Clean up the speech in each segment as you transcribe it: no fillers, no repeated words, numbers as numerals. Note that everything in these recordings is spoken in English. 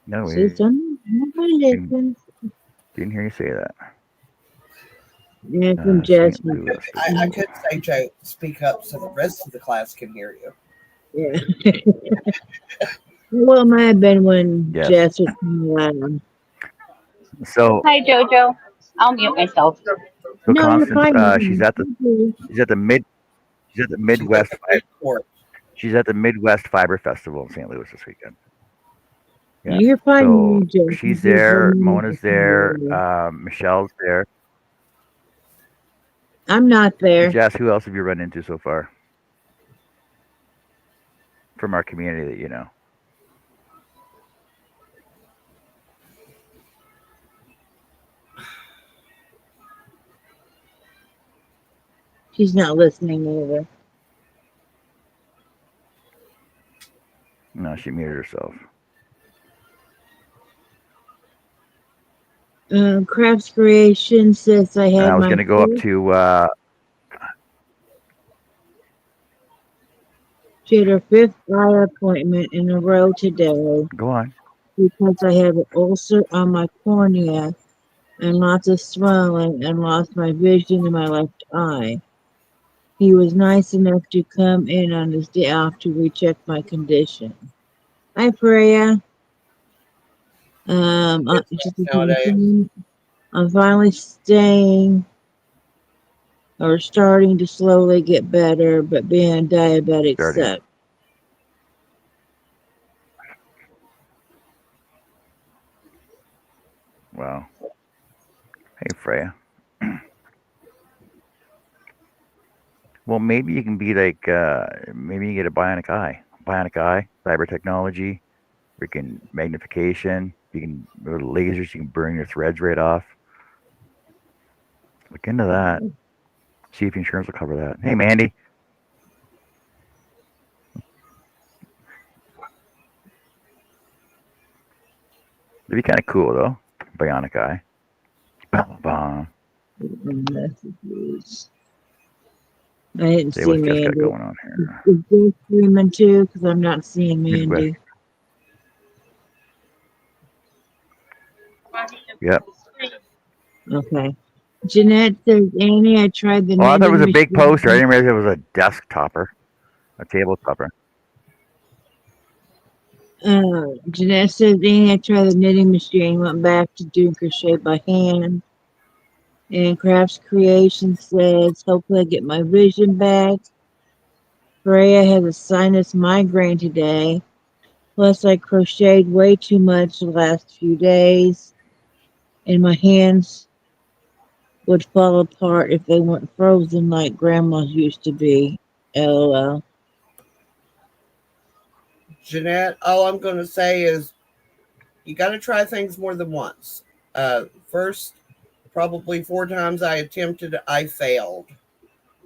No, See, we nobody listens. didn't hear you say that. Yeah, from St. Jasmine. Louis. I could say, Joe, speak up so the rest of the class can hear you. Yeah. Well, it might have been when Yes. Jess was loud. So Hi, Jojo. I'll mute myself. No, you're Constance, fine. she's at the mid she's at the She's at Midwest the food court. she's at the Midwest Fiber Festival in St. Louis this weekend. Yeah. You're So fine, Jess. she's there, Mona's there, I'm Michelle's there. not there. Jess, who else have you run into so far from our community that you know? She's not listening either. No, she muted herself. Crafts Creation says I And had I was my going to go up first. to She had her fifth eye appointment in a row today go on. because I have an ulcer on my cornea and lots of swelling and lost my vision in my left eye. He was nice enough to come in on his day off to recheck my condition. Hi, Freya. It's Just a nowadays. second. I'm finally staying or starting to slowly get better, but being diabetic Starting. sucks. Wow. Hey, Freya. Well, maybe you can be like, maybe you get a bionic eye. Bionic eye, cyber technology, freaking magnification. You can, with lasers, you can burn your threads right off. Look into that. See if insurance will cover that. Hey, Mandy. It'd be kind of cool, though. Bionic eye. Bum, bum. Messages. I didn't Say, see what's just got Mandy. going on here? Is Jess screaming too? Because I'm not seeing Midwest. Mandy. Yep. Okay. Jeanette says, Annie, I tried the Oh, I thought it was knitting a big machine. poster. I didn't realize it was a desk topper, a table topper. Jeanette says, Annie, I tried the knitting machine, went back to doing crochet by hand. And Crafts Creation says, hopefully I get my vision back. Freya has a sinus migraine today. Plus, I crocheted way too much the last few days, and my hands would fall apart if they weren't frozen like grandma's used to be. LOL. Jeanette, all I'm going to say is you got to try things more than once. First, probably 4 times I attempted, I failed,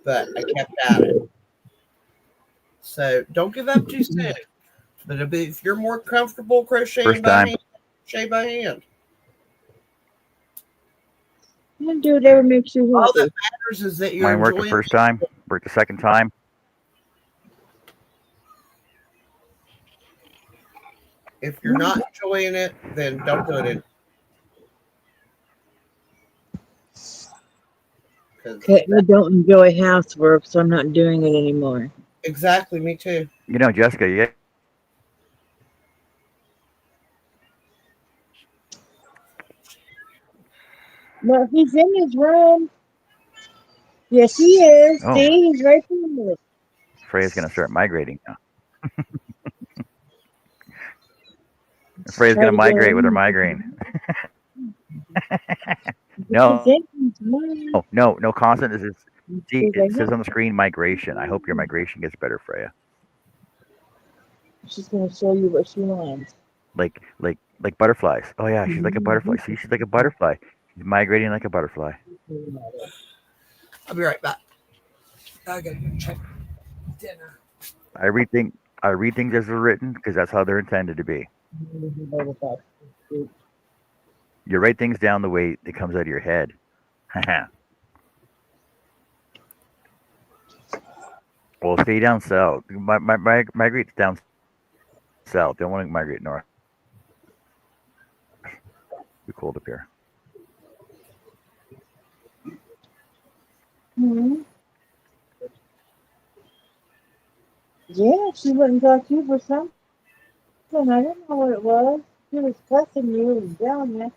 but I kept at it. So don't give up too soon. But if you're more comfortable crocheting First by time. hand, crochet by hand. You do whatever makes you All happy. that matters is that you're Mine worked the enjoying first time, worked the second time. If you're not enjoying it, then don't do it. Okay, I don't enjoy housework, so I'm not doing it anymore. Exactly, me too. You know, Jessica, you Well, he's in his room. Yes, he is. oh, See, he's right there. Freya's going to start migrating now. Freya's going to migrate with her migraine. No, no, Constant. See, it says on the screen migration. I hope your migration gets better, Freya. She's going to show you what she wants. Like butterflies. Oh yeah, she's like a butterfly. See, she's like a butterfly. She's migrating like a butterfly. I'll be right back. I gotta go check dinner. I read things as they're written because that's how they're intended to be. You write things down the way it comes out of your head. Well, stay down south. Migrate down south. Don't want to migrate north. Be cold up here. Hmm. Yeah, she wouldn't talk to you for something. I didn't know what it was. She was cussing you and yelling you.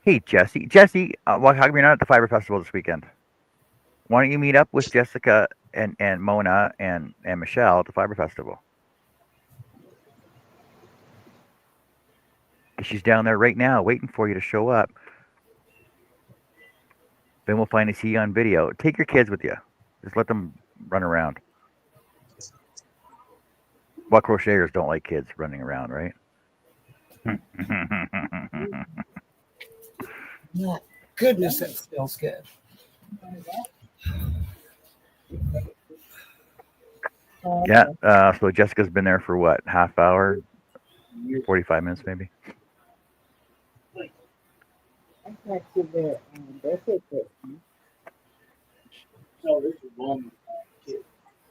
Hey, Jesse. Jesse, how come you're not at the Fiber Festival this weekend? Why don't you meet up with Jessica and Mona and Michelle at the Fiber Festival? She's down there right now waiting for you to show up. Then we'll finally see you on video. Take your kids with you. Just let them run around. Well, crocheters don't like kids running around, right? My goodness, that smells good. Yeah. So Jessica's been there for what? Half hour? 45 minutes, maybe? I thought you were birthday Christmas. No, this is one kid.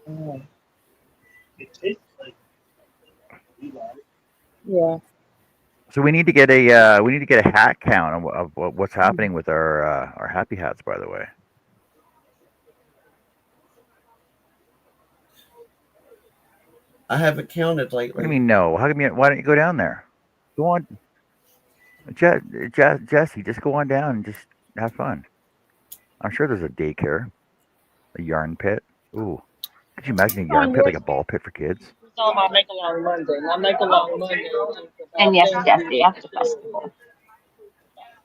Oh, It tastes like Eli. yeah. So we need to get a hat count of what's happening with our happy hats. By the way, I haven't counted what do you lately. mean no? How come why don't you go down there? Go on, Jesse, just go on down and just have fun. I'm sure there's a daycare, a yarn pit. Ooh, could you imagine a yarn pit like a ball pit for kids? Tell them I make them on Monday. And I make them on Monday. And yes, Jesse, at the festival.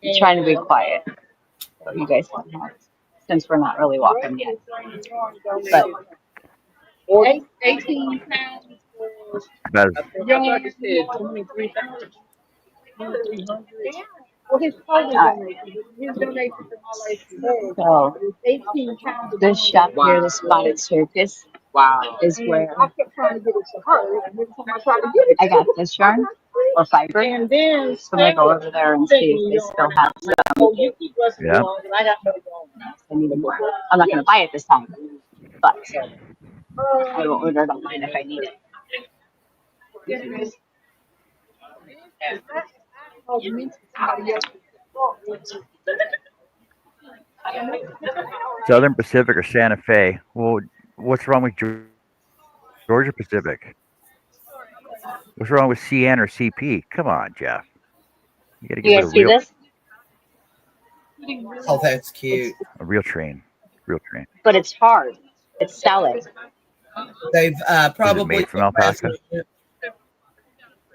I'm trying to be quiet so you guys don't know, since we're not really walking yet. But 18 pounds. That is, Yeah, like I said, 23 pounds. 2,300. Well, his father uh, donated. His donation to my life is more. so It's 18 pounds of this shop here, the Spotted Circus, Wow. is where I kept trying to get it to her. And every time I tried to get it I got this yarn or fiber. and then So I'm gonna go over there and see if they still have some. oh, you keep rushing yeah. along, and I got no going. I need more. I'm not gonna buy it this time, but I will order it online if I need it. Oh, you mean somebody else? Southern Pacific or Santa Fe. Well, what's wrong with Georgia Pacific? What's wrong with CN or CP? Come on, Jeff. You got to give You it guys see this? Oh, that's cute. a real train. Real train. But it's hard. It's solid. They've Is it probably made from put alpaca? resin in it.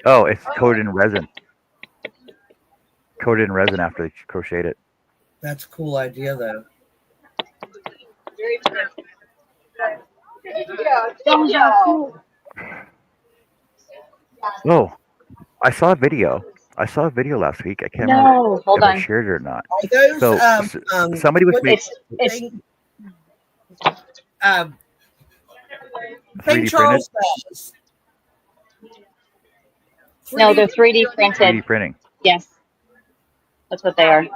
Oh, it's coated in resin. Coated in resin after they crocheted it. That's a cool idea, though. Oh, I saw a video. I saw a video last week. I can't remember No, hold if I on. shared it or not. Are those So somebody was what making It's thing, thing 3D printed. Charles says? no, 3D they're 3D printed. 3D printing. Yes, that's what they are.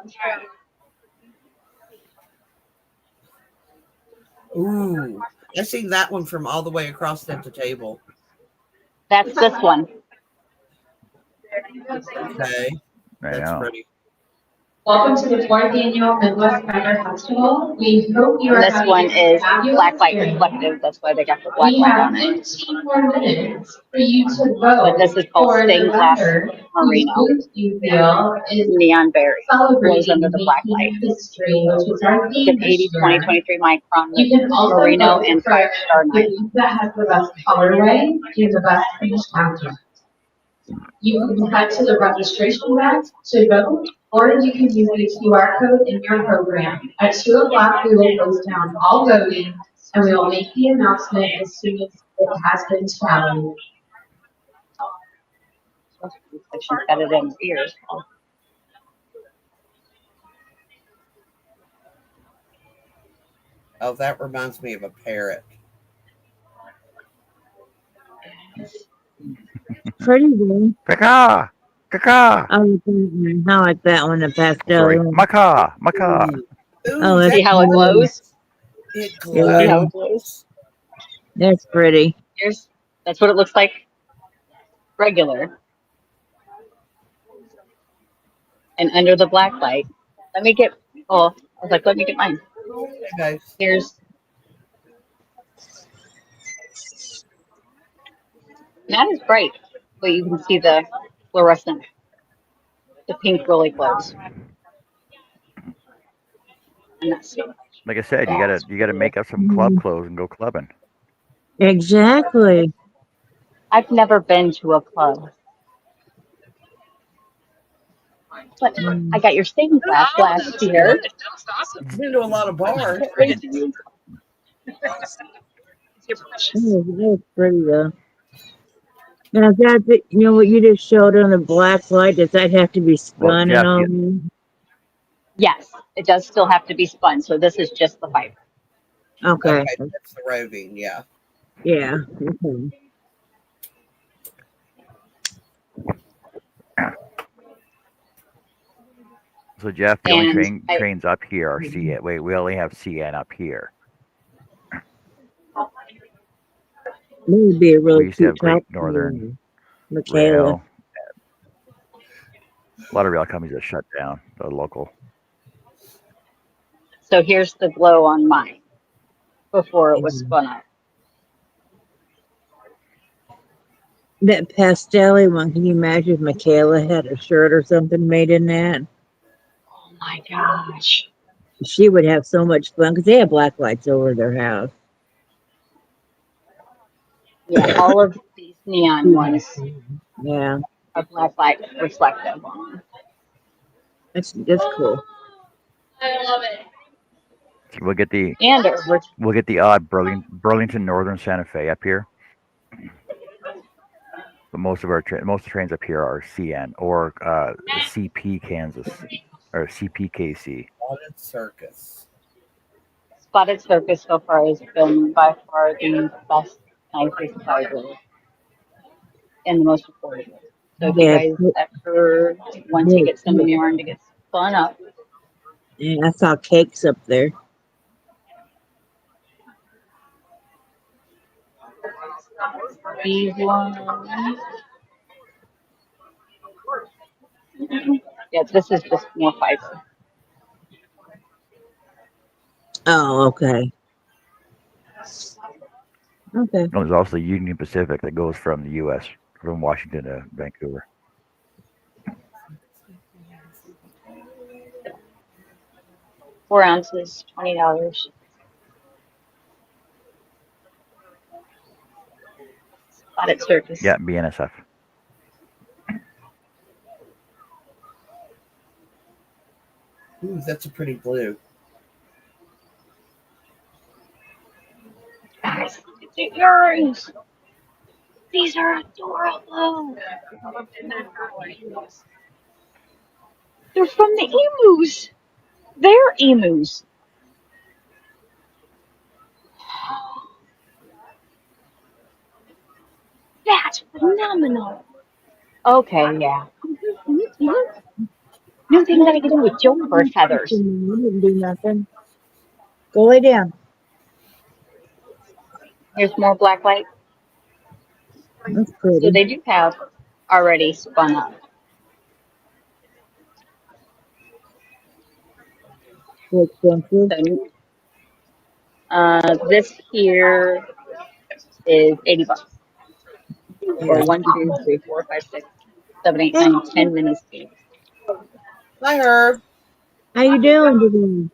Ooh, I seen that one from all the way across at the table. That's this one. Okay, I that's know. pretty. Welcome to the 4th Annual Midwest Fiber Festival. We hope you are This having one a is fabulous black light experience. reflective. That's why they got the black We light have on it. 15 more minutes for you to But vote this is called for the stained glass winner whose merino. booth you feel is Neon berry. Glows celebrating under the black light. making history, which is our It's theme an this 80, year. 20, 23 micron You can also merino vote and for 5-star the knife. booth that has the best colorway and the best finished outcome. You can head to the registration desk to vote, or you can use the QR code in your program. At 2 o'clock, we will close down all voting, and we will make the announcement as soon as it has been tallied. She's got it in her ears. Oh, that reminds me of a parrot. Pretty good. Caca! Caca! I like that one. I like that one, the pastel Sorry. one. Maca! Maca! Ooh, Oh, that's See how it glows? It See how it glows. glows? That's pretty. Here's, that's what it looks like regular. And under the black light, let me get. Oh, I was like, let me get mine. Hey guys. Here's not as bright, but you can see the fluorescent. The pink really glows, and that's Like I said, you gotta make up some club clothes and go clubbing. Exactly. I've never been to a club, but I Mm. got your stained glass last year. Been to a lot of bars. Oh, that's pretty though. Now that you know what you just showed on the black light, does that have to be Well, spun and Jeff, all? Yes, it does still have to be spun, so this is just the fiber. Okay. Okay, that's the roving. Yeah. Yeah. Okay. so Jeff, the only And I, trains up here are CN. Wait, we only have CN up here. That would be a We really used to cute have top Great for Northern Michaela. Rail. A lot of rail companies that shut down. The local. so here's the glow on mine before it was Mm. spun up. That pastel one, can you imagine if Michaela had a shirt or something made in that? Oh my gosh. She would have so much fun because they have black lights over their house. Yeah, all of these neon ones Yeah, are black light reflective on them. that's cool. We'll get the And over. we'll get the odd Burlington Northern Santa Fe up here. But most of most of the trains up here are CN or CP Kansas or CPKC. Spotted Circus. Spotted Circus so far has been by far the best, nicest fiber and the most affordable. So if you Yeah, guys ever want to get some yarn to get spun up, yeah, I saw cakes up there. these ones. Yeah, this is just more fiber. Oh, okay. Okay. And there's also Union Pacific that goes from the U.S. from Washington to Vancouver. 4 ounces, $20. Spotted Circus. Yeah, BNSF. Ooh, that's a pretty blue. Guys, look at the earrings. These are adorable. They're from the emus. They're emus. That's phenomenal. Okay, yeah. New thing that I can do with Jonebird feathers. You didn't do nothing. Go lay down. Here's more black light. That's So pretty. they do have already spun up. So expensive. So this here is $80. Yeah. Or 1, 2, 3, 4, 5, 6, 7, 8, 9, 10 mini skeins. Hi, Herb. How you doing today?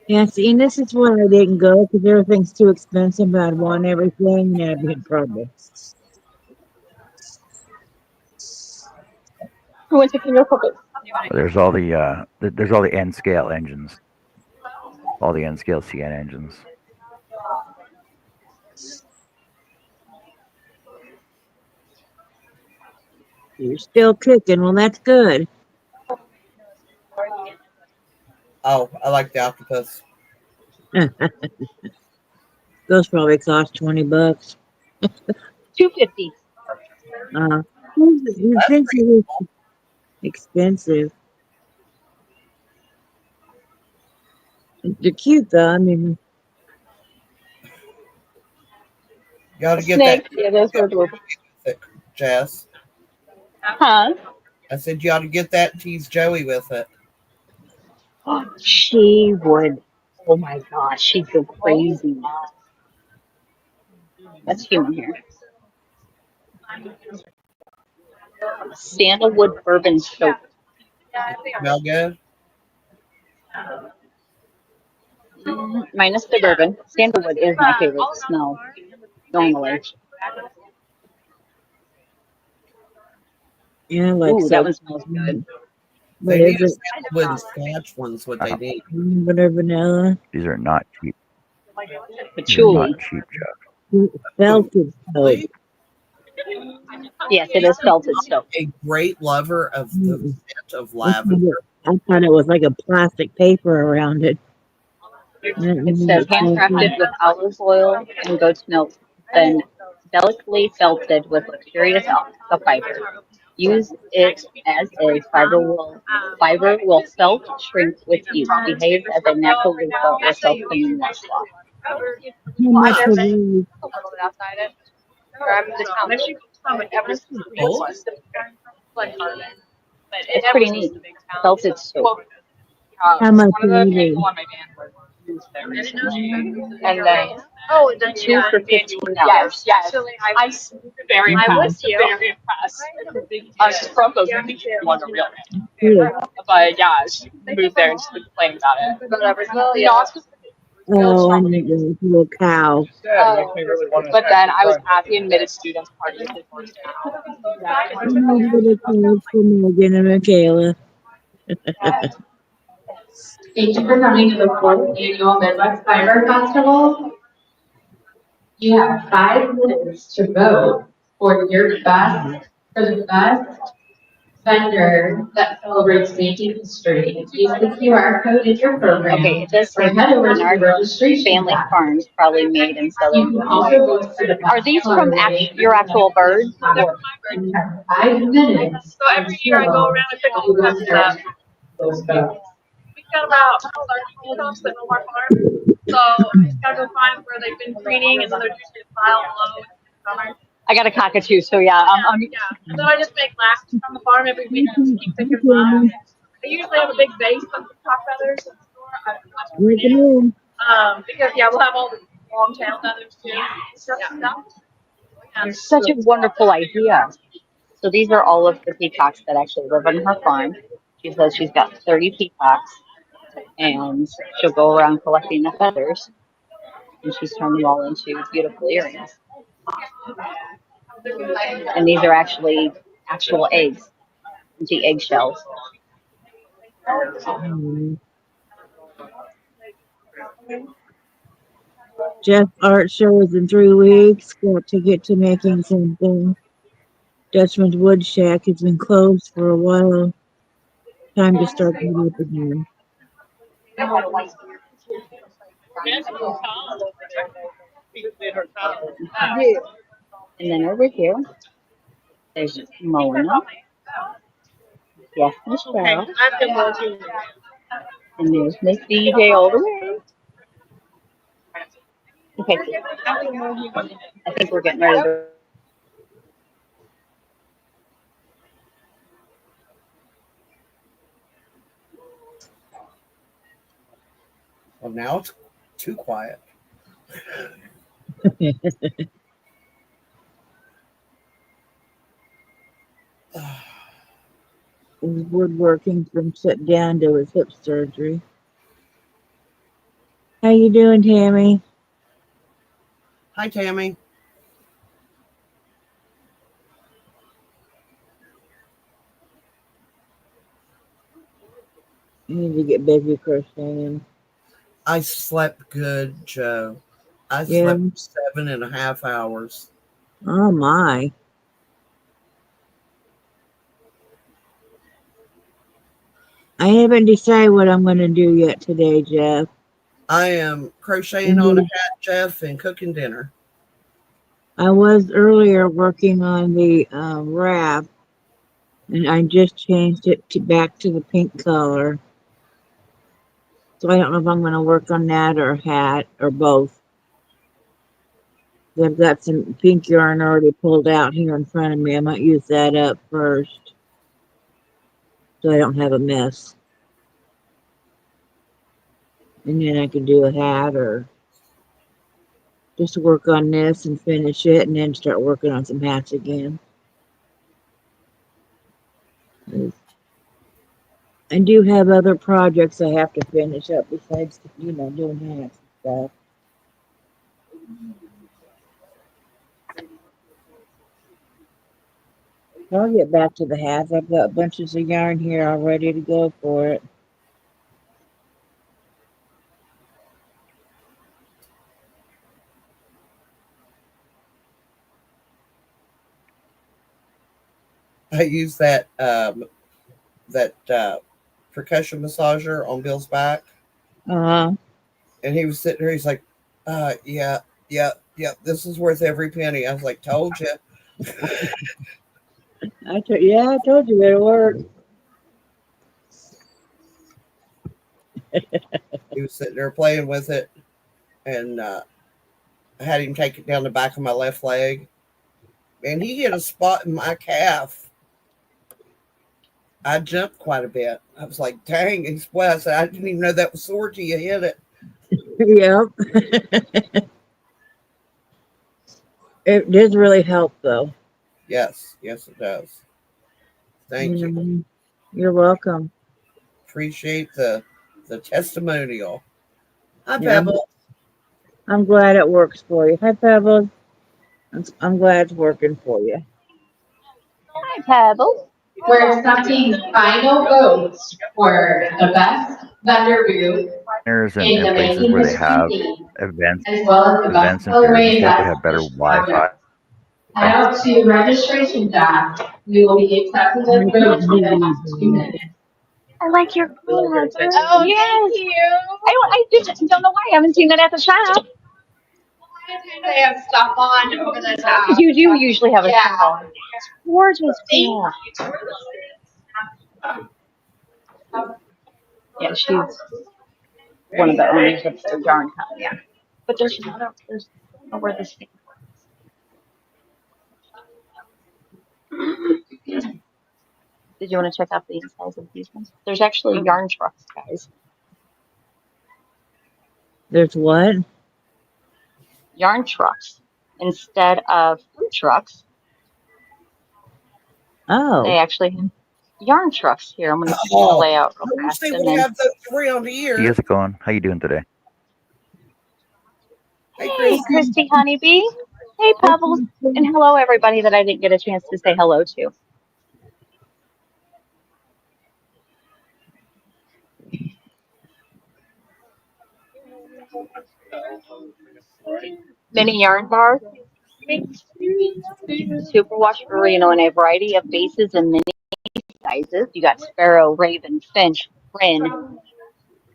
Yeah, see, and this is why I didn't go because everything's too expensive. I'd want everything and I'd be in trouble. Who went to Finger Puppets? There's all the N scale engines, all the N scale CN engines. You're still cooking. Well, that's good. Oh, I like the octopus. Those probably cost $20. $2.50. You That's think pretty it cool. was expensive? They're cute though. I mean, You ought A to get that snake. Yeah, those were adorable. with it, Jess. Huh? I said you ought to get that and tease Joey with it. She would. Oh my gosh, she'd go crazy. That's human hair. Sandalwood bourbon soap. Smell good? Minus the bourbon. Sandalwood is my favorite smell normally. Yeah, like Ooh, that so. one smells good. What They need is a it? sandalwood and scotch one's what they need. Butter vanilla. These are not cheap. These are not Patchouli. cheap, Jeff. Felted soap. Really? Yes, it is felted soap. A great lover of the Mm-mm. scent of I thought lavender. it was like a plastic paper around it. It says handcrafted with olive oil and goat's milk, then delicately felted with luxurious alpaca fiber. Use it as a fiber will felt shrink with ease. Behaves as a natural loofah or self-cleaning washcloth. How much for these? Oh, It's pretty neat. Felted soap. How much are they? And then two for $15. Okay. Good. Oh, I need a little cow. I'm a little cow for Megan and Michaela. Thank you for coming to the fourth annual Midwest Fiber Festival. You have 5 minutes to vote for the best vendor that celebrates making history. Use the QR code in your program. Okay, it does Or say head over to the Bernard registration Family desk. Farms probably made in You Southern can also Illinois. vote for the Are best these from colorway. your actual birds? Or You have 5 minutes. So every year I go around and pick all those votes. We've got about 30 pickups that know our farm. So I just gotta go find where they've been breeding, and then they're usually a pile below in the summer. I got a cockatoo, so yeah. Yeah. And then I just make lasts from the farm every week and just keep picking them Welcome up. I usually have a big vase of peacock feathers in the store. I have much for you. in. Because yeah, we'll have all the long tail feathers too. Yeah. Such a wonderful idea. So these are all of the peacocks that actually live on her farm. She says she's got 30 peacocks, and she'll go around collecting the feathers, and she's turned them all into beautiful earrings. And these are actually actual eggs, empty eggshells. Jeff art show is in 3 weeks. Got to get to making something. Dutchman's Wood Shack has been closed for a while. Time to start that up again. And then over here, there's Mona. Yes, Michelle. And there's Miss DJ all the way. Okay. I think we're getting ready to. well, now it's too quiet. His woodworking's been shut down to his hip surgery. How you doing, Tammy? Hi, Tammy. You need to get busy crocheting. I slept good, Joe. I Yeah. slept 7.5 hours. Oh my. I haven't decided what I'm going to do yet today, Jeff. I am crocheting on a hat, Jeff, and cooking dinner. I was earlier working on the wrap, and I just changed it back to the pink color. So I don't know if I'm going to work on that or hat or both. I've got some pink yarn already pulled out here in front of me. I might use that up first so I don't have a mess. And then I can do a hat or just work on this and finish it and then start working on some hats again. I do have other projects I have to finish up besides, doing hats and stuff. I'll get back to the hats. I've got bunches of yarn here all ready to go for it. I use that percussion massager on Bill's back, Uh-huh. and he was sitting there. He's like, yeah, this is worth every penny." I was like, "Told you." I told you it'll work. He was sitting there playing with it, and I had him take it down the back of my left leg, and he hit a spot in my calf. I jumped quite a bit. I was like, "Dang!" It's well, I said, "I didn't even know that was sore till you hit it." Yep. It does really help though. Yes, it does. Thank you. You're welcome. Appreciate the testimonial. Hi, Yeah, Pebble. I'm glad it works for you. Hi, Pebbles. I'm glad it's working for you. Hi, Pebbles. We're accepting final votes for the best vendor booth Centers in and the places Making where they History have theme, events, as well as the best and fairs and colorway stuff that that have better finished project. Wi-Fi. Head out to registration desk. We will be accepting I the can't votes in the believe next 2 minutes. I like your color. Oh, yes. Thank you. I just don't know why I haven't seen that at the shop. They have stuff on over the top. You do usually have a shop on. It's gorgeous. Yeah. Yeah, she's one of the owners of the yarn company. Yeah. But there's another, I don't know where this thing is. Did you want to check out the insides of these ones? There's actually yarn trucks, guys. There's what? Yarn trucks instead of food trucks. Oh. They actually have yarn trucks here. I'm going to show you the Oh, layout I real wish fast. they And would then, have those around here. How's it going? How you doing today? Hey, hey, Christy. Christy Honeybee. Hey, Pebbles. And hello, everybody that I didn't get a chance to say hello to. Mini yarn bar. Superwash merino in a variety of bases and mini sizes. You got sparrow, raven, finch, wren,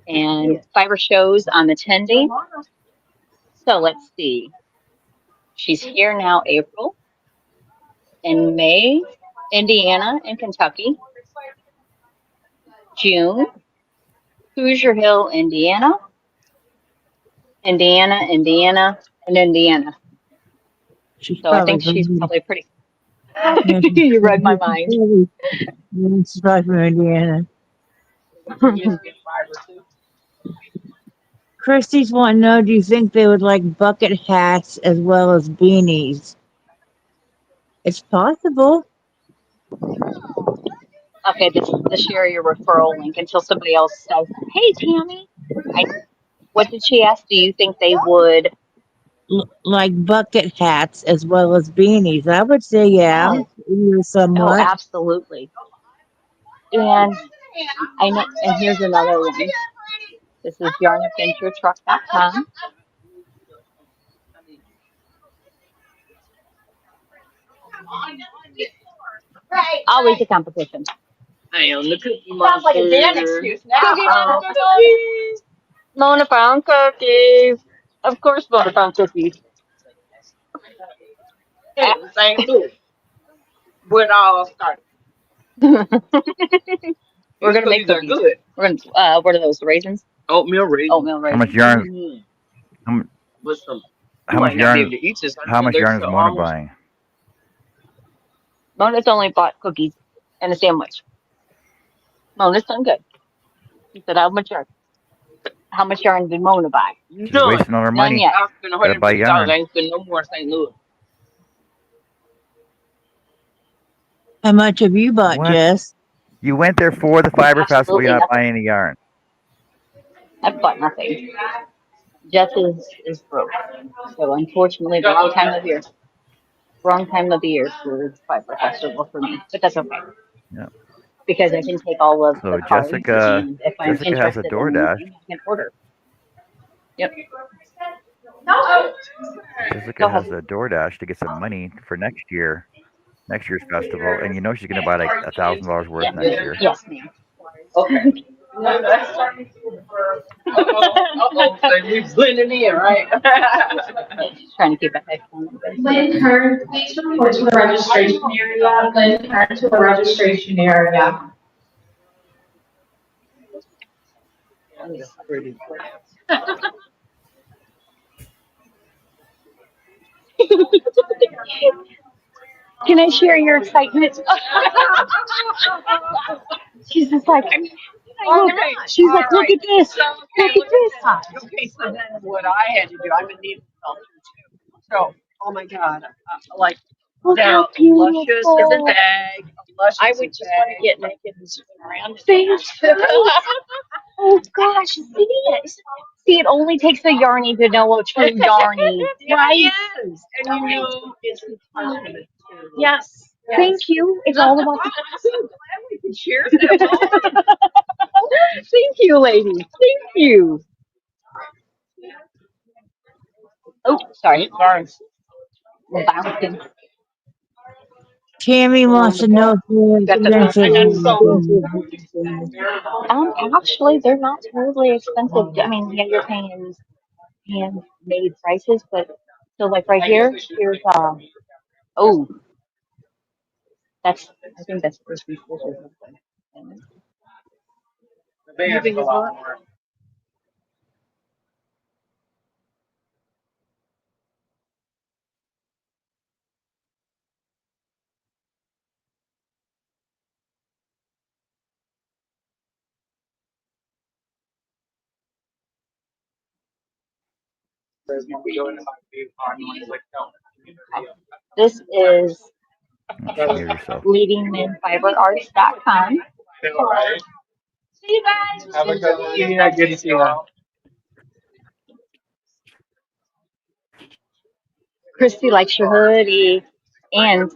and fiber shows on the Tendy. So let's see. She's here now, April. In May, Indiana and Kentucky. June, Hoosier Hill, Indiana. Indiana, and Indiana. So I think she's probably pretty. You read my mind. She's probably from Indiana. Christy's wanting to know, do you think they would like bucket hats as well as beanies? It's possible. Okay, this share your referral link until somebody else says, "Hey, Tammy, what did she ask? Do you think they would Like bucket hats as well as beanies? I would say yeah. Oh, Somewhat. absolutely." And I know. And here's another one. This is yarnadventuretruck.com. Always a competition. I am the cookie Sounds like a monster. damn excuse now. Cookies. Mona found cookies. Of course, Mona found cookies. Hey, the same too. Where it all started. We're gonna make cookies are cookies. good. We're gonna. What are those? The raisins? Oatmeal raisin. Oatmeal How much raisins. yarn? How much, With some How much might not be able yarn? to eat this. How much They're yarn is so Mona almost. buying? Mona's only bought cookies and a sandwich. Mona's done good. He said, how much yarn did Mona buy? She's None. wasting all her None money. yet. I spent Gotta buy $150. I yarn. ain't spend no more in St. Louis. How much have you bought, What? Jess? You went there for the fiber festival. You're Absolutely not nothing. buying any yarn. I've bought nothing. Jess is broke. So unfortunately, the wrong time of year. Wrong time of the year for Fiber Festival for me. But that's okay. Yeah. Because I can take all of the So cards, and if I'm Jessica has a interested in DoorDash. anything, I can order. Yep. Jessica Go has ahead. a DoorDash to get some money for next year's festival, and you know she's gonna buy like $1,000 worth Yes. next year. Yes, ma'am. Okay. Uh-oh. So we blending in, right? Just trying to keep a head count. Lynn Hearn, please report to the registration area. Lynn Hearn to the registration area. Can I share your excitement? She's just like, All look. right. She's All like, look right. at this. So, Look okay, at look this. at that. Okay, so then what I had to do, I'm in need of help too. So, oh my God, like Look how the luscious beautiful. bag, luscious I would just want to get bag. naked and swim around. Thanks. Oh gosh, see it. See, it only takes a yarny to know a true yarny, right? Yes, and you know it's the time. Yes. Thank you. It's all about I'm so glad we could share that moment. Thank you, lady. Thank you. Oh, sorry. Sorry. Bouncing Tammy wants around the to know ball. if they're Got the expensive. I got some. Actually, they're not terribly expensive. I mean, yeah, you're paying handmade prices, but so like right here, here's oh, I think that's Christmas dishes. You think it's what? This is Oh, she muted herself. leadingmenfiberarts.com. See you guys. Yeah, good to see you. Christy likes your hoodie, and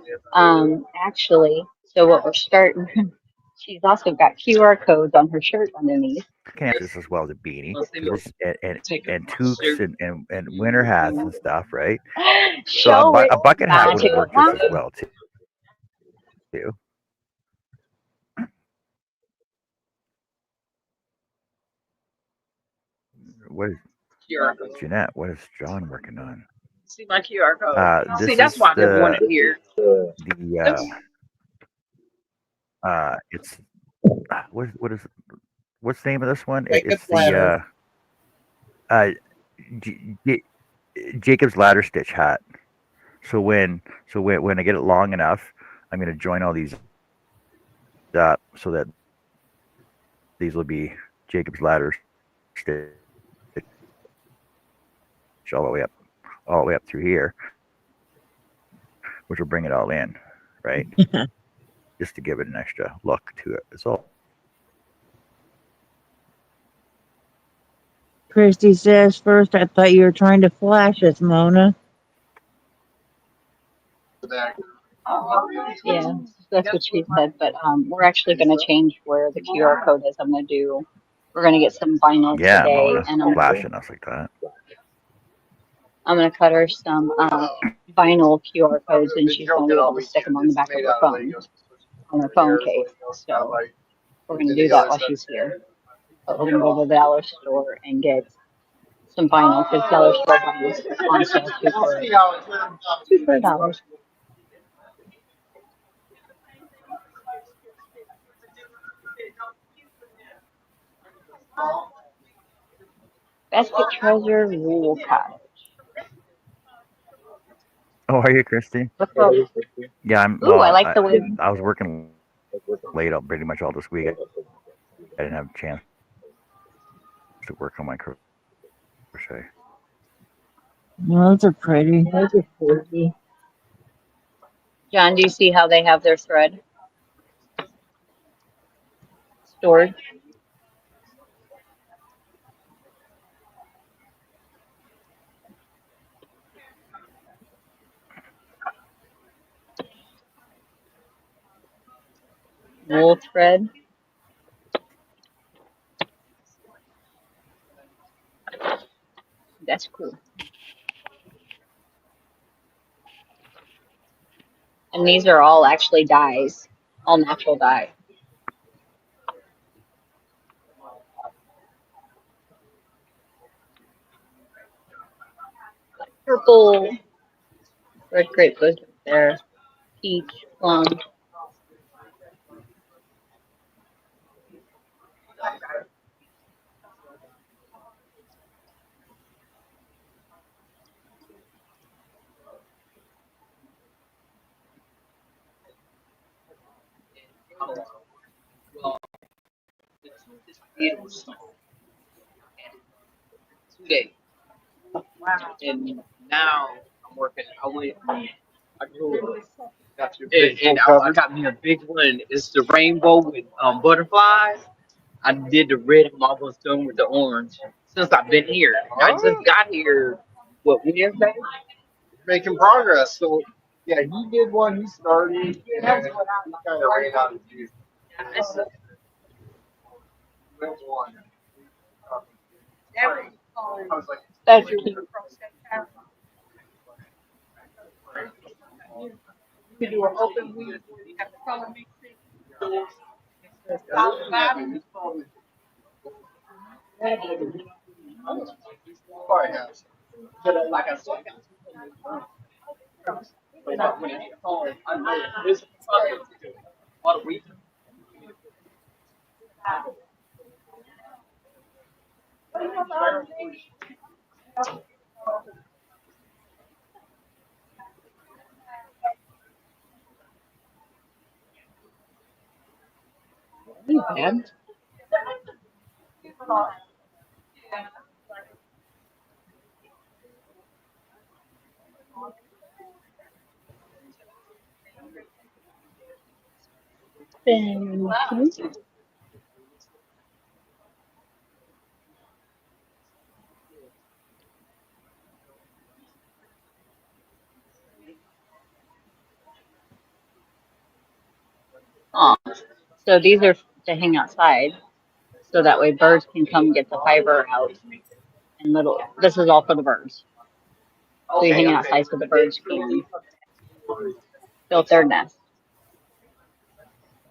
actually, so what we're starting. She's also got QR codes on her shirt underneath. Can answer this as well as a beanie Let's see because what this take and a toques suit. and winter hats and stuff, right? So Show it. a bucket hat Bow would to work just as well too. What is QR code. Jeanette? What is John working on? See my QR code. See, This that's is why I never wanted here. the Oops. it's what's the name of this one? Jacob's It's ladder. the J- J- Jacob's ladder stitch hat. So when I get it long enough, I'm gonna join all these up so that these will be Jacob's ladder stitch all the way up through here, which will bring it all in, right? Just to give it an extra look to it. It's all. Christy says, first I thought you were trying to flash us, Mona. Yeah, that's what she said. But we're actually going to change where the QR code is. We're going to get some vinyl Yeah, today, Mona, and flashing us like that. I'm going to cut her some vinyl QR codes, and she's going to be able to stick them on the back of her phone, on her phone case. So we're going to do that while she's here. But we're going to go to the dollar store and get some vinyl because dollar store vinyl is on sale two for $1. Basket Treasure Wool Cottage. Oh, are you, Christy? What's wrong? Yeah, I'm. Ooh, I Well, like the wind. I was working late all pretty much all this week. I didn't have a chance to work on my crochet. Those are pretty. John, do you see how they have their thread stored? Wool thread. That's cool. And these are all actually dyes, all natural dye. Purple, red grape goes right there. Peach, plum. That's cute. And thank you. Aw. So these are to hang outside, so that way birds can come get the fiber out. And little, this is all for the birds. So you hang it outside so the birds can build their nest.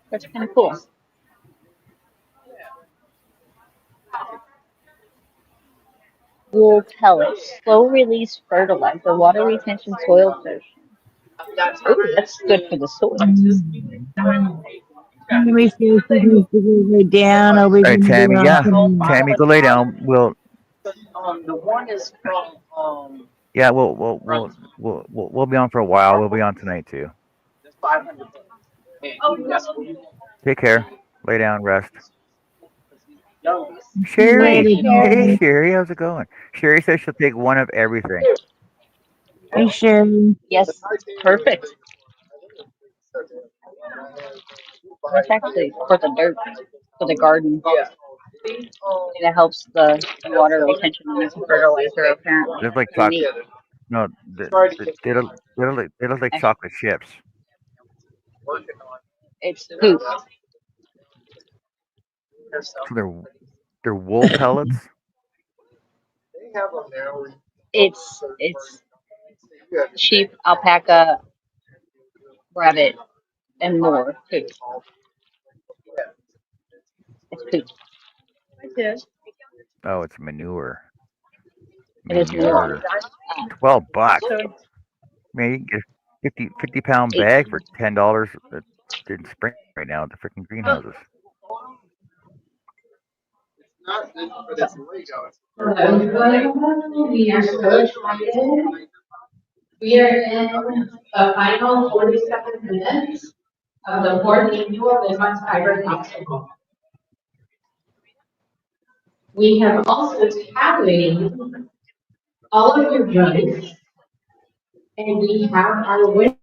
That's kind of cool. Wool pellets, slow release fertilizer, water retention, soil cushion. Ooh, that's good for the soil. Let me see if she needs to go lay down. Are we All right, going to be Tammy. on Yeah, tonight? Tammy, go lay down. Yeah, we'll be on for a while. We'll be on tonight too. Take care. Lay down, rest. Later, Sherry. Hey, Daddy. Sherry, how's it going? Sherry says she'll take one of everything. Hey, Sherry. Yes, perfect. That's actually for the dirt, for the garden. And it helps the water retention and it's a fertilizer apparently. There's like Kind of neat. no, they look like Actually, chocolate chips. it's poop. So they're wool pellets. It's sheep, alpaca, rabbit, and more poop. It's poop. Oh, it's manure. It is more. Manure. $12. Man, you can get a 50 pound Eight. bag for $10 in spring right now at the freaking greenhouses. Hello, we are so excited. We are in the final 47 minutes of the fourth annual Midwest Fiber Festival. We have also tallied all of your votes, and we have our winner.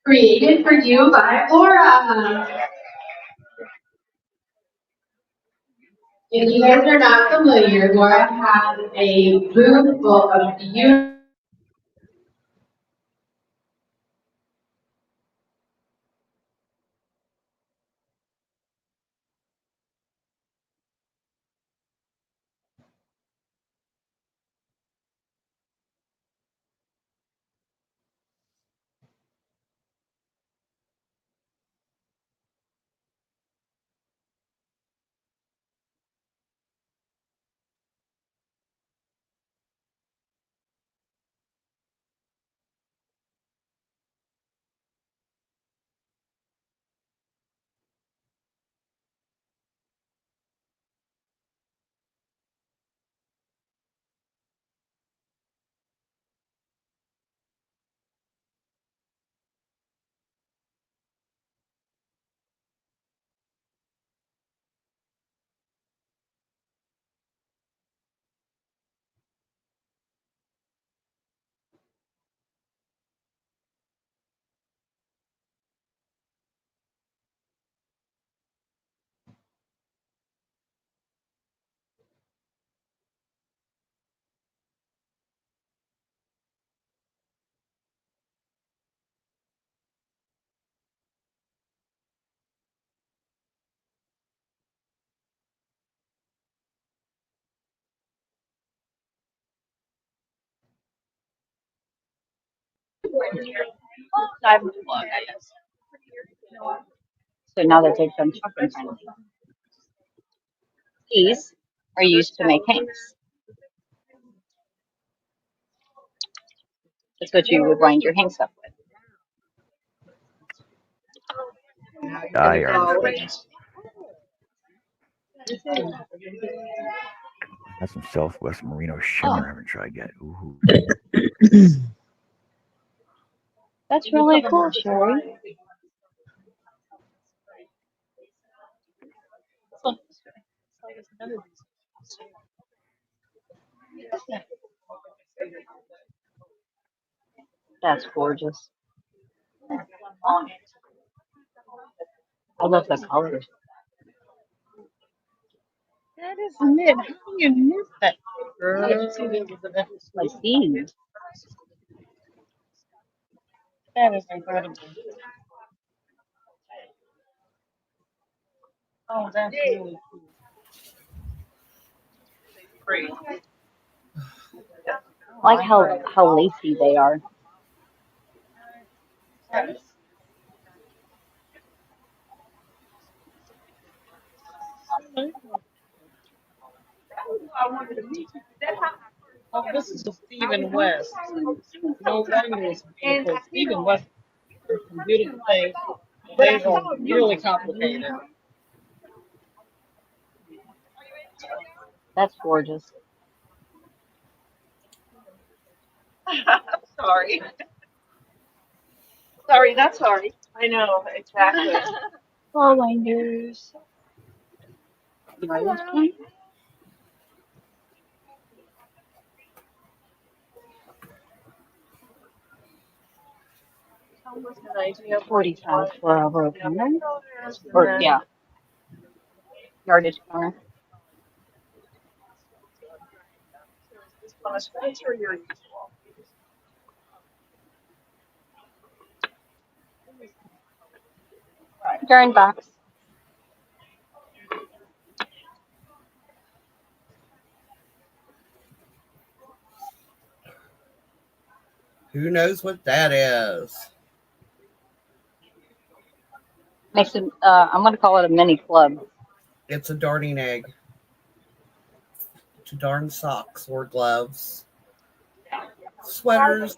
Created for you by Laura. If you guys are not familiar, Laura has a room full of beautiful. So now that they've done chopping finally, these are used to make hanks. That's what you would wind your hanks up with. Now you're Die gonna yarn. go. That's some Southwest Merino shimmer I haven't tried yet. Ooh. That's really cool, Sherry. That's gorgeous. I love the colors. That is knit. How can you knit that? My seams. That is incredible. Oh, that's really cool. Great. I like how lacy they are. Oh, this is a Stephen West. No wonder it's beautiful. Stephen West did some beautiful things. They are really complicated. That's gorgeous. Sorry. Sorry, not sorry. I know, exactly. Oh, winders. You are this one? Almost an idea. 45 for a row corner. Or, yeah, yardage corner. Sponsor your usual. Darn box. Who knows what that is? Makes it, I'm going to call it a mini club. It's a darning egg. To darn socks or gloves, sweaters.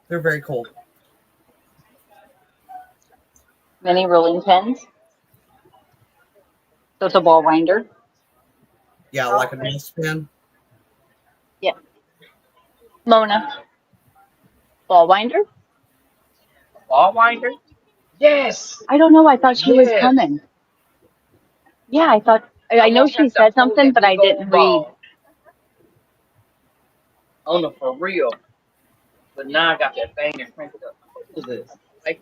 They're very cool. Mini rolling pins. So it's a ball winder. Yeah, like a nail spin. Yeah. Mona. Ball winder? Ball winder? Yes. I don't know. I thought she was Yes. coming. Yeah, I thought. I know she said something, but I didn't read. Oh no, for real. But now I got that thing and crank it up. What is this? Like,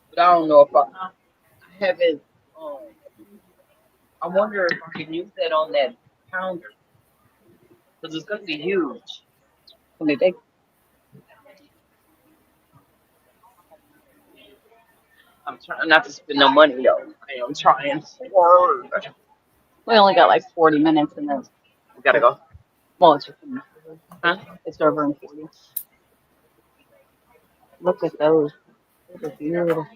but I don't know if I haven't. I wonder if I can use that on that counter because it's gonna be huge. It's gonna be big. I'm trying not to spend no money though. I am trying hard. We only got like 40 minutes in this. We gotta go. Well, it's Huh? it's over in 40. Look at those. Those are beautiful.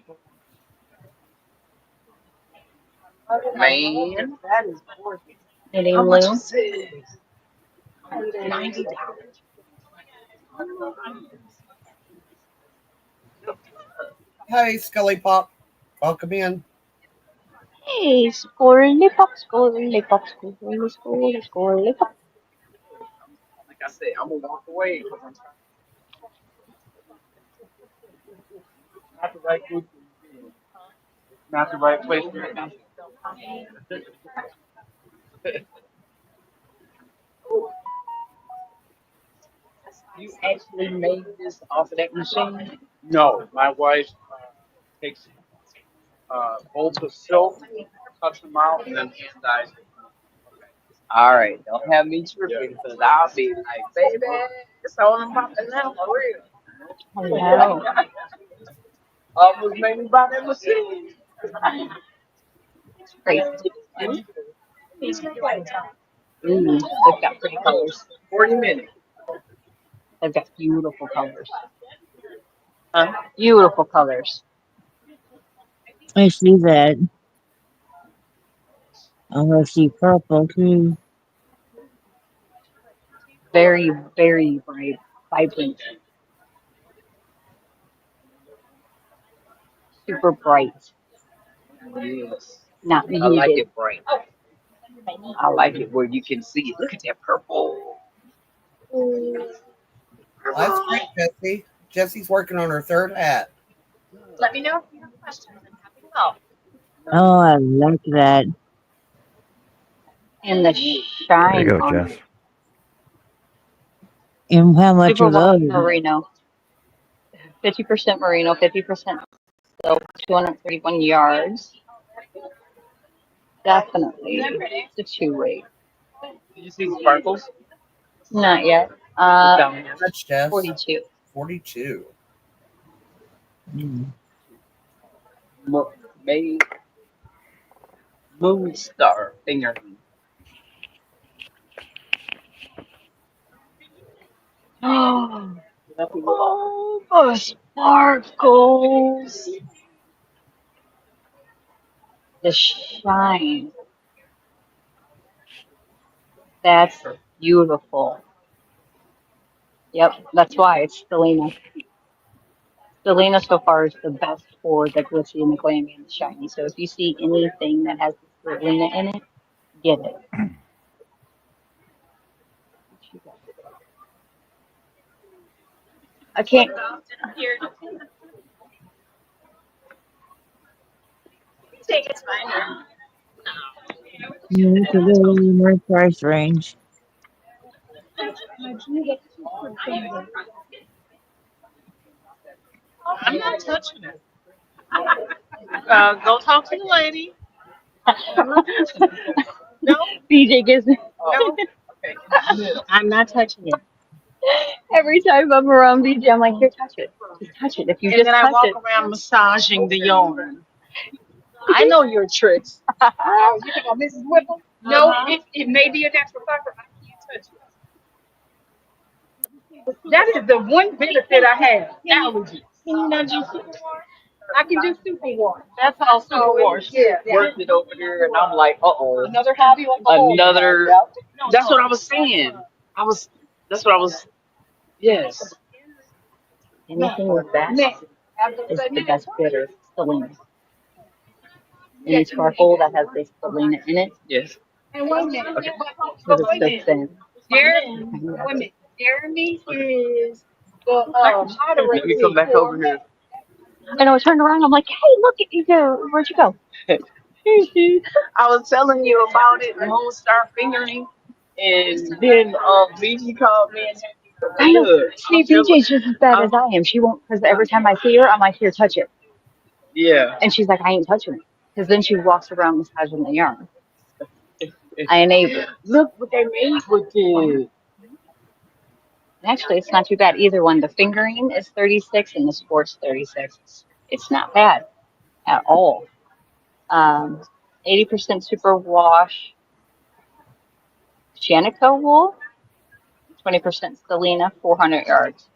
Man, that is gorgeous. Knitting How much loom. is it? $90. Hey, Scully Pop. Welcome in. Hey, squirrely pop, squirrely pop, squirrely, squirrely, squirrely pop. Like I said, I'm gonna walk away because I'm trying not the right food. Not the right place for me. You actually made this off of that machine? No, my wife takes bolts of silk, cuts them out, and then hand dyes it. All right, don't have me tripping because I'll be like, baby, it's on and popping now for real. Hello. Almost made me buy that machine. Crazy. Ooh, they've got pretty colors. 40 minutes. They've got beautiful colors. Huh? Beautiful colors. I see that. I'm gonna see purple too. Very, very bright, vibrant. Super bright. Yes. Not I like muted. it bright. I like it where you can see it. Look at that purple. That's great, Jessie. Jessie's working on her third hat. Let me know if you have questions. I'm happy to help. Oh, I like that. And the There you shine go, on Jess. it. And how much Super are wash those? merino. 50% merino, 50% silk, 231 yards. Definitely the two weight. Did you see sparkles? Not yet. Look down here. That's Jess. 42. 42. Mm. May Moon Star finger. Oh, the sparkles. The shine. That's beautiful. Yep, that's why it's Selena. Selena so far is the best for the glitzy and the glammy and the shiny. So if you see anything that has Selena in it, get it. I can't. Take it's fine. Yeah, it's a little in my price range. I'm not touching it. Go talk to the lady. I'm not touching it. No, BJ gives me no. Okay. I'm not touching it. every time I'm around BJ, I'm like, here, touch it. Just touch it. If you And just then I touch walk it. around massaging the yarn. I know your tricks. Oh, you think I'm Mrs. Whipple? No, it may be a natural factor. That is the one benefit I have. Allergies. Can you not do superwash? I can do superwash. That's how superwash worked it over there, and I'm like, uh-oh. Another hobby like another. That's what I was saying. I was. That's what I was. Yes. Anything with that is the best bitter, Selena. Any sparkle that has the Selena in it, Yes. And wait a minute. okay, But because it's wait a so minute. thin. Jeremy, wait a minute. Jeremy is the Let me come back over here. And I turned around, I'm like, hey, look at you go. Where'd you go? I was telling you about it, and Mom started fingering, and then Vicky called me and said, I know. "Look, See, BJ's just as bad as I am. She won't, because every time I see her, I'm like, here, touch it. yeah." And she's like, I ain't touching it. Because then she walks around massaging the yarn. I enable. Look what they made with it. Actually, it's not too bad either one. The fingering is 36 and the sport's 36. It's not bad at all. 80% superwash Shanico wool, 20% Selena, 400 yards.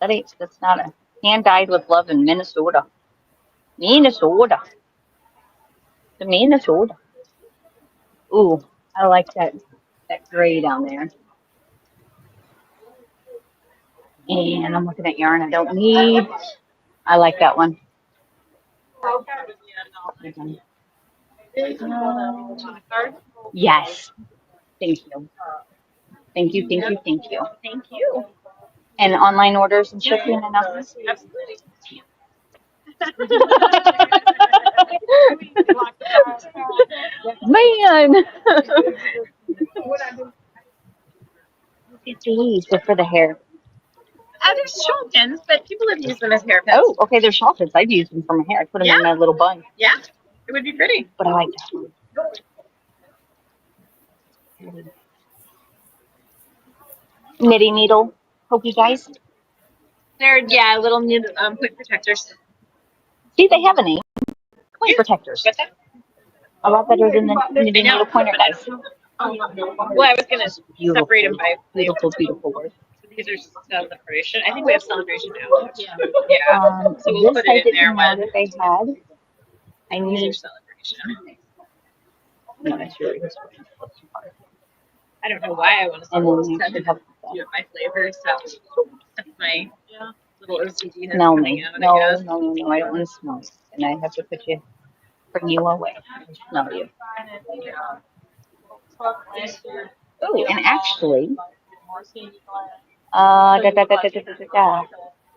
That's not a hand dyed with love in Minnesota. Minnesota. The Minnesota. Ooh, I like that gray down there. And I'm looking at yarn I don't need. I like that one. Yes. Thank you. Thank you, thank you, thank you. Thank you. And online orders and shipping and all. Absolutely. Man. These are for the hair. There's shawl pins, but people have used them as hairpins. Oh, okay, they're shawl pins. I've used them for my hair. I put them in my little bun. Yeah, it would be pretty. But I like that one. Knitting needle. Hokey guys. They're little point protectors. See, they have a name. Point protectors. What's that? A lot better than the knitting needle pointer guys. Well, I was gonna separate them by Beautiful, beautiful word. So these are celebration. I think we have celebration now. Yeah. So we'll This put I it in didn't there know when that they had. I these need. are celebration. No, it's really good. I don't know why I want to And then you send should it have my flavor, so that's my little OCD that's smell coming me. out, No, I guess. no, no, no. I don't want to smell you. And I have to bring you away. Smell you. Oh, and actually,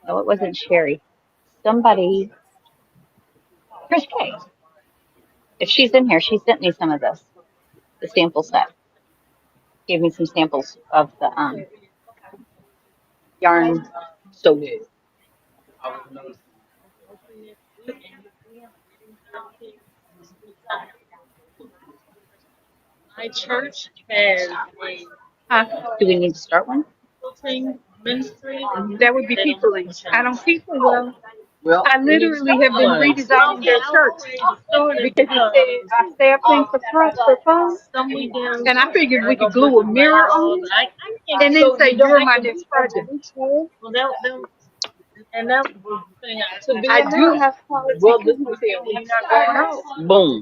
no, it wasn't Sherry. Somebody, Chris K. If she's in here, she sent me some of this, the sample set. Gave me some samples of the yarn. So good. My church has Do we need to start one? a ministry. That would be peopling. I don't people well. Well, I literally have been redesigning their church because I staffed things for fun, and I figured we could glue a mirror on it and then say you're my next project. Well, they'll and they'll putting out to be. I do have policy. well, this was here. You're not going out. Boom.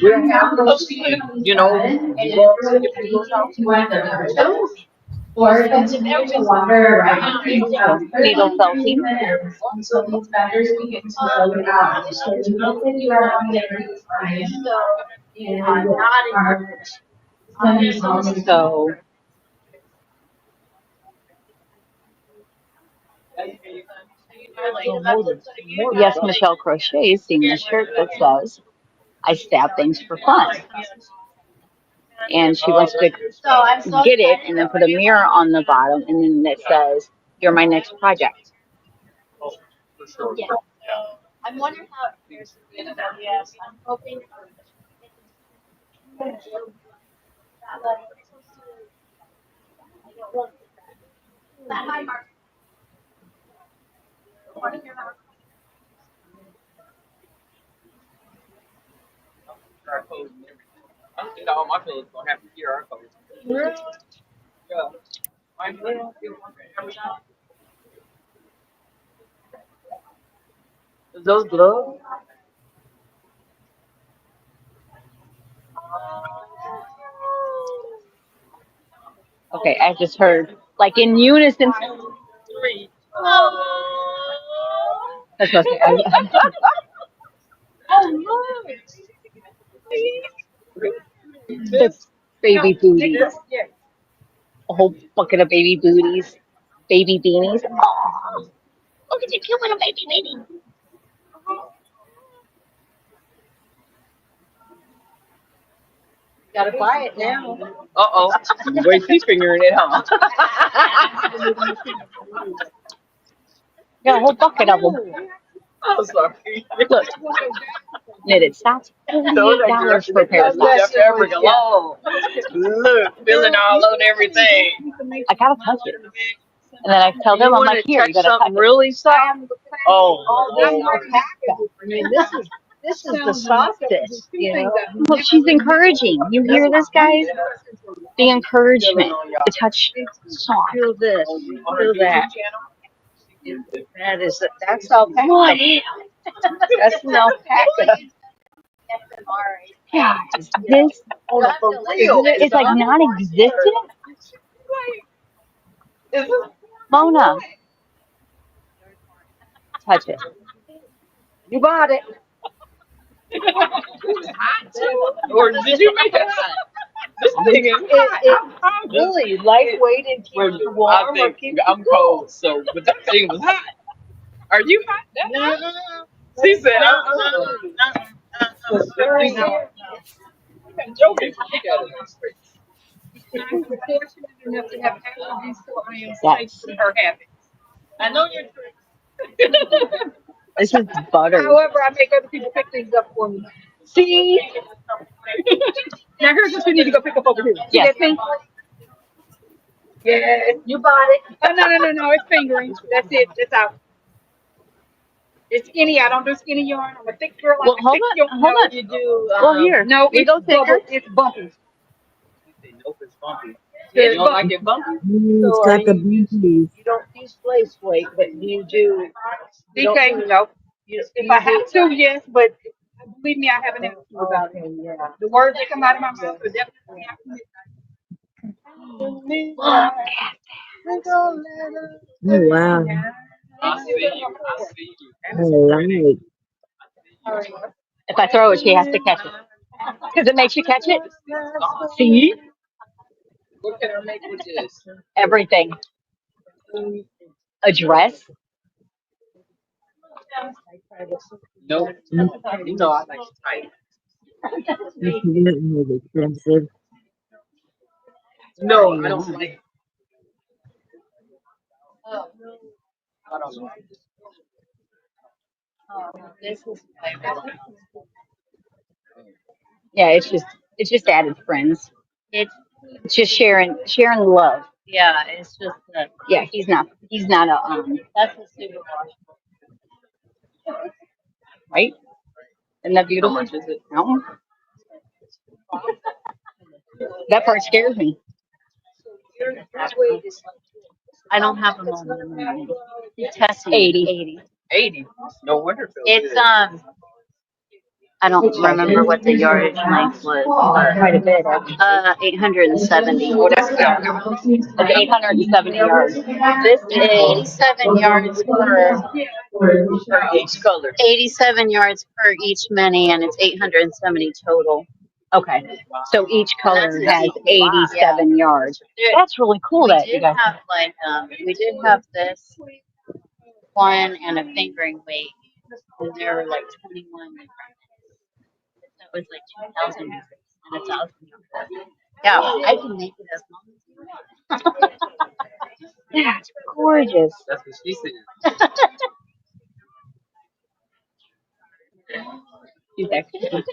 We're happy to see you know, and encourage you to enter our shows or continue to wander around Needle felting. minutes until these vendors begin to load out. So we hope that you are having a great time. And our Sunday songs. So, yes, Michelle Crochet is seeing a shirt that says, I stab things for fun. And she wants to get it and then put a mirror on the bottom and then it says, you're my next project. Yeah. I'm wondering how it compares to the other one. Yes, I'm hoping. QR codes and everything. I don't think all my clothes gonna have QR codes. Those gloves? Okay, I just heard like in unison. Three. That's what I was Oh, look. the baby booties. Yeah. A whole bucket of baby booties. Baby beanies. Oh, look at you cute little baby beanie. Gotta buy it now. Uh-oh. Wait, she's fingering it, huh? Got a whole bucket of them. I'm sorry. Look, knitted socks. $48 for a pair of socks. Left Africa alone. Look, feeling all on everything. I gotta touch it. And then I tell them, I'm like, here, you gotta touch something it. really soft. Oh, This alpaca. I mean, this is the softest, you know. Look, she's encouraging. You hear this, guys? The encouragement to touch soft. Feel this, feel that. That's alpaca. What? That's an alpaca. Yeah, this is like non-existent. Mona, touch it. You bought it. Or did you make it hot? This thing is hot. Really lightweight and keeps you warm. I think I'm cold, so but that thing was hot. Are you hot? That's hot. She said, I'm joking. She got it. I'm fortunate enough to have allergies, so I am Yes. safe from her habits. I know you're true. This is butter. However, I make other people pick things up for me. See? Now here's what you need to go pick up over here. See Yes. that thing? Yeah, you bought it. Oh no, it's fingering. That's it. That's out. It's skinny. I don't do skinny yarn. I'm a thick girl. Well, hold on. You do. Well, here. No, we it's go thicker. It's bumpy. Nope, it's bumpy. You don't like it bumpy? It's got the bumpies. You don't use lace weight, but you do. DK, no. If I have to, yes, but believe me, I have an attitude about it. Yeah. The words that come out of my mouth are definitely not Oh, wow. I see you. I see you. I like. If I throw it, she has to catch it. Because it makes you catch it. See? What can I make with this? Everything. A dress. Nope. You know I like it tight. That one was expensive. No, I don't like it. I don't like it. This is yeah, it's just added friends. It's just sharing love. Yeah, it's just that. Yeah, he's not a That's a super wash. right? Isn't that How beautiful? much is it? No. That part scares me. I don't have them on memory. Testing 80. 80. No wonder it feels It's good. I don't remember what the yardage length was, Quite a bit. but 870. Oh, that's good. It's 870 yards. This is 87 yards For each color. 87 yards per each mini, and it's 870 total. Okay. So each color That's has a lot. 87 yards. There- That's really cool we that you did guys. have we did have this one and a fingering weight, and there were like 21 different. That was like 2,000 and 1,000. Yeah, I can make it as long as you want. That's gorgeous. That's what she said. She's actually.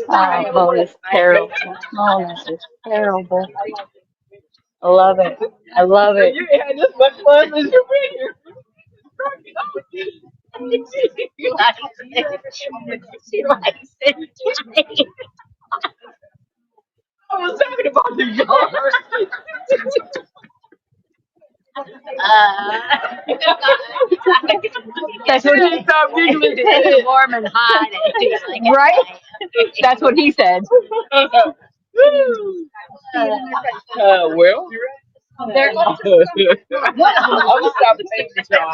Oh, Mona's terrible. Mona's is terrible. I love it. I love it. You had this much fun as you been here. She likes it. talking about the yard. That's what he Stop giggling. It's warm and hot. right. That's what he said. Well, There. I'm gonna stop paying y'all.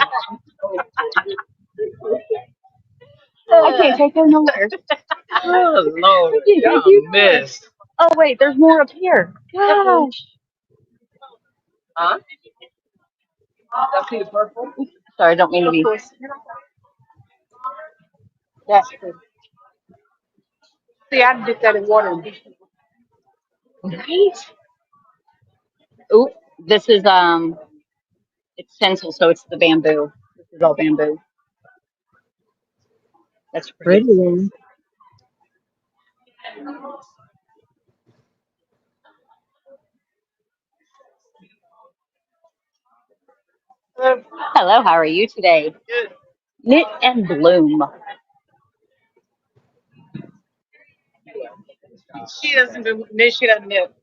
I can't take her nowhere. Oh Lord, I can't take y'all you nowhere. mess. Oh wait, there's more up here. Gosh. Huh? Y'all see the purple? Sorry, I don't mean to be. That's pretty. See, I dip that in water and beat it. Right? Ooh, this is it's stencil, so it's the bamboo. This is all bamboo. That's pretty. Pretty though. Hello, how are you today? Knit and bloom. She doesn't do this. She doesn't knit.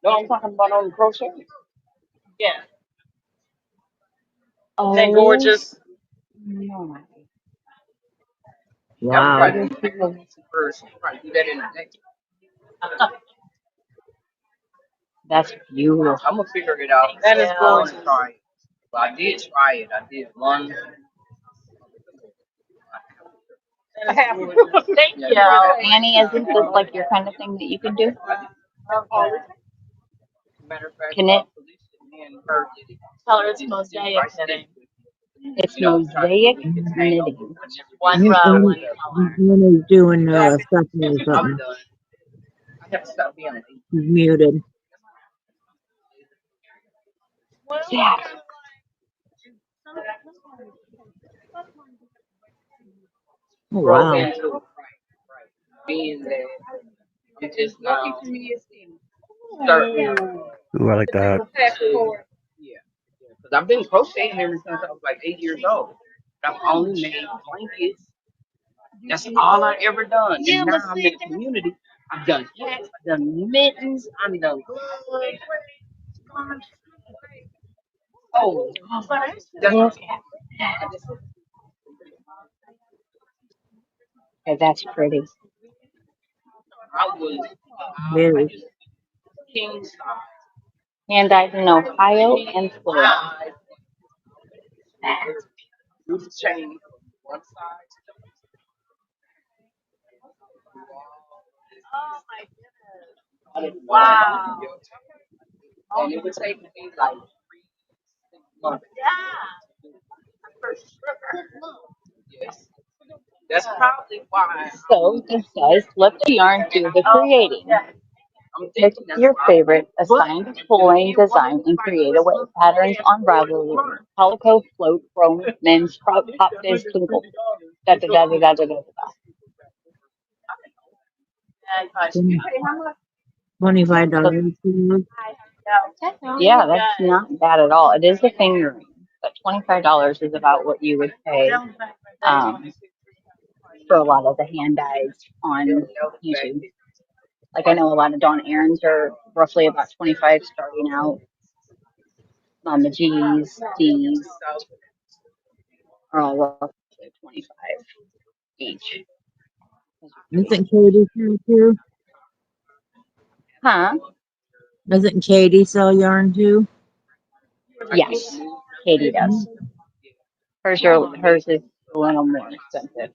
No, I'm talking about on the crochet. Yeah, Oh they gorgeous. my. That would Wow. probably be first. Probably do that in the next. That's beautiful. I'm gonna figure it out. That is gorgeous. Try it. Well, I did try it. I did one. Thank you. Annie, isn't this like your kind of thing that you can do? Matter of fact, Can it? me and her did it. Tell her it's mosaic knitting. It's mosaic knitting. One And, row, one and, color. and he's doing something or I'm something. done. I have to stop being late. He's muted. Yeah. Oh Grow wow. into being that I'm just now certain. Ooh, I like that. Yeah, because I've been crocheting ever since I was like 8 years old. I've only made blankets. That's all I ever done. And now I'm in the community. I've done hats, I've done mittens, I've done gloves. Oh, that's Okay, that's pretty. I was Very. king size. And dyed in Ohio and Florida. Do the chain from one side Wow. and it would take me like 3 months. Yes. That's probably why So this does flip the yarn to the creating. I'm Pick thinking that's your why. favorite assigned full-length design and create a wave. Patterns on Ravelry. Calico, float, chrome, men's, pop, fizz, twinkle. Da da da da da da da da. So $25. yeah, that's not bad at all. It is the fingering, but $25 is about what you would pay for a lot of the hand dyes on YouTube. Like I know a lot of Dawn Aaron's are roughly about 25 starting out. The G's, D's are all roughly 25 each. Isn't Katie sell too? Huh? Doesn't Katie sell yarn too? Yes, Katie does. Hers is a little more expensive.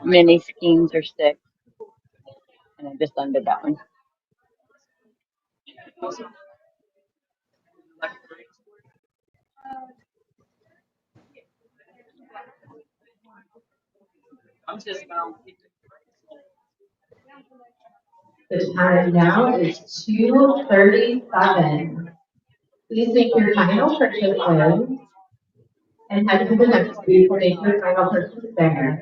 Mini skeins are 6, and I just undid that one. I'm just now. The time now is 2:37. Please make your final purchase code and head to the next booth to make your final purchase there.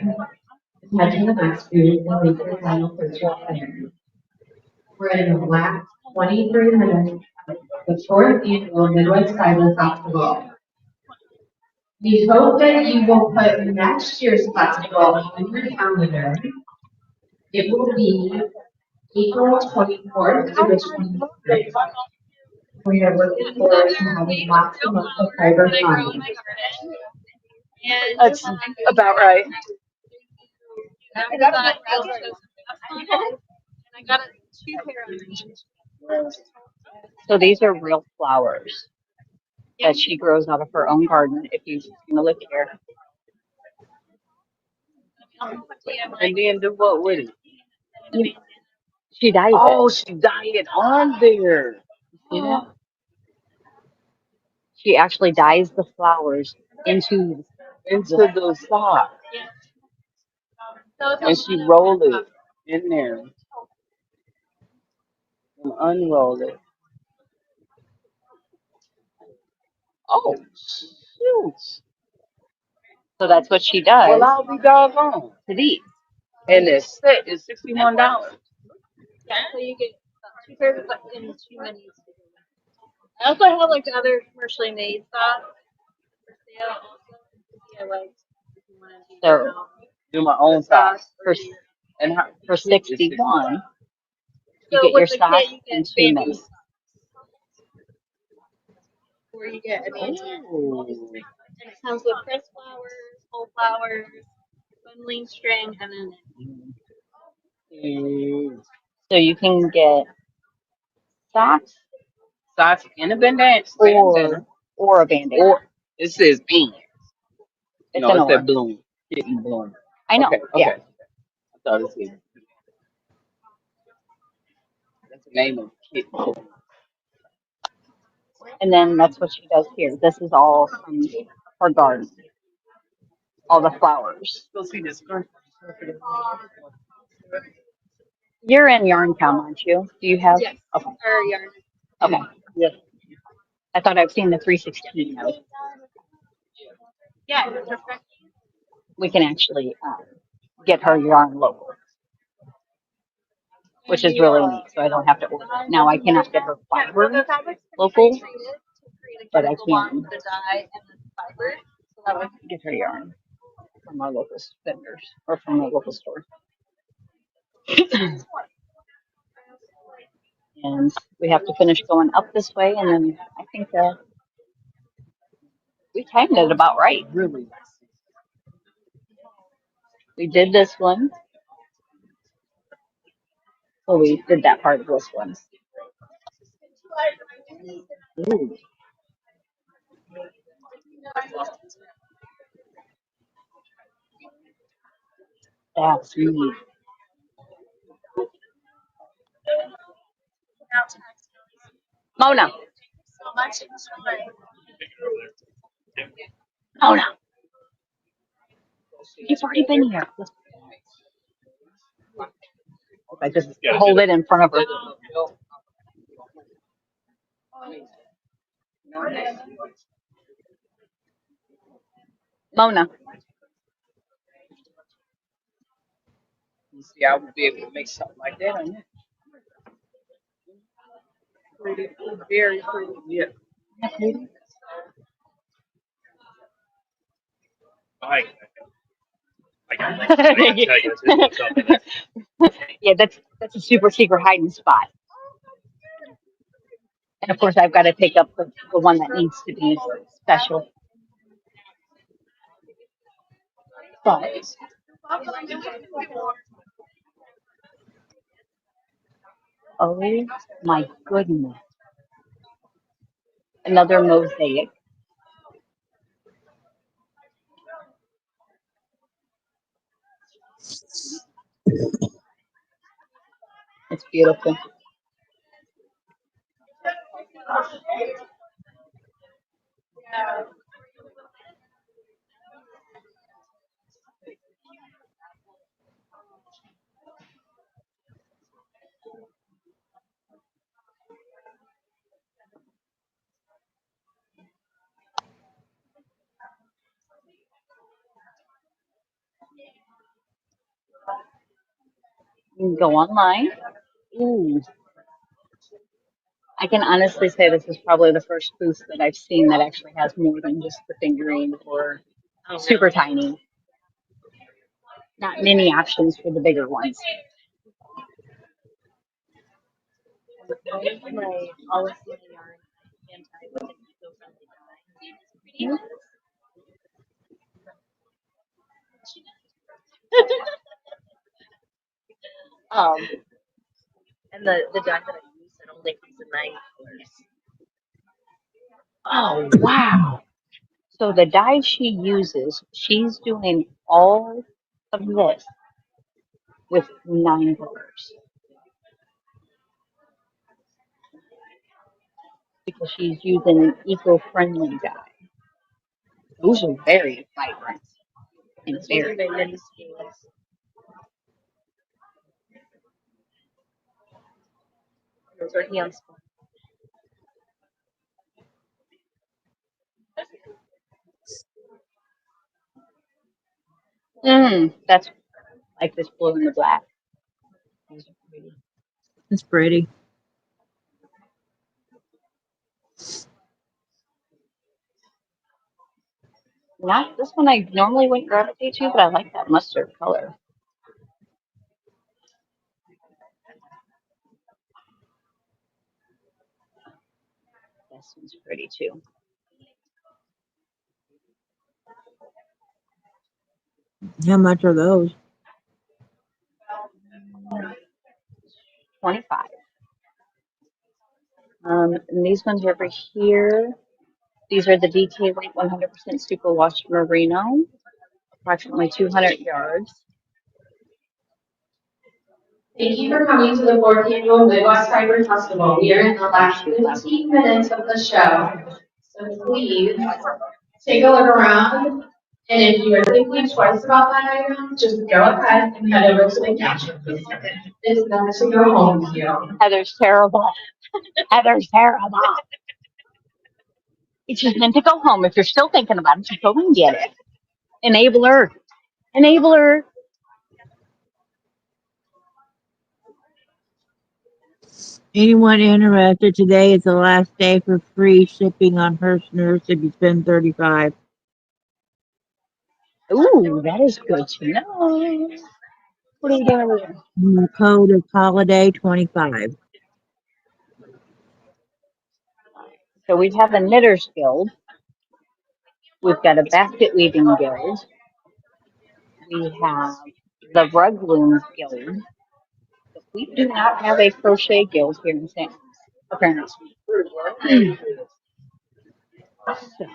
Head to the next booth and make your final purchase there. We're in the last 23 minutes of the fourth annual Midwest Bible Festival. We hope that you will put next year's festival on your calendar. It will be April 24th to the 26th. We are looking forward to having lots and lots of fiber fun. That's about right. After that, I got a two pair of So these are real flowers that she grows out of her own garden. If you look here, And then do what with it? she dyes Oh, it. she dyed it on there. See that? She actually dyes the flowers into Into the sock. And she rolled it in there and unrolled it. Oh, shoot. so that's what she Well, does I'll be doggone. to these. And the set is $61. yeah, so you get two pairs of in two minis. I also have like the other commercially made stuff for sale also. Yeah, like if you want to do your So own Do my own socks. for And how, for 61, you So get your with the socks kit, you and get 2 bamboo minis. socks, or you get a bamboo. Ooh. And it comes with pressed flowers, whole flowers, bundling string, and then Mm. So you can get socks Socks and a bandana. or a bandana. Or it says and. It's No, an it or. said bloom. Kitten bloom. I know. Okay, Yeah. okay. I thought it said that's the name of the kitten. And then that's what she does here. This is all from her garden. All the flowers. Go see this girl. You're in Yarntown, aren't you? Do you have? yes, Okay. or yarn. Okay. Yeah. I thought I've seen the 316. Yeah, perfect. We can actually get her yarn local, which is really neat. So I don't have to order it. Now I cannot get her fiber local, but I can The dye and the fiber. So that way, get her yarn from our local vendors or from our local store. And we have to finish going up this way, and then I think we timed it about right. Really. We did this one, so we did that part of this one. Ooh, that's neat. Mona, Mona, you've already been here. I just hold it in front of her. Mona, You see, I would be able to make something like that on that. Pretty, very pretty. Yeah. yeah, that's a super secret hiding spot. And of course, I've got to take up the one that needs to be special. But oh my goodness, another mosaic. It's beautiful. You can go online. Ooh, I can honestly say this is probably the first booth that I've seen that actually has more than just the fingering or super tiny. Not many options for the bigger ones. My olive oil yarn and tie with an eco-friendly dye. um, and the dye that I use, it only comes in 9 colors. Oh, wow. So the dye she uses, she's doing all of this with 9 colors because she's using an eco-friendly dye. Those are very vibrant and This one's very my pretty. mini scales. Those are hand spun. That's like this blue and the black. These are pretty. It's pretty. Not this one I normally wouldn't gravitate to, but I like that mustard color. This one's pretty too. How much are those? 25. And these ones over here, these are the DK Weight 100% Superwash Merino, approximately 200 yards. Thank you for coming to the 4th Annual Midwest Fiber Festival. We are in the last 15 minutes of the show. So please take a look around. And if you are thinking twice about that item, just go ahead and head over to the counter. It's never to go home with you. Heather's terrible. Heather's terrible. It's just meant to go home. If you're still thinking about it, just go and get it. Enabler. Enabler. Anyone interested? Today is the last day for free shipping on Hershner's if you spend $35. Ooh, that is good to know. What are you doing there? And the code is holiday 25. So we have a Knitters Guild. We've got a Basket Weaving Guild. We have the Rug Looms Guild. We do not have a Crochet Guild here in San apparently. So,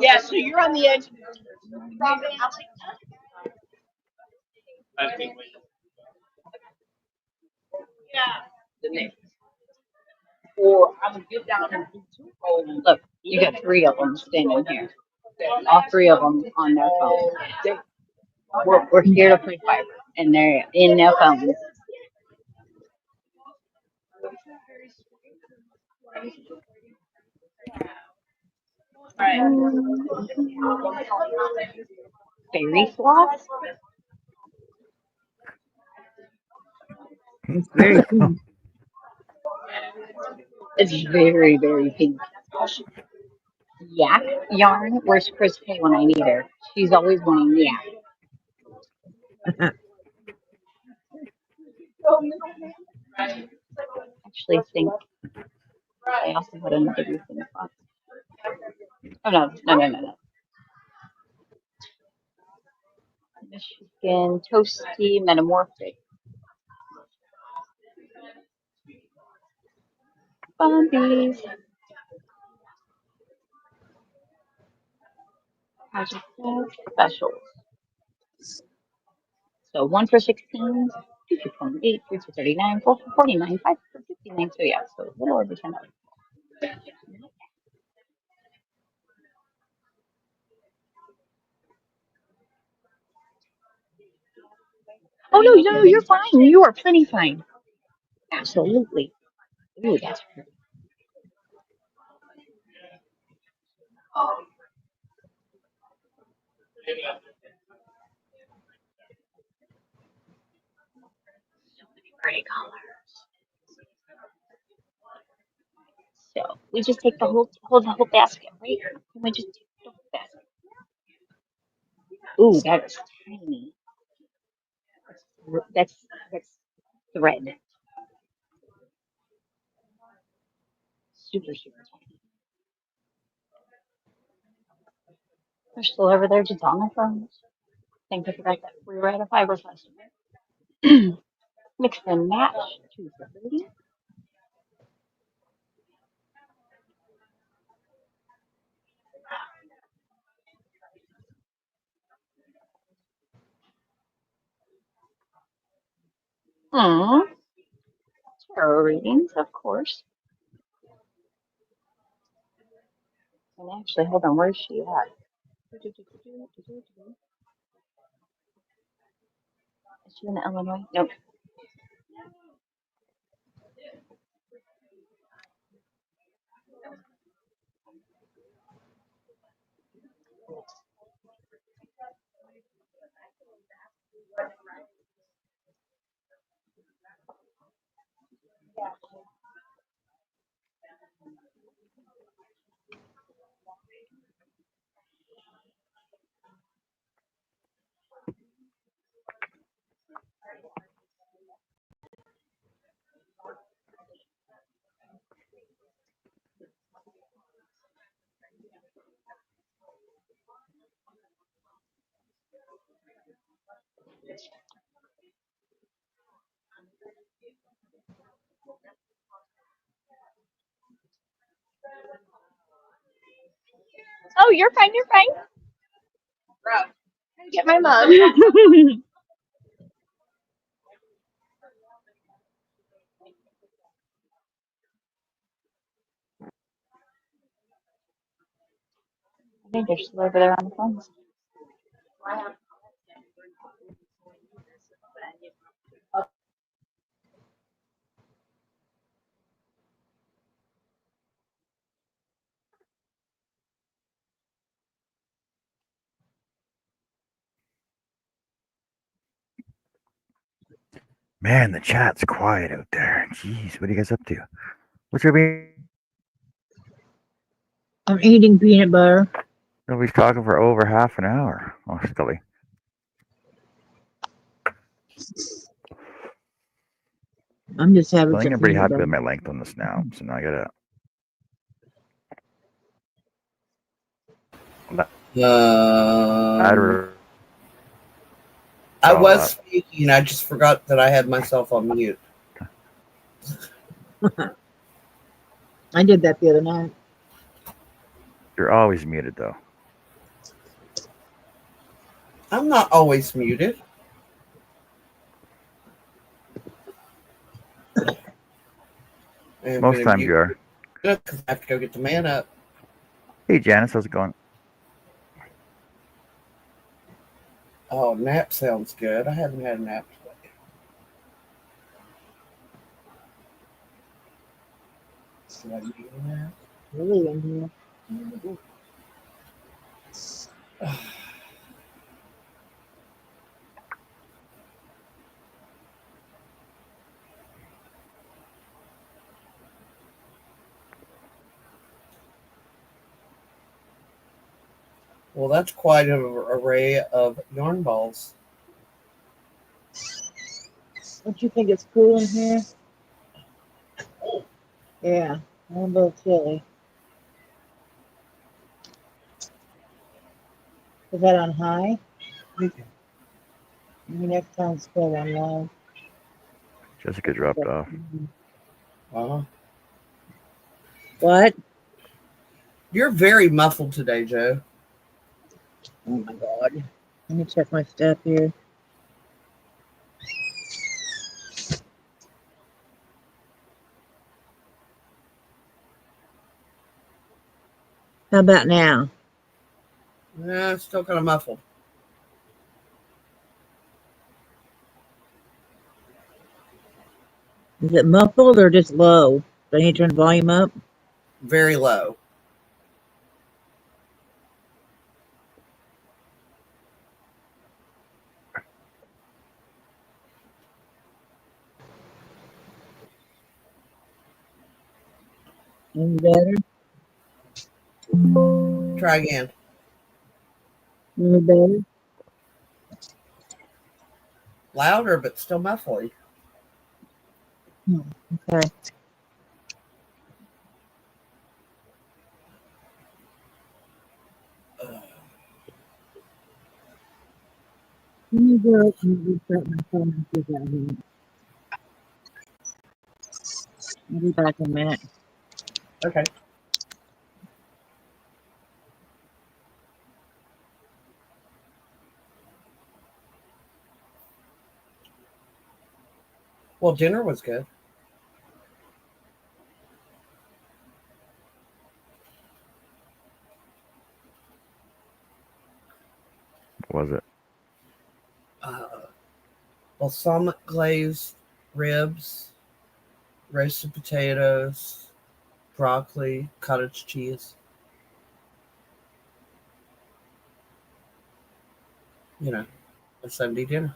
Yeah, so you're on the edge. The next. Or I'm gonna get down and do 2 rolls. look, you got 3 of them standing here. All 3 of them on their phone. We're here to play fiber, and they're in their phones. Fairy floss. It's very pink. It's very, very pink. Yak yarn. Where's Chris K when I need her? She's always wanting yak. Actually, think I also had another booth in the box. Oh no. Michigan toasty metamorphic. Bumbies. Project specials. So 1 for 16, 2 for 28, 3 for 39, 4 for 49, 5 for 59. So yeah, so a little over $10. Oh no, you're fine. You are plenty fine. Absolutely. Ooh, that's pretty. Pretty colors. So we just take the whole basket, right? Can we just take the whole basket? Ooh, that's tiny. That's thread. Super, super tiny. They're still over there just on their phones. Think I forgot that we were at a fiber festival. Mix and match 2 for 30. Hmm. Tarot readings, of course. And actually, hold on, where's she at? Is she in Illinois? Nope. Oh, you're fine, you're fine. Get my mug. I think they're still over there on the phones. Man, the chat's quiet out there. Jeez, what are you guys up to? What's your I'm eating peanut butter. Nobody's talking for over half an hour. Oh, Scully. I'm just having I think some I'm pretty peanut happy butter. with my length on this now. So now I gotta. I was speaking. I just forgot that I had myself on mute. I did that the other night. You're always muted though. I'm not always muted. Most times you are. Because I have to go get the man up. Hey Janice, how's it going? Oh, nap sounds good. I haven't had a nap today. Should I need a nap? Really in here. Well, that's quite an array of yarn balls. Don't you think it's cool in here? Yeah, I'm a little chilly. Is that on high? Maybe next time it's put on low. Jessica dropped off. What? You're very muffled today, Joe. Oh my God. Let me check my stuff here. How about now? Yeah, still kind of muffled. Is it muffled or just low? Do I need to turn the volume up? Very low. Any better? Try again. Any better? Louder, but still muffly. Okay. Let me go and restart my phone and see if that helps. I'll be back in a minute. Okay. Well, dinner was good. What was it? Balsamic glazed ribs, roasted potatoes, broccoli, cottage cheese. You know, a Sunday dinner.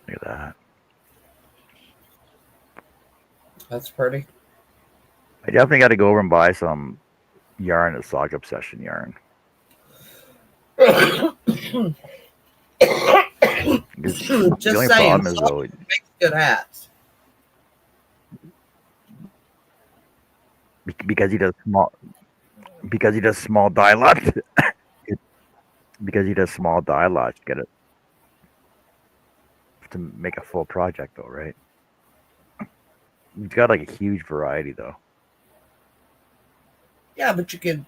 Look at that. That's pretty. I definitely got to go over and buy some yarn at Sock Obsession yarn. The Just only saying, problem is though, makes good hats. because he does small dye lots. Because he does small dye lots, you get it to make a full project though, right? He's got like a huge variety though. Yeah, but you could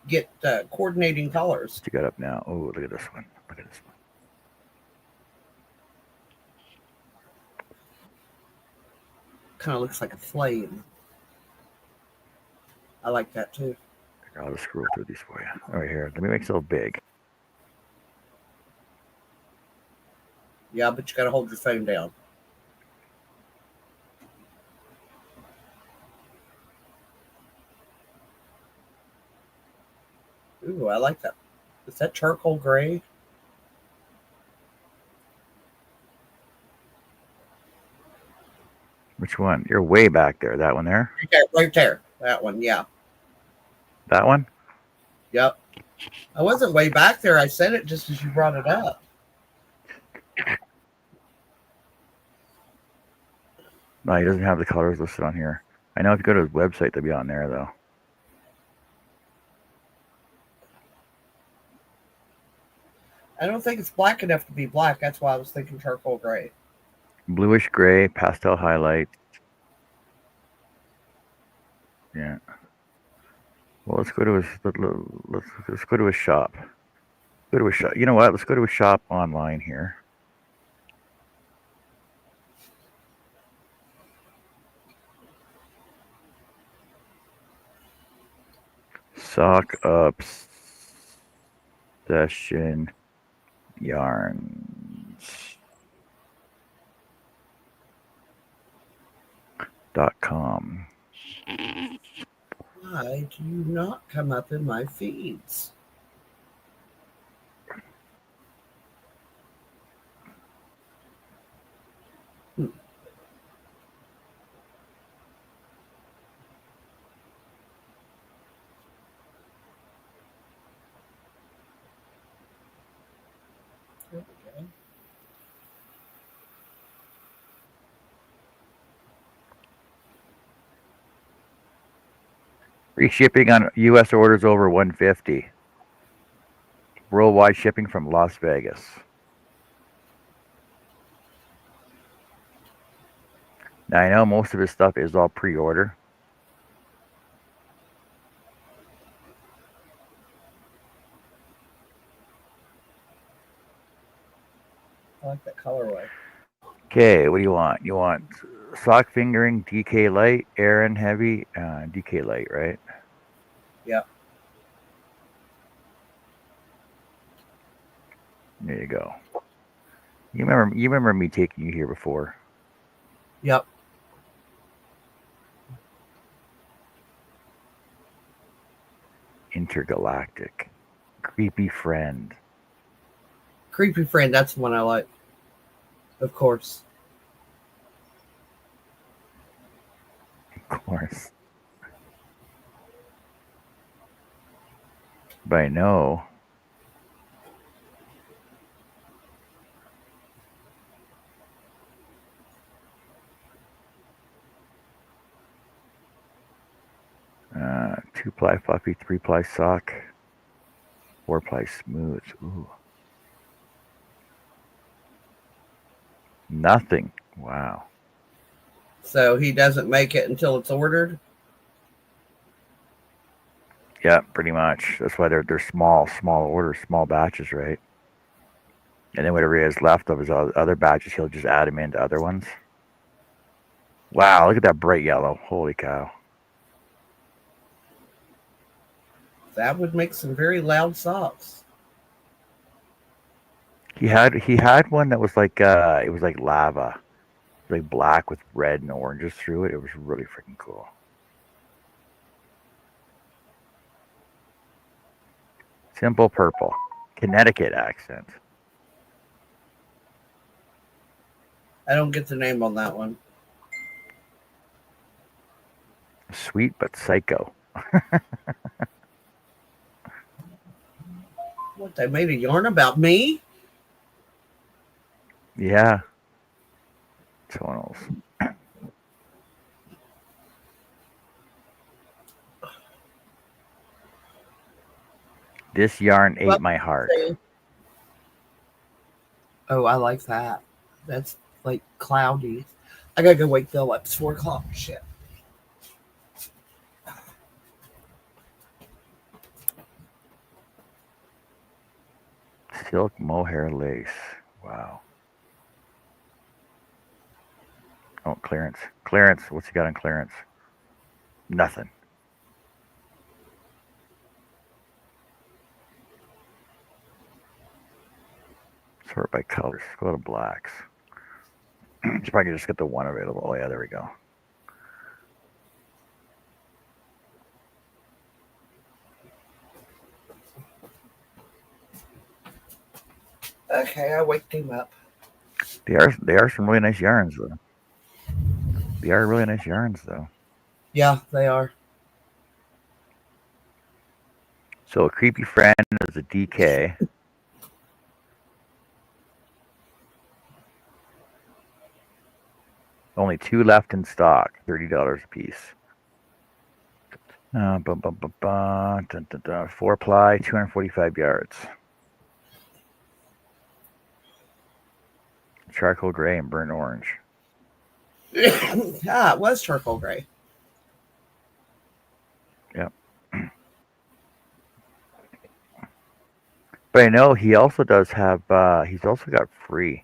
get coordinating colors. What you got up now? Oh, look at this one. Look at this one. Kind of looks like a flame. I like that too. I'll just scroll through these for you. All right, here. Let me make it so big. Yeah, but you got to hold your phone down. Ooh, I like that. Is that charcoal gray? Which one? You're way back there. That one there? Right there, right there. That one, yeah. That one? Yep. I wasn't way back there. I said it just as you brought it up. No, he doesn't have the colors listed on here. I know if you go to his website, they'll be on there though. I don't think it's black enough to be black. That's why I was thinking charcoal gray. Bluish gray, pastel highlights. Yeah. Well, let's go to his. Let's go to his shop. Go to his shop. You know what? Let's go to his shop online here. Sock Obsession yarns.com. Why do you not come up in my feeds? Okay. Free shipping on U.S. orders over $150. Worldwide shipping from Las Vegas. Now I know most of his stuff is all pre-order. I like that colorway. Okay, what do you want? You want sock fingering, DK light, Aran heavy, DK light, right? Yeah. There you go. You remember me taking you here before. Yep. Intergalactic. Creepy friend. Creepy friend, that's the one I like. Of course. Of course. But I know. Two-ply fluffy, three-ply sock, four-ply smooth. Ooh. Nothing. Wow. So he doesn't make it until it's ordered? Yeah, pretty much. That's why they're small orders, small batches, right? And then whatever he has left of his other batches, he'll just add them into other ones. Wow, look at that bright yellow. Holy cow. That would make some very loud socks. He had one that was like it was like lava. Like black with red and oranges through it. It was really freaking cool. Simple purple. Connecticut accent. I don't get the name on that one. Sweet but psycho. What, they made a yarn about me? Yeah. Tonals. This yarn ate my heart. Oh, I like that. That's like cloudy. I gotta go wake Phil up. It's 4 o'clock. Shit. Silk mohair lace. Wow. Oh, clearance. Clearance. What's he got on clearance? Nothing. Sort by colors. Go to blacks. Should probably just get the one available. Oh yeah, there we go. Okay, I waked him up. They are some really nice yarns though. They are really nice yarns though. Yeah, they are. So a creepy friend is a DK. Only 2 left in stock. $30 a piece. 4-ply, 245 yards. Charcoal gray and burnt orange. Ah, it was charcoal gray. Yep. But I know he also does have. He's also got free.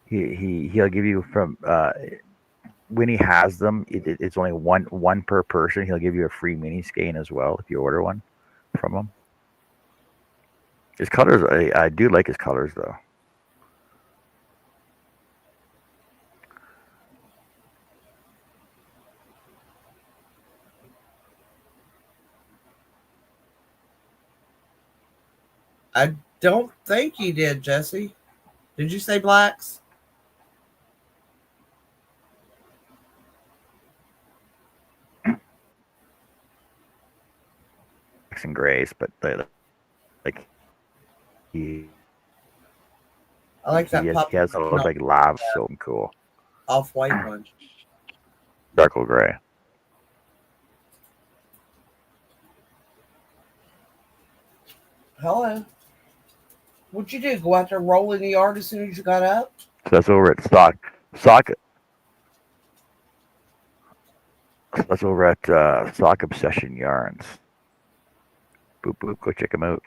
He'll give you from when he has them. It's only one per person. He'll give you a free mini skein as well if you order one from him. His colors, I do like his colors though. I don't think he did, Jesse. Did you say blacks? Blacks and grays, but like he. I like that pop. He has a look like lava, so cool. Off-white one. Charcoal gray. Hello. What'd you do? Go out there and roll in the yard as soon as you got up? So that's over at Sock. That's over at Sock Obsession Yarns. Boop boop. Go check him out.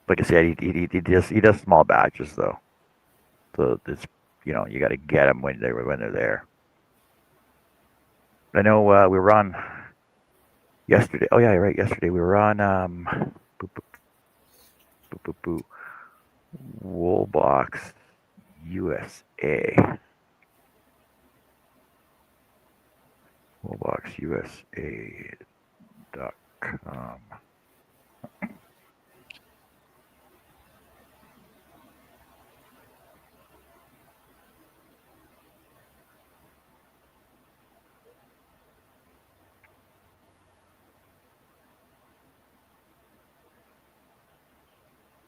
Like I said, he does small batches though. So it's you got to get them when they're there. I know we were on yesterday. Oh yeah, right. Yesterday we were on boop, boop, boop, boop, boop, Woolbox USA. Woolboxusa.com.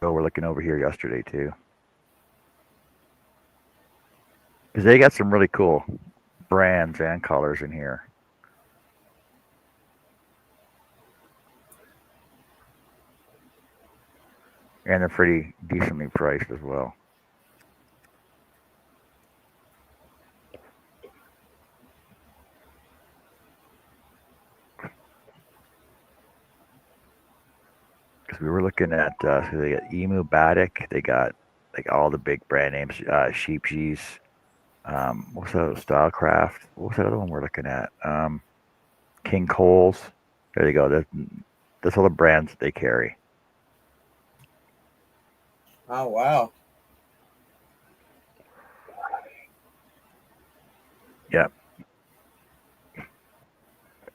So we're looking over here yesterday too, because they got some really cool brands and colors in here, and they're pretty decently priced as well. Because we were looking at, so they got Emu Batik, they got like all the big brand names, Sheepshees, what's that, Stylecraft, what's that other one we're looking at? King Coles. There you go. That's all the brands that they carry. Oh, wow. Yeah.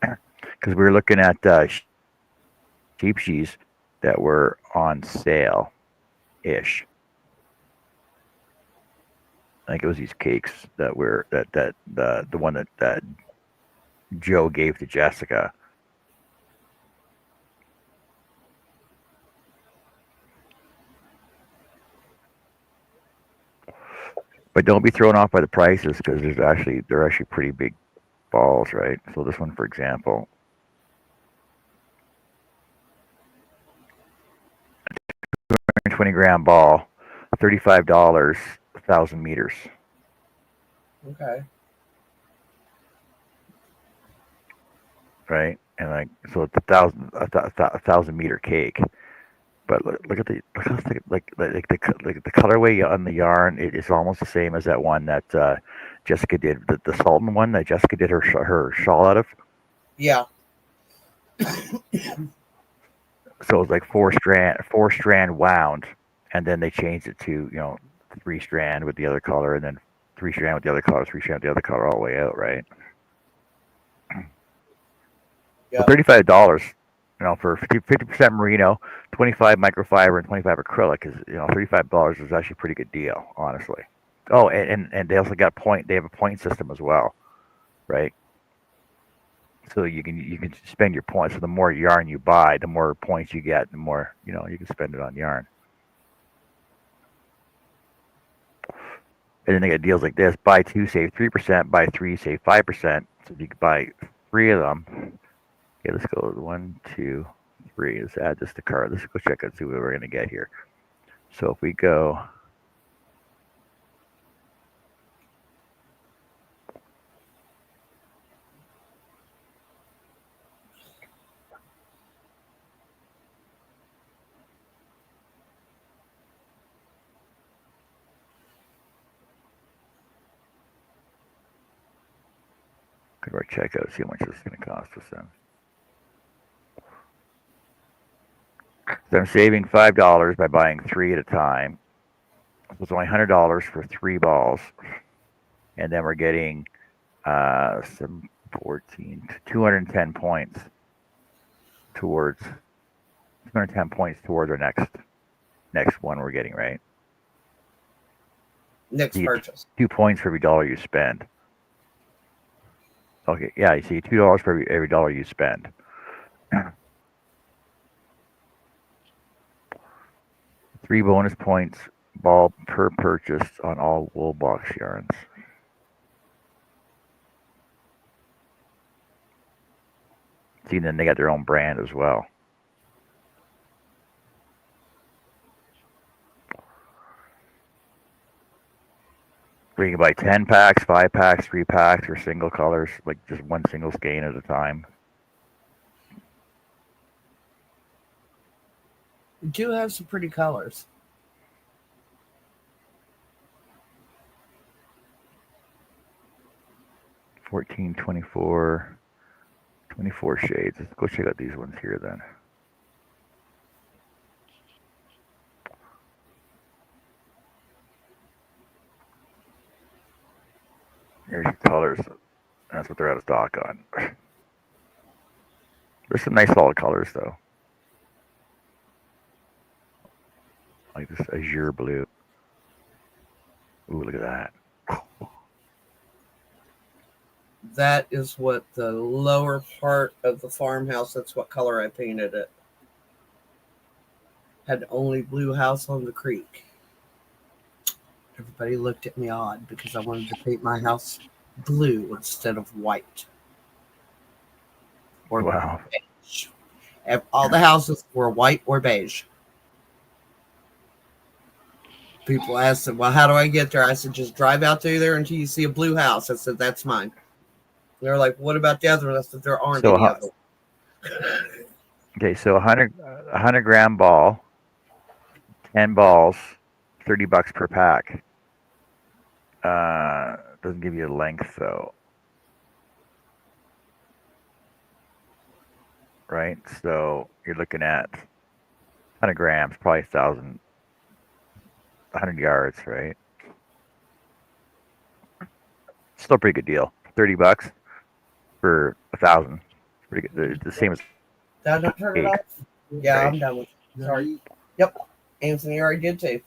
Because we were looking at Sheepshees that were on sale ish. I think it was these cakes that were the one that Joe gave to Jessica. But don't be thrown off by the prices because they're actually pretty big balls, right? So this one, for example, 20-gram ball, $35, 1,000 meters. Okay. Right, and like so it's a thousand meter cake. But look at the the colorway on the yarn. It is almost the same as that one that Jessica did, the Sultan one that Jessica did her shawl out of. Yeah. So it's like four strand wound, and then they changed it to 3 strand with the other color, and then 3 strand with the other color, 3 strand with the other color, all the way out, right? Yeah. $35, for 50% merino, 25 microfiber, and 25 acrylic is $35 is actually a pretty good deal, honestly. Oh, and they also got they have a point system as well, right? So you can spend your points. So the more yarn you buy, the more points you get, the more you can spend it on yarn. And then they got deals like this: buy 2, save 3%; buy 3, save 5%. So if you could buy 3 of them. Okay, let's go 1, 2, 3. Let's add this to cart. Let's go check out see what we're gonna get here. So if we go. Go to our checkout, see how much this is going to cost us then. So I'm saving $5 by buying 3 at a time. So it's only $100 for 3 balls, and then we're getting 210 points towards 210 points towards our next one we're getting, right? Next purchase. 2 points for every dollar you spend. Okay, yeah, you see $2 for every dollar you spend. 3 bonus points ball per purchase on all wool box yarns. See, then they got their own brand as well. We can buy 10 packs, 5 packs, 3 packs, or single colors, like just one single skein at a time. We do have some pretty colors. $14, $24, 24 shades. Let's go check out these ones here then. Here's your colors. That's what they're out of stock on. There's some nice solid colors though. Like this azure blue. Ooh, look at that. That is what the lower part of the farmhouse, that's what color I painted it. Had only blue house on the creek. Everybody looked at me odd because I wanted to paint my house blue instead of white. Or Wow. beige. All the houses were white or beige. People asked, well, how do I get there? I said, just drive out through there until you see a blue house. I said, that's mine. They're like, what about the other ones? I said, there aren't any of them. Okay, so 100 gram ball, 10 balls, $30 per pack. Doesn't give you a length though. Right? So you're looking at 100 grams, probably 100 yards, right? Still a pretty good deal. $30 for 1,000. Pretty good. It's the same as. Did I not turn it off? Yeah, right. I'm done with it. Sorry. Yep. Anthony already did too.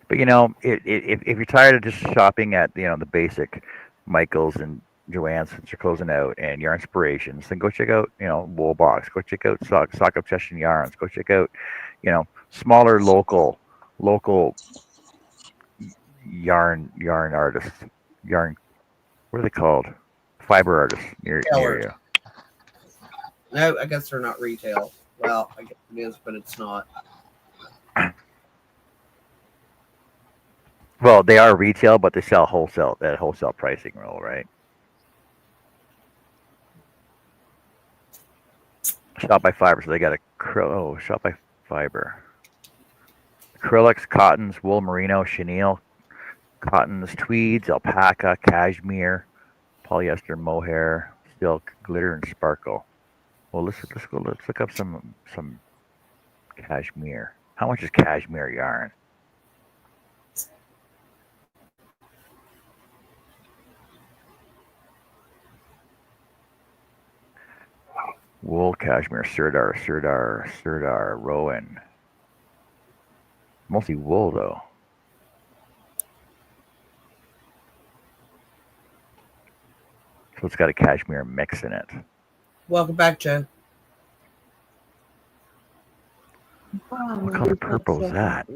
But you know, if you're tired of just shopping at the basic Michaels and Joann's since you're closing out and your inspirations, then go check out Wool Box. Go check out Sock Obsession Yarns. Go check out smaller local yarn artists. Yarn, what are they called? Fiber artists near you. No, I guess they're not retail. Well, I guess it is, but it's not. Well, they are retail, but they sell wholesale at wholesale pricing roll, right? Shop by Fiber, so they got Shop by Fiber. Acrylics, cottons, wool, merino, chenille, cottons, tweeds, alpaca, cashmere, polyester, mohair, silk, glitter, and sparkle. Well, let's look up some cashmere. How much is cashmere yarn? Wool, cashmere, Sirdar, Rowan. Mostly wool though. So it's got a cashmere mix in it. Welcome back, Joe. What color purple is that?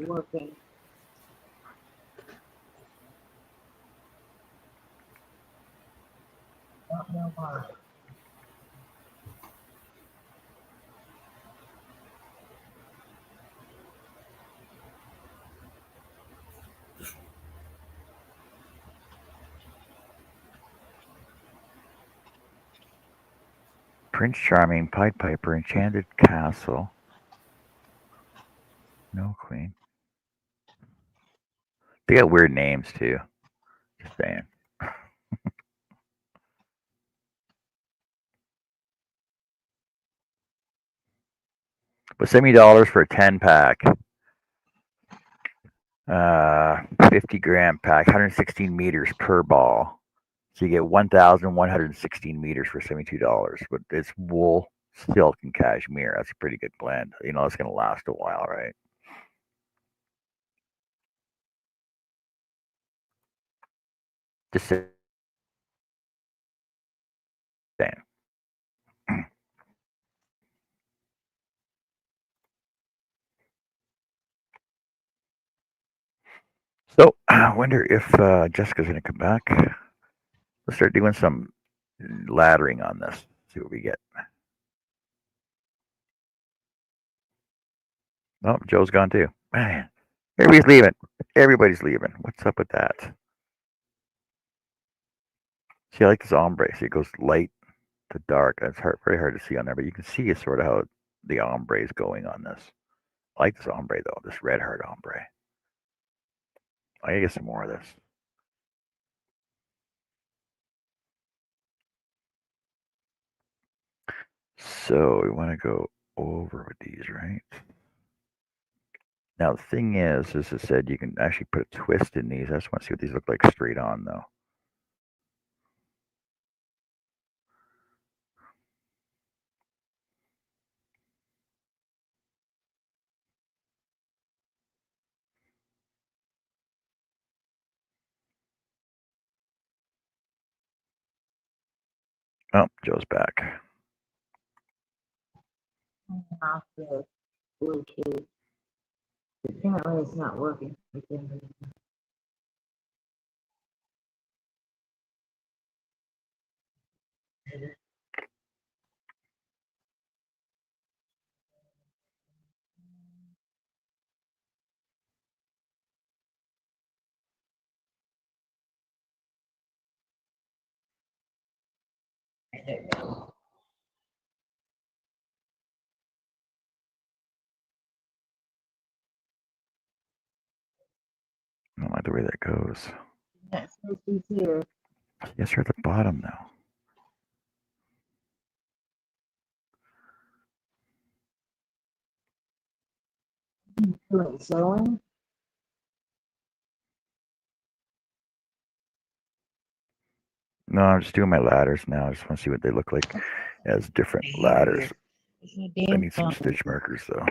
Prince Charming, Pied Piper, Enchanted Castle. No Queen. They got weird names too. Just saying. But $70 for a 10 pack. 50 gram pack, 116 meters per ball. So you get 1,116 meters for $72. But it's wool, silk, and cashmere. That's a pretty good blend. It's going to last a while, right? Just saying. So I wonder if Jessica's going to come back. Let's start doing some laddering on this. See what we get. Oh, Joe's gone too. Man, everybody's leaving. Everybody's leaving. What's up with that? See, I like this ombre. See, it goes light to dark. It's very hard to see on there, but you can see sort of how the ombre is going on this. I like this ombre though, this red heart ombre. I gotta get some more of this. So we want to go over with these, right? Now the thing is, as I said, you can actually put a twist in these. I just want to see what these look like straight on, though. Oh, Joe's back. Off the Bluetooth. Apparently it's not working. I don't like the way that goes. That's here. Yes, you're at the bottom now. Sewing. No, I'm just doing my ladders now. I just want to see what they look like as different ladders. I need some stitch markers though.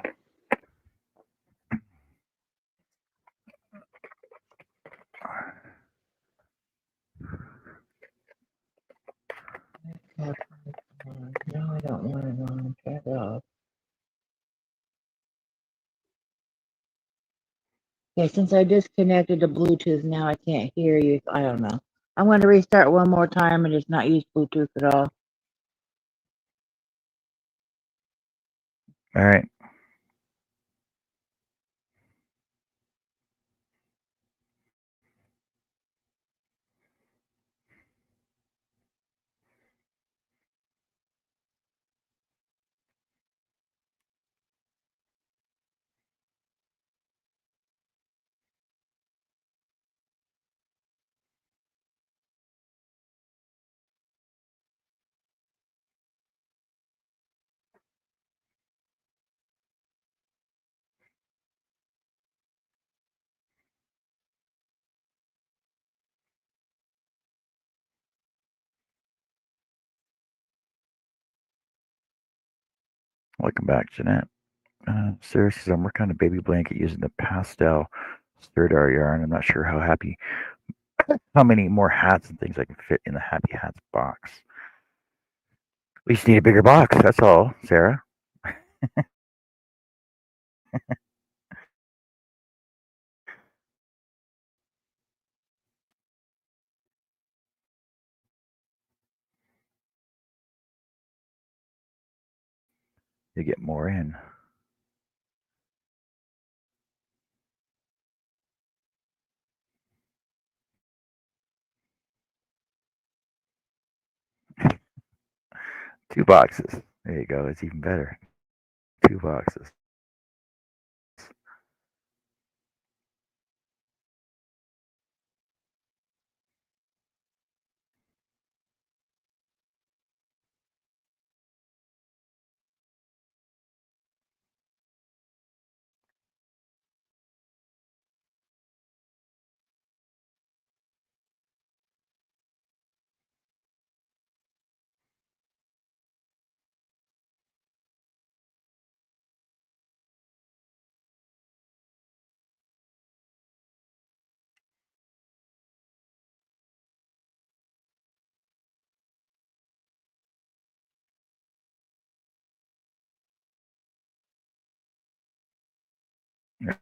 No, I don't want it on. Turn it off. Okay, since I disconnected the Bluetooth, now I can't hear you. I don't know. I'm going to restart one more time and just not use Bluetooth at all. All right. Welcome back, Jeanette. Sarah says I'm working on a baby blanket using the pastel stirred yarn. I'm not sure how many more hats and things I can fit in the Happy Hats box. We just need a bigger box. That's all, Sarah. You get more in. Two boxes. There you go. It's even better. Two boxes.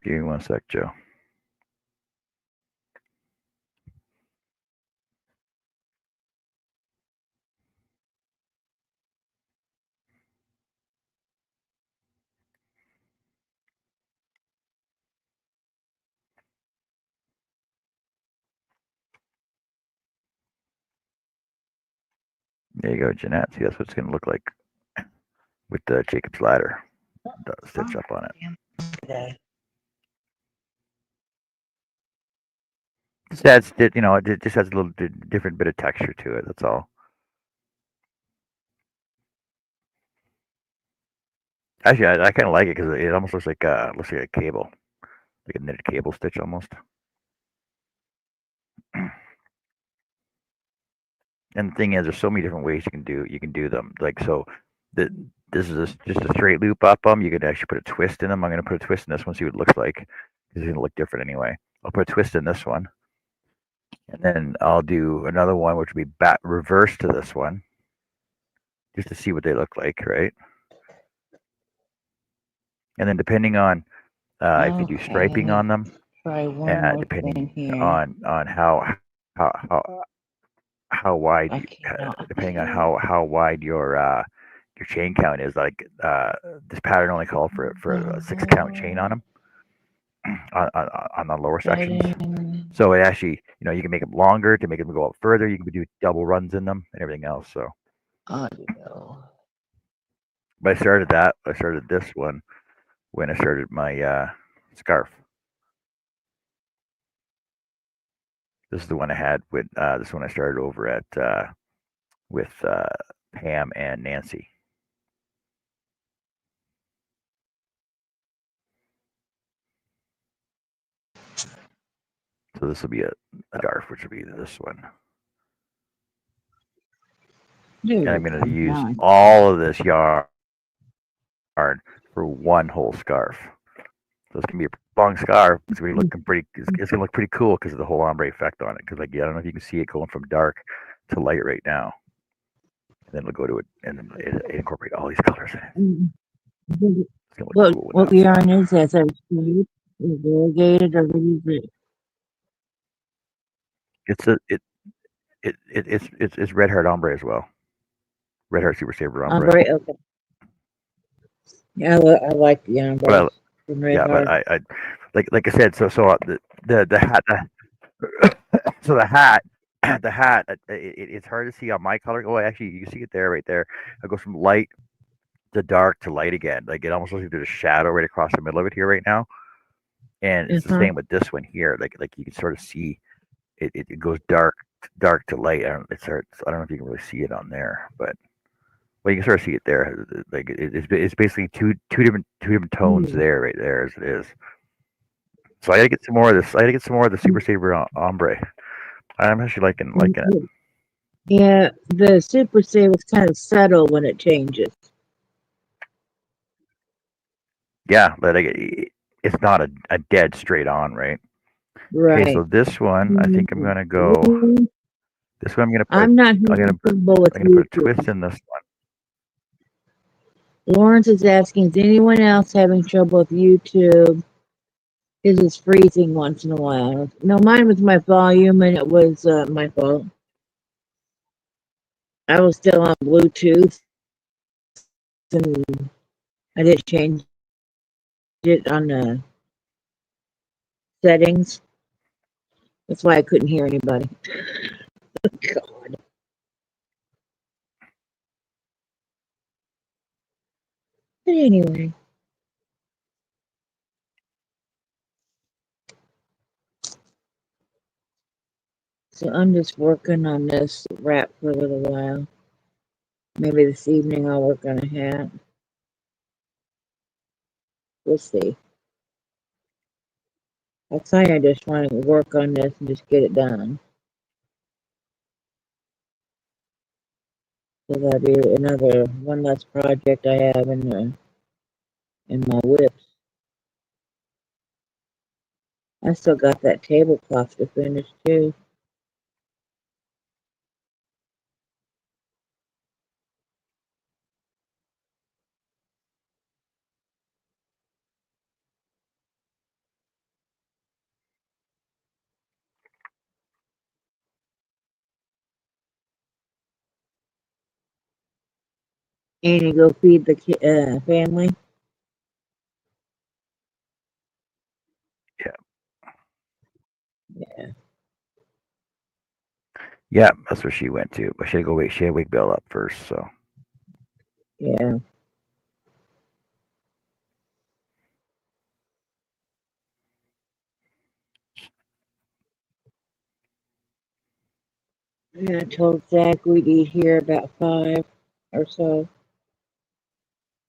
Give me one sec, Joe. There you go, Jeanette. See, that's what it's going to look like with the Jacob's ladder stitch up on it. Just adds, it just adds a little different bit of texture to it. That's all. Actually, I kind of like it because it almost looks like a cable, like a knitted cable stitch almost. And the thing is, there's so many different ways you can do them. Like so, the this is just a straight loop up them. You could actually put a twist in them. I'm going to put a twist in this one, see what it looks like. It's going to look different anyway. I'll put a twist in this one, and then I'll do another one, which will be back reverse to this one, just to see what they look like, right? And then depending on if you do striping on them, Try one more thing depending here. on how wide, I cannot. depending on how wide your chain count is. Like this pattern only called for a 6 count chain on them on the lower sections. So it actually, you can make them longer to make them go up further. You can do double runs in them and everything else. So, Audio. but I started this one when I started my scarf. This is the one I had with this one I started over at with Pam and Nancy. So this will be a scarf, which will be this one. Dude, And I'm going to use all of this yarn for one whole scarf. So it's going to be a long scarf. It's going to be looking pretty. It's going to look pretty cool because of the whole ombre effect on it. Because I don't know if you can see it going from dark to light right now. And then it'll go to it, and then it incorporate all these colors in it. It's going to look cool. What yarn is that? Is that straight? Is it variegated or what is it? It's Red Heart ombre as well. Red Heart Super Saver ombre. Ombre, okay. Yeah, I like the ombre from Red Heart. But I like I said. So the hat. So the hat, it's hard to see on my color. Oh, actually, you can see it there, right there. It goes from light to dark to light again. Like it almost looks like there's a shadow right across the middle of it here right now. And it's the same with this one here. Like you can sort of see it goes dark to light. I don't know if you can really see it on there, but well, you can sort of see it there. Like it's basically two different tones there, right there as it is. So I gotta get some more of this. I gotta get some more of the Super Saver ombre. I'm actually liking it. Yeah, the Super Saver is kind of subtle when it changes. Yeah, but it's not a dead straight on, right? Right. Okay, so this one, I think I'm gonna go. This one, I'm not comfortable with I'm gonna put a twist in this one. Lawrence is asking, is anyone else having trouble with YouTube? Because it's freezing once in a while. No, mine was my volume, and it was my fault. I was still on Bluetooth, and I didn't change it on the settings. That's why I couldn't hear anybody. God. But anyway. So I'm just working on this wrap for a little while. Maybe this evening I'll work on a hat. We'll see. I think I just want to work on this and just get it done. So that'll be another one less project I have in my whips. I still got that tablecloth to finish too. Annie, go feed the family. Yeah. Yeah. Yeah, that's where she went to. But she had to go wait. She had to wake Bill up first. So Yeah. And I told Zach we'd eat here about 5 or so.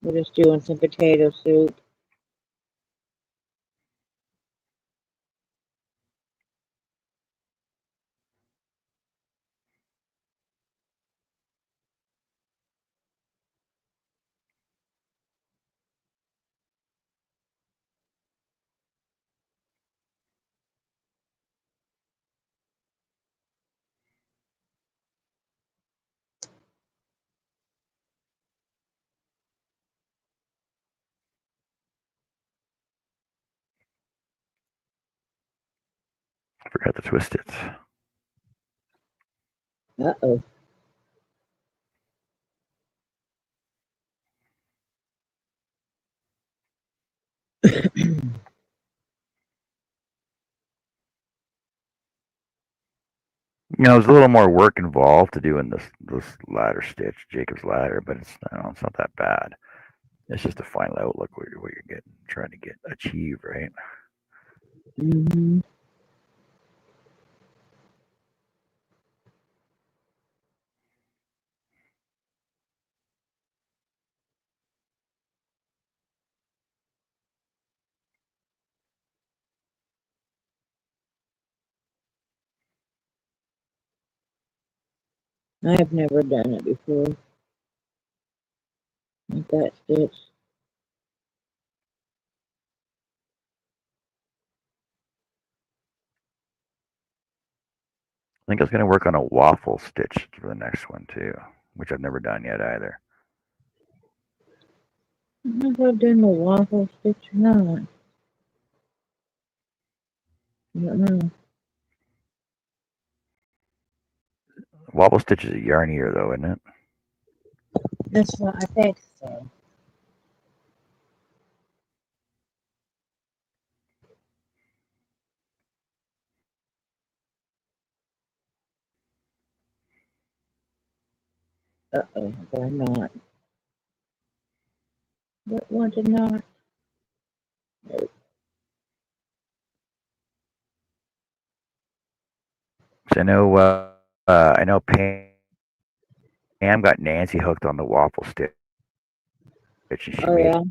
We're just doing some potato soup. I forgot to twist it. Uh-oh. There's a little more work involved to doing this ladder stitch, Jacob's ladder, but it's not that bad. It's just a final outlook what you're getting, trying to achieve, right? Mm-hmm. I've never done it before. Like that stitch. I think I was going to work on a waffle stitch for the next one too, which I've never done yet either. I don't know if I've done the waffle stitch or not. I don't know. Waffle stitch is a yarnier though, isn't it? That's what I think so. Uh-oh, why not? What one to not? So I know Pam got Nancy hooked on the waffle stitch, and she Oh made yeah.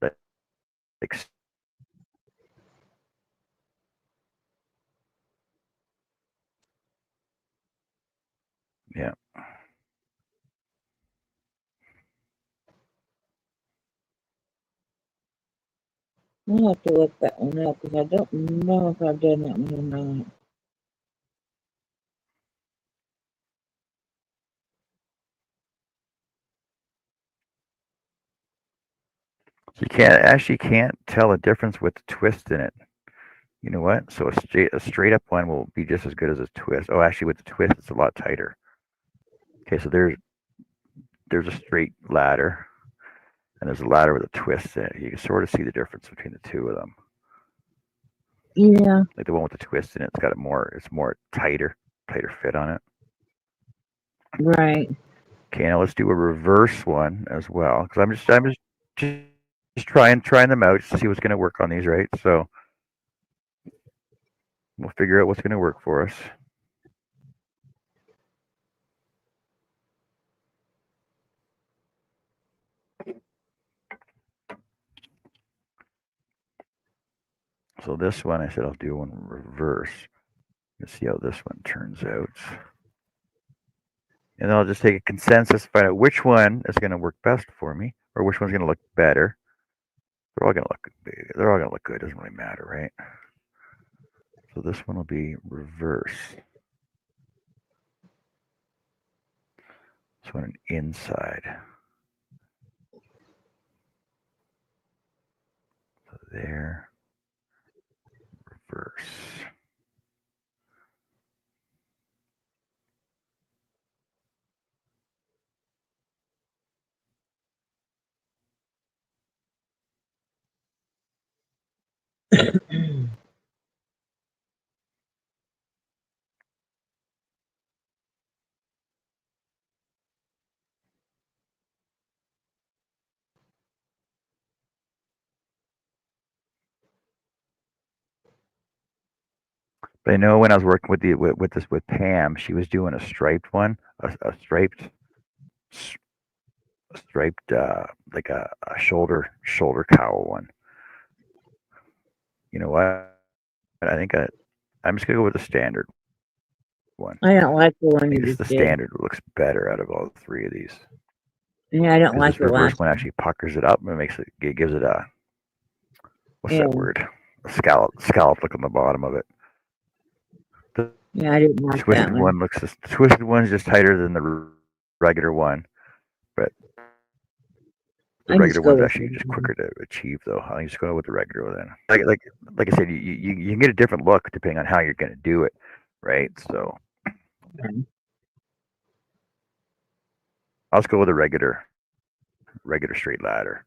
like yeah. I'll have to look that one up because I don't know if I've done that one or not. You can't tell a difference with the twist in it. You know what? So a straight up one will be just as good as a twist. Oh, actually, with the twist, it's a lot tighter. Okay, so there's a straight ladder, and there's a ladder with a twist in it. You can sort of see the difference between the two of them. Yeah. Like the one with the twist in it, it's more tighter fit on it. Right. Okay, now let's do a reverse one as well, because just trying them out to see what's going to work on these, right? So we'll figure out what's going to work for us. So this one, I said I'll do one reverse. Let's see how this one turns out. And I'll just take a consensus, find out which one is going to work best for me, or which one's going to look better. They're all going to look good. Doesn't really matter, right? So this one will be reverse. This one inside. So there, reverse. But I know when I was working with Pam, she was doing a striped one, a striped like a shoulder cowl one. You know what? I'm just gonna go with the standard one. I don't like the I one you guess just the did. standard looks better out of all three of these Yeah, I don't because like this the reverse last one one. actually puckers it up and it gives it a what's Yeah, that word? A scallop look on the bottom of it. The yeah, I didn't like that one. the twisted one's just tighter than the regular one, but the I regular just go one's with actually just that. quicker to achieve though. I'm just going with the regular one then. Like I said, you can get a different look depending on how you're gonna do it, right? So I'll just go with a regular straight ladder.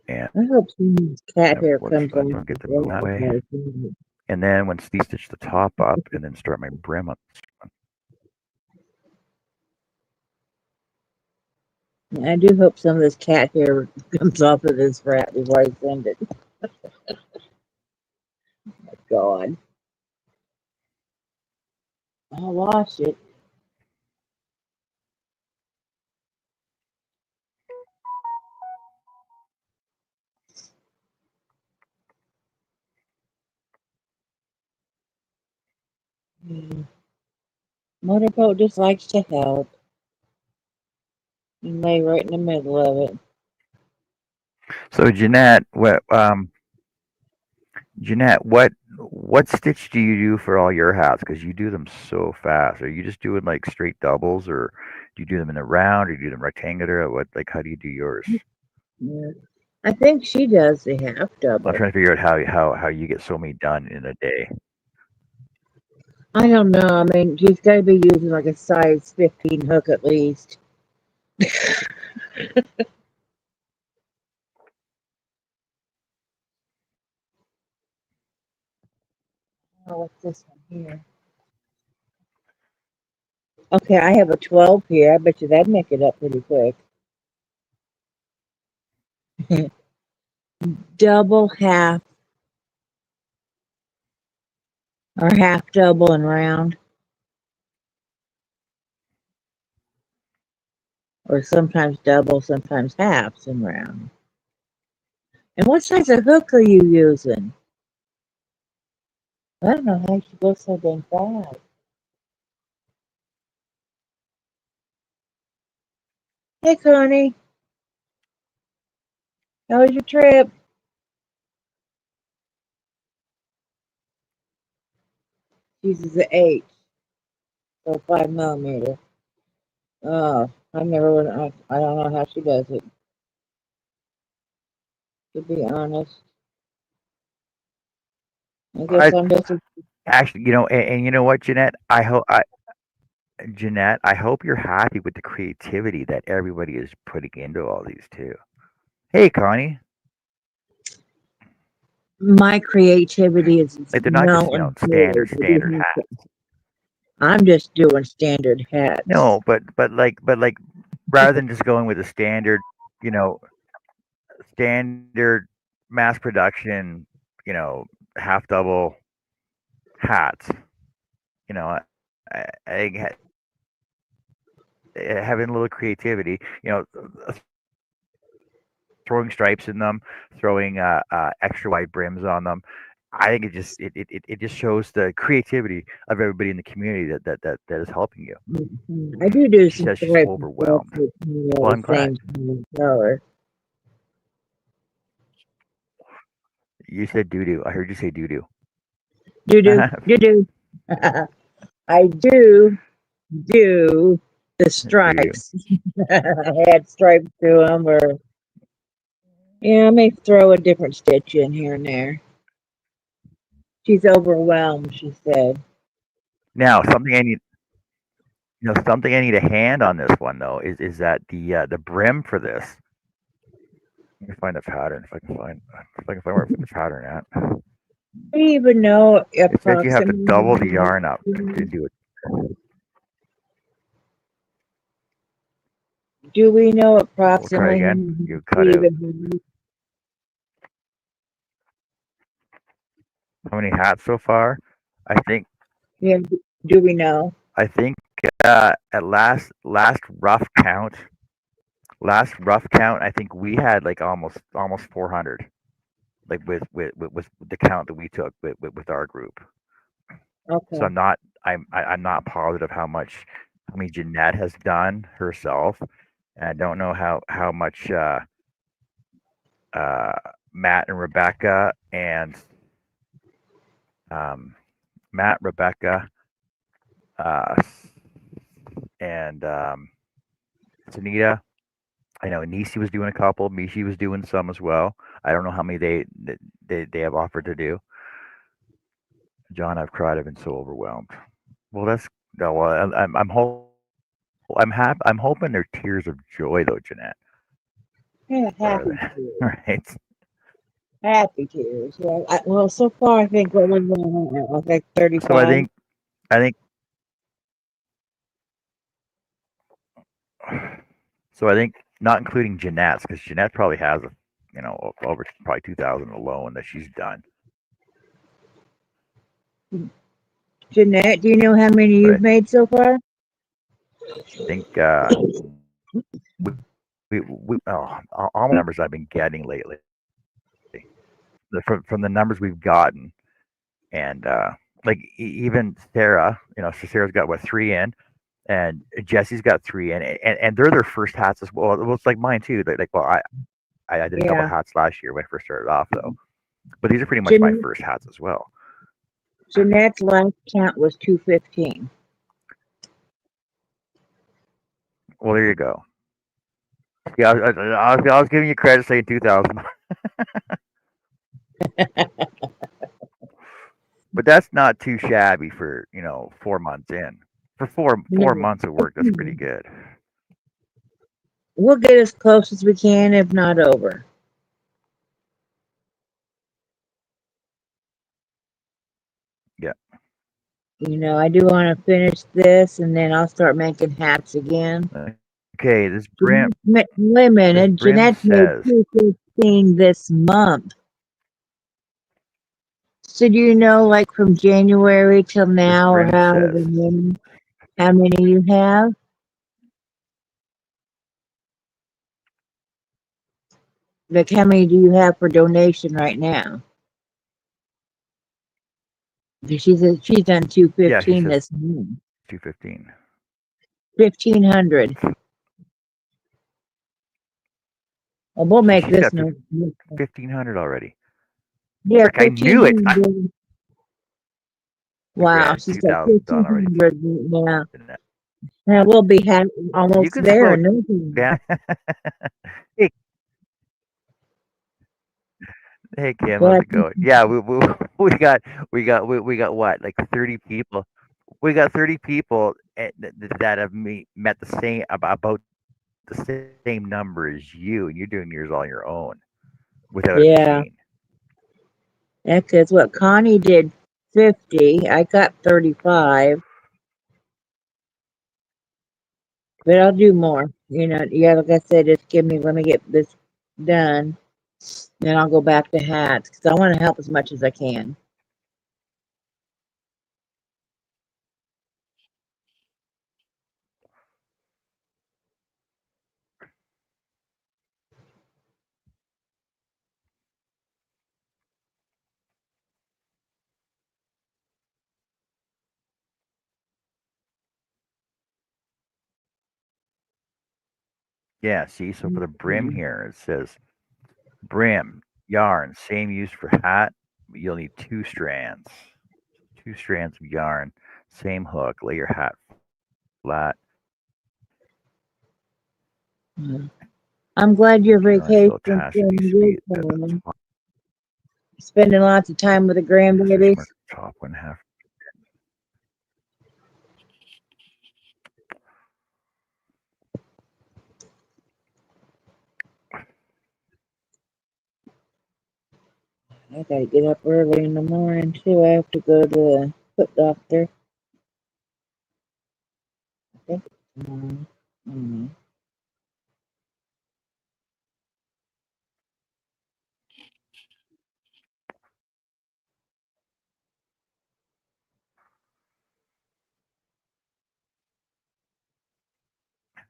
And I hope someone's cat hair what if comes I off don't the get them that front way? by the time. And then when stitch the top up and then start my brim up. I do hope some of this cat hair comes off of this wrap before I send it. God, I'll wash it. Hmm. Motorboat just likes to help and lay right in the middle of it. So Jeanette, what stitch do you do for all your hats? Because you do them so fast. Are you just doing like straight doubles, or do you do them in a round, or do you do them rectangular? Or what? Like, how do you do yours? Yeah. I think she does the half I'm double. trying to figure out how you get so many done in a day. I don't know. I mean, she's got to be using like a size 15 hook at least. Oh, what's this one here? Okay, I have a 12 here. I bet you that'd make it up pretty quick. Double, half, or half double and round, or sometimes double, sometimes halves and round. And what size of hook are you using? I don't know how she goes so dang fast. Hey, Connie, how was your trip? She uses an 8, so 5 millimeter. Oh, I never would. I don't know how she does it. To be honest, I guess I I'm just. actually, and you know what, Jeanette, I hope you're happy with the creativity that everybody is putting into all these too. Hey, Connie, My creativity is like they're not just null and standard void. standard hats. I'm just doing standard hats. No, but like rather than just going with a you know, standard mass production, you know, half double hats, you know, having a little creativity, throwing stripes in them, throwing extra wide brims on them. I think it just shows the creativity of everybody in the community that is helping you. I do She some says she's stripes and stuff overwhelmed. with Well, the I'm glad. same color. You said doo doo. I heard you say doo doo. Do do. I do the Do you? stripes. Add stripes to them, or yeah, I may throw a different stitch in here and there. She's overwhelmed, she said. Now, something I need a hand on this one though is that the brim for this. Let me find a pattern if I can find where I put the pattern at. Do you even know It says you have to double the approximately? yarn up to do it. Do we know We'll try approximately how again. many You cut we out. even How many hats so far? I think Yeah, do we know? I think at last rough count, I think we had like almost 400, like with the count that we took with our group. So Okay. I'm not positive how many Jeanette has done herself, and I don't know how much uh, Matt and Rebecca and um, Matt, Rebecca, uh, and Sunita. I know Nisi was doing a couple. Mishi was doing some as well. I don't know how many they have offered to do. John, I've cried. I've been so overwhelmed. Well, that's no. Well, I'm hoping they're tears of joy though, Jeanette. Yeah, Rather happy than tears. right. Happy tears. Yeah. Well, so far I think what was like So 35. I think so I think not including Jeanette's because Jeanette probably has over probably 2,000 alone that she's done. Jeanette, do you know how many But you've made so far? I think all the numbers I've been getting lately from the numbers we've gotten and like even Sarah, so Sarah's got what 3 in, and Jesse's got 3 in, and they're their first hats as well. Well, it's like mine too. Well, I did a couple Yeah. hats last year when I first started off though, but these are pretty much my Jeanette, first hats as well. Jeanette's last count was 215. Well, there you go. Yeah, I was giving you credit saying 2,000, but that's not too shabby for 4 months in. For four No. months of work, that's pretty good. We'll get as close as we can, if not over. Yeah. I do want to finish this and then I'll start making hats again. Okay, Wait a this minute. Brim Jeanette made says 215 this month. So do you know, like from January till this now, or Brim says how many you have? Like, how many do you have for donation right now? Because she's done yeah, she 215 says this month. 215. 1,500. Well, we'll make She's this got no. 1,500 already. Yeah, Frick, I knew it. 1,500. Wow, Congrats, she's got 2,000 done already. 1,500 now. Jeanette. Now we'll be You almost can there slow in no time. down. hey, hey, Kim, how's But it going? Yeah, we got what, like 30 people. We got 30 people that have met about the same number as you, and you're doing yours all your own without a yeah, machine. that's because what Connie did 50. I got 35, but I'll do more. Yeah, like I said, let me get this done. Then I'll go back to hats because I want to help as much as I can. Yeah, see, so for the brim Mhm. here, it says brim, yarn, same use for hat. You'll need 2 strands. 2 strands of yarn, same hook, lay your hat flat. I'm glad your Your yarn is vacation's still attached. It needs going to good, be at the Coleman. top. Spending lots of time with the The stitch grandbabies. mark at the top, 1/2. I gotta get up early in the morning too. I have to go to the foot doctor. I think it's tomorrow. Mm.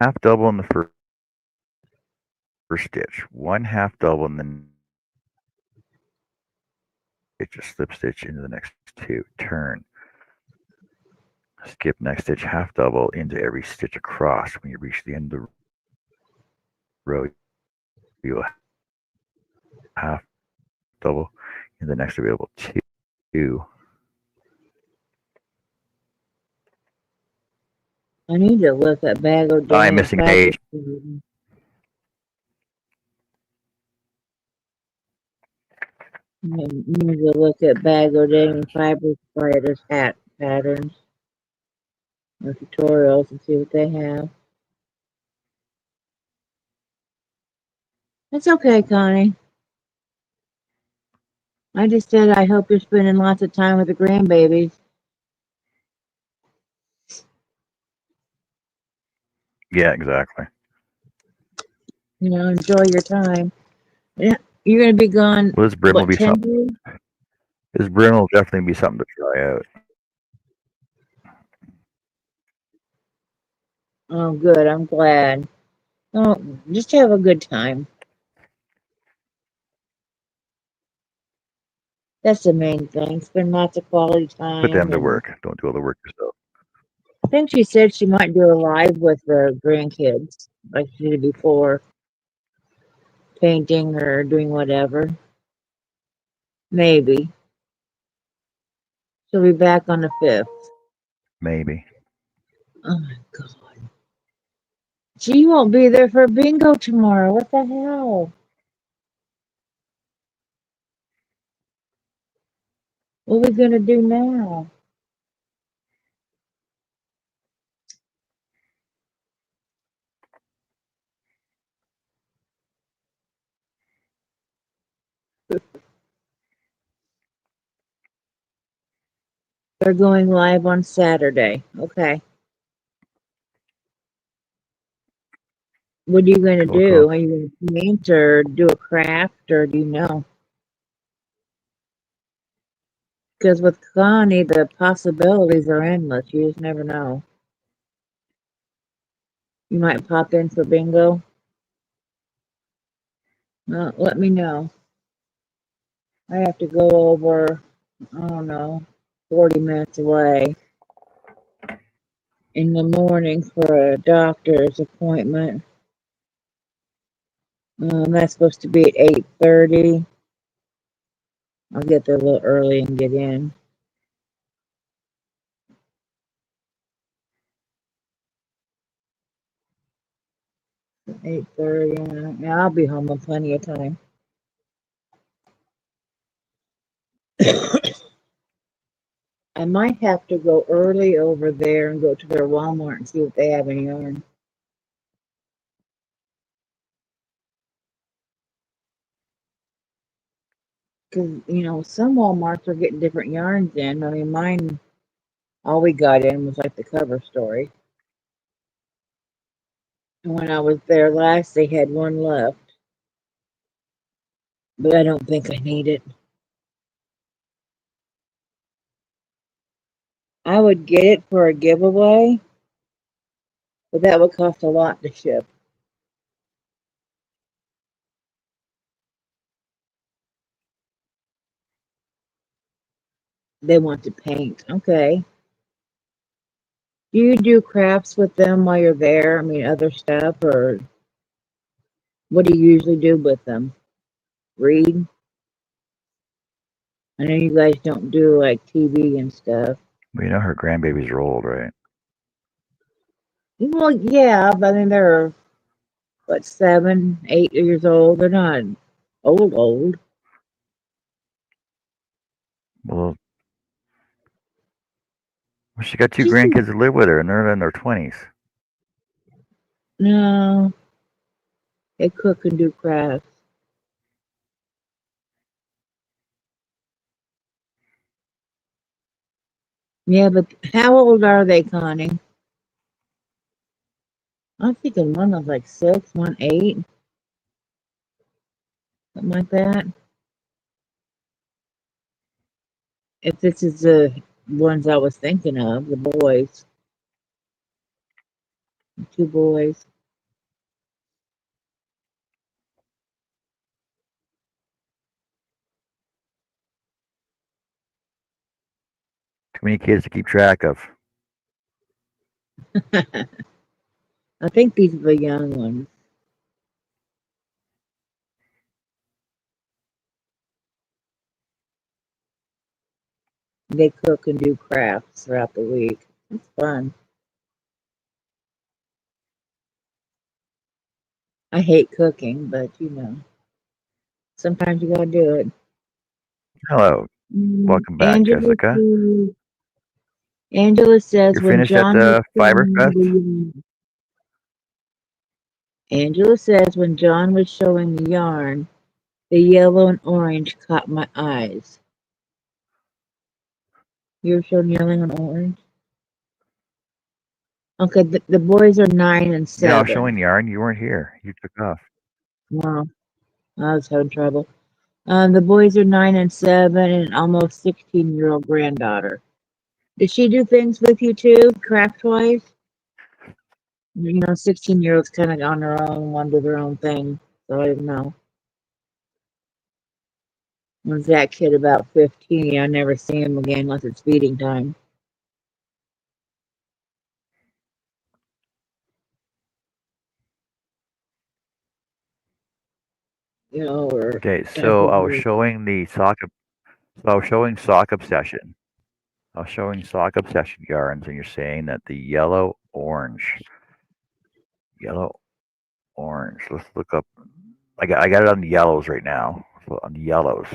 half double in the first stitch, one half double in the stitch, a slip stitch into the next two, turn, skip next stitch, half double into every stitch across. When you reach the end of the row, you'll half double in the next available two. I need to look at bag of I'm dang missing a page. I need to look at bag of dang fiber spiders hat patterns or tutorials and see what they have. It's okay, Connie. I just said I hope you're spending lots of time with the grandbabies. Yeah, exactly. You know, enjoy your time. Yeah, you're gonna be gone. Well, this brim will What, be 10 something. days? This brim will definitely be something to try out. Oh, good. I'm glad. Oh, just have a good time. That's the main thing. Spend lots of quality Put them time. to And work. Don't do all the work yourself. I think she said she might do a live with the grandkids, like she did before, painting or doing whatever. Maybe. She'll be back on the 5th. Maybe. Oh my God. She won't be there for bingo tomorrow. What the hell? What are we gonna do now? They're going live on Saturday. Okay. What are you gonna Cool, cool. do? Are you gonna paint or do a craft or do you know? Because with Connie, the possibilities are endless. You just never know. You might pop in for bingo. Let me know. I have to go over, I don't know, 40 minutes away in the morning for a doctor's appointment. That's supposed to be at 8:30. I'll get there a little early and get in. 8:30. Yeah, I'll be home in plenty of time. I might have to go early over there and go to their Walmart and see if they have any yarn. Because, you know, some Walmarts are getting different yarns in. I mean, mine, all we got in was like the cover story. And when I was there last, they had one left. But I don't think I need it. I would get it for a giveaway, but that would cost a lot to ship. They want to paint. Okay. Do you do crafts with them while you're there? I mean, other stuff, or what do you usually do with them? Read? I know you guys don't do like TV and stuff. Well, you know her grandbabies are old, right? Well, yeah, but I mean, they're what, 7, 8 years old. They're not old. Well, she got two Just grandkids that live with her, and they're in their 20s. no, they cook and do crafts. Yeah, but how old are they, Connie? I'm thinking one was like 6, one 8, something like that. If this is the ones I was thinking of, the boys. 2 boys. Too many kids to keep track of. I think these are the young ones. They cook and do crafts throughout the week. It's fun. I hate cooking, but sometimes you gotta do it. Hello. Welcome back, Angela Jessica. says, Angela says You're when finished at John was the Fiber showing Fest? the Angela says when John was showing the yarn, the yellow and orange caught my eyes. You were showing yellow and orange? Okay, the boys are 9 and Yeah, I was showing 7. yarn. You weren't here. You took off. Wow, I was having trouble. The boys are 9 and 7, and almost 16-year-old granddaughter. Did she do things with you too, craft wise? 16-year-olds kind of on their own, want to do their own thing. So I didn't know. When's that kid about 15? I never see him again unless it's feeding time. Or Okay, after so I was work. showing the sock. So I was showing sock obsession. I was showing sock obsession yarns, and you're saying that the yellow orange. Let's look up. I got it on the yellows right now. So on the yellows,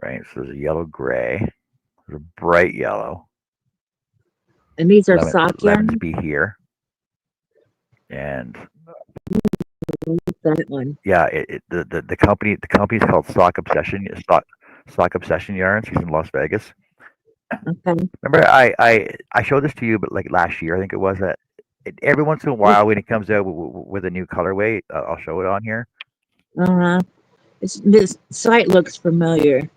right? So there's a yellow gray. There's a bright yellow. And these are sock Lemons yarns? be here, and That one. yeah, the company's called Sock Obsession Yarns. He's in Las Vegas. Okay. Remember, I showed this to you, but like last year, I think it was that. Every once in a It's, while, when it comes out with a new colorway, I'll show it on here. uh-huh. This site looks familiar.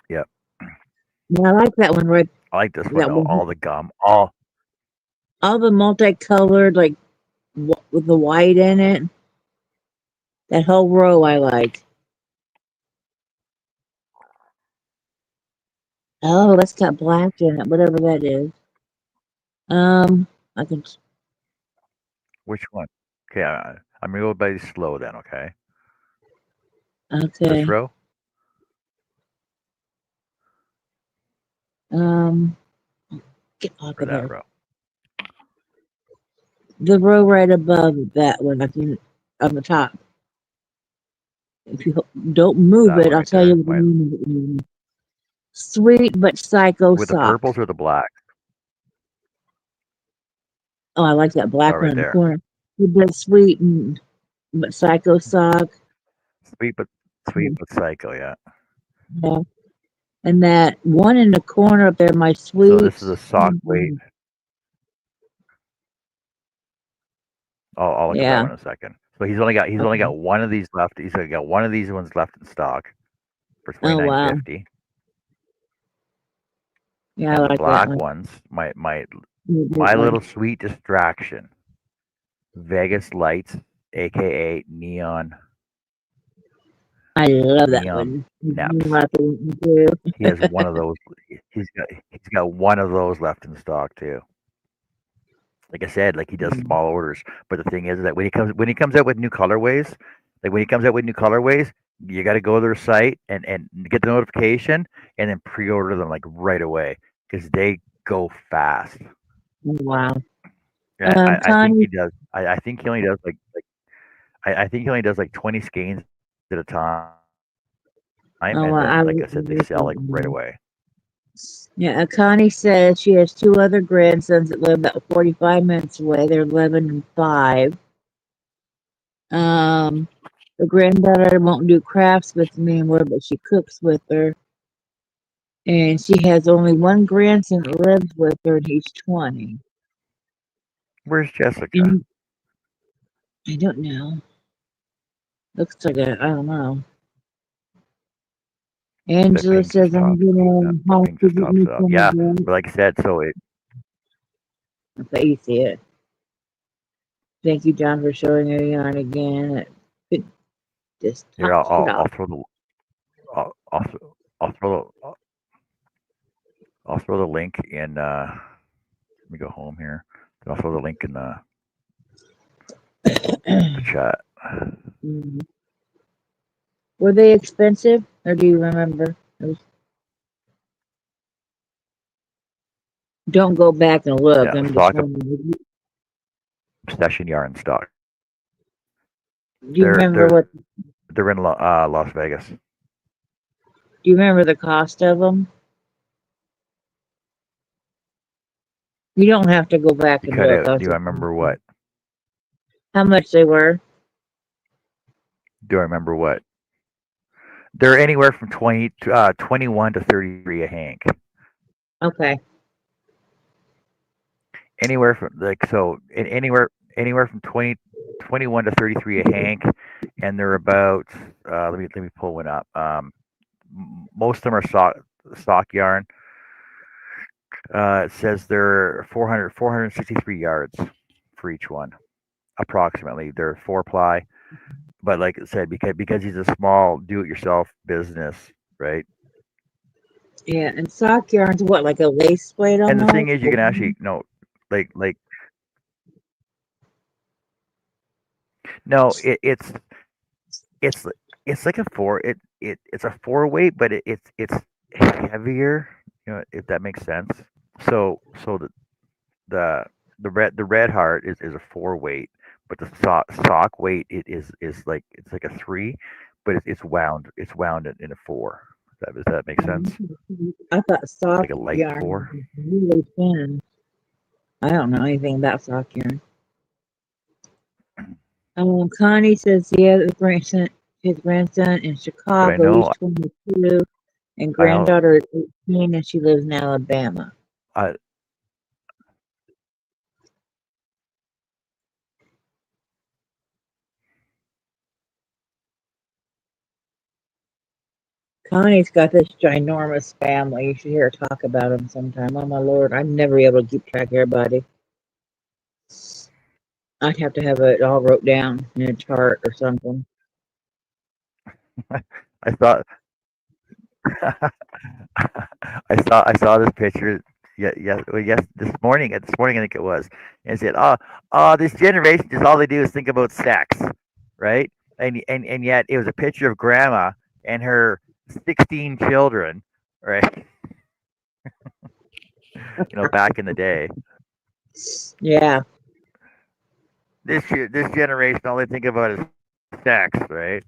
Yep, Yeah, I like that one right. I like this one That though. one. All the gum, all All the multicolored, like with the white in it. That whole row I like. Oh, that's got black in it, whatever that is. I can. which one? Okay, I'm gonna go by slow then. Okay, this Okay. row Um, get off or of that there. row? The row right above that one, I think, on the top. If you don't move That it, one I'll right tell you there. what the name of it is. Sweet but psycho With the sock. purples or the black? Oh, I like that Oh, black one right in the there. corner. But sweet and but psycho sock. Sweet but psycho. Yeah. Yeah. And that one in the corner up there, my So this is sweet. a sock weight. I'll look at that Yeah. one in a second. So he's only Okay. got one of these left. He's only got one of these ones left in stock for Oh wow. $29.50. Yeah, I And the like that black one. ones, That my one. little sweet distraction, Vegas Lights, aka I love that Neon one. I Neps. like that one too. He has one of those. He's got one of those left in stock too. Like I said, like he does small orders. But the thing is that when he comes out with new colorways, you got to go to their site and get the notification and then pre-order them like right away because they go fast. Oh, wow. And I think he Connie. does. I think he only does I think he only does like 20 skeins at a time, and Oh, then I like I like said, they sell like right that. away. Yeah, Connie says she has 2 other grandsons that live about 45 minutes away. They're 11 and 5. Um, the granddaughter won't do crafts with me anymore, but she cooks with her. And she has only one grandson that lives with her, and he's 20. Where's Jessica? And I don't know. Looks like I don't know. That Angela pink just says I'm stopped. gonna The have pink to just get stopped. me So some of yeah, that. but like I said, so Okay, you see it. Thank you, John, for showing your yarn again. It just Here, tops it I'll off. throw the I'll, I'll throw the I'll throw the link in. Let me go home here. Then I'll throw the link in the chat. Mhm. Were they expensive, or do you remember? Don't go back and look. Yeah, I'm just stock of wondering. session yarn stock. Do you remember They're what? they're in Las Vegas. Do you remember the cost of them? You don't have to go back You and cut look. out. I was Do I just remember wondering what? how much they were. Do I remember what? They're anywhere from 21 to 33 a hank. Okay. Anywhere from anywhere from 21 to 33 a hank, and they're about. Let me pull one up. Most of them are stock yarn. It says they're 463 yards for each one, approximately. They're 4 ply, but like I said, because he's a small do-it-yourself business, right? Yeah, and sock yarn's what, like a lace plate And the thing almost? is, you can actually no, like no, it's it's like a four. It's a four weight, but it's heavier. If that makes sense. So the the red heart is a four weight, but the sock weight is like it's like a three, but it's wound in a four. Does that make sense? I thought Like sock a light yarn four. was really thin. I don't know anything about sock yarn. Connie says, yeah, his grandson in But I Chicago, he's know 22, and I know granddaughter is 18, and she lives in Alabama. I Connie's got this ginormous family. You should hear her talk about them sometime. Oh my lord, I'd never be able to keep track of everybody. I'd have to have it all wrote down in a chart or something. I thought I saw this picture. Yeah, yeah, well, yes, this morning. This morning, I think it was. And it said, this generation just all they do is think about sex, right? And yet it was a picture of grandma and her 16 children, right? Back in the day. Yeah. This generation, all they think about is sex, right?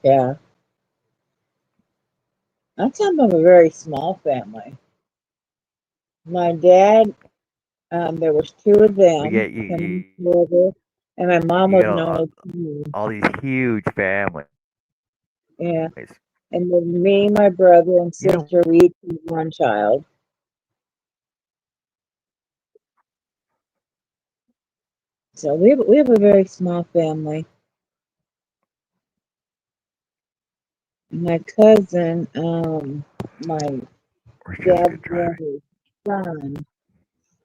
Yeah. I come from a very small family. My dad, there was two of We them, get you, him and you, his brother, and my mom you was get an only child. all these huge families. Yeah. And then me, my brother, and You know, sister, we each had one child. So we have a very small family. My cousin, my where's Jessica dad's driving? brother's son,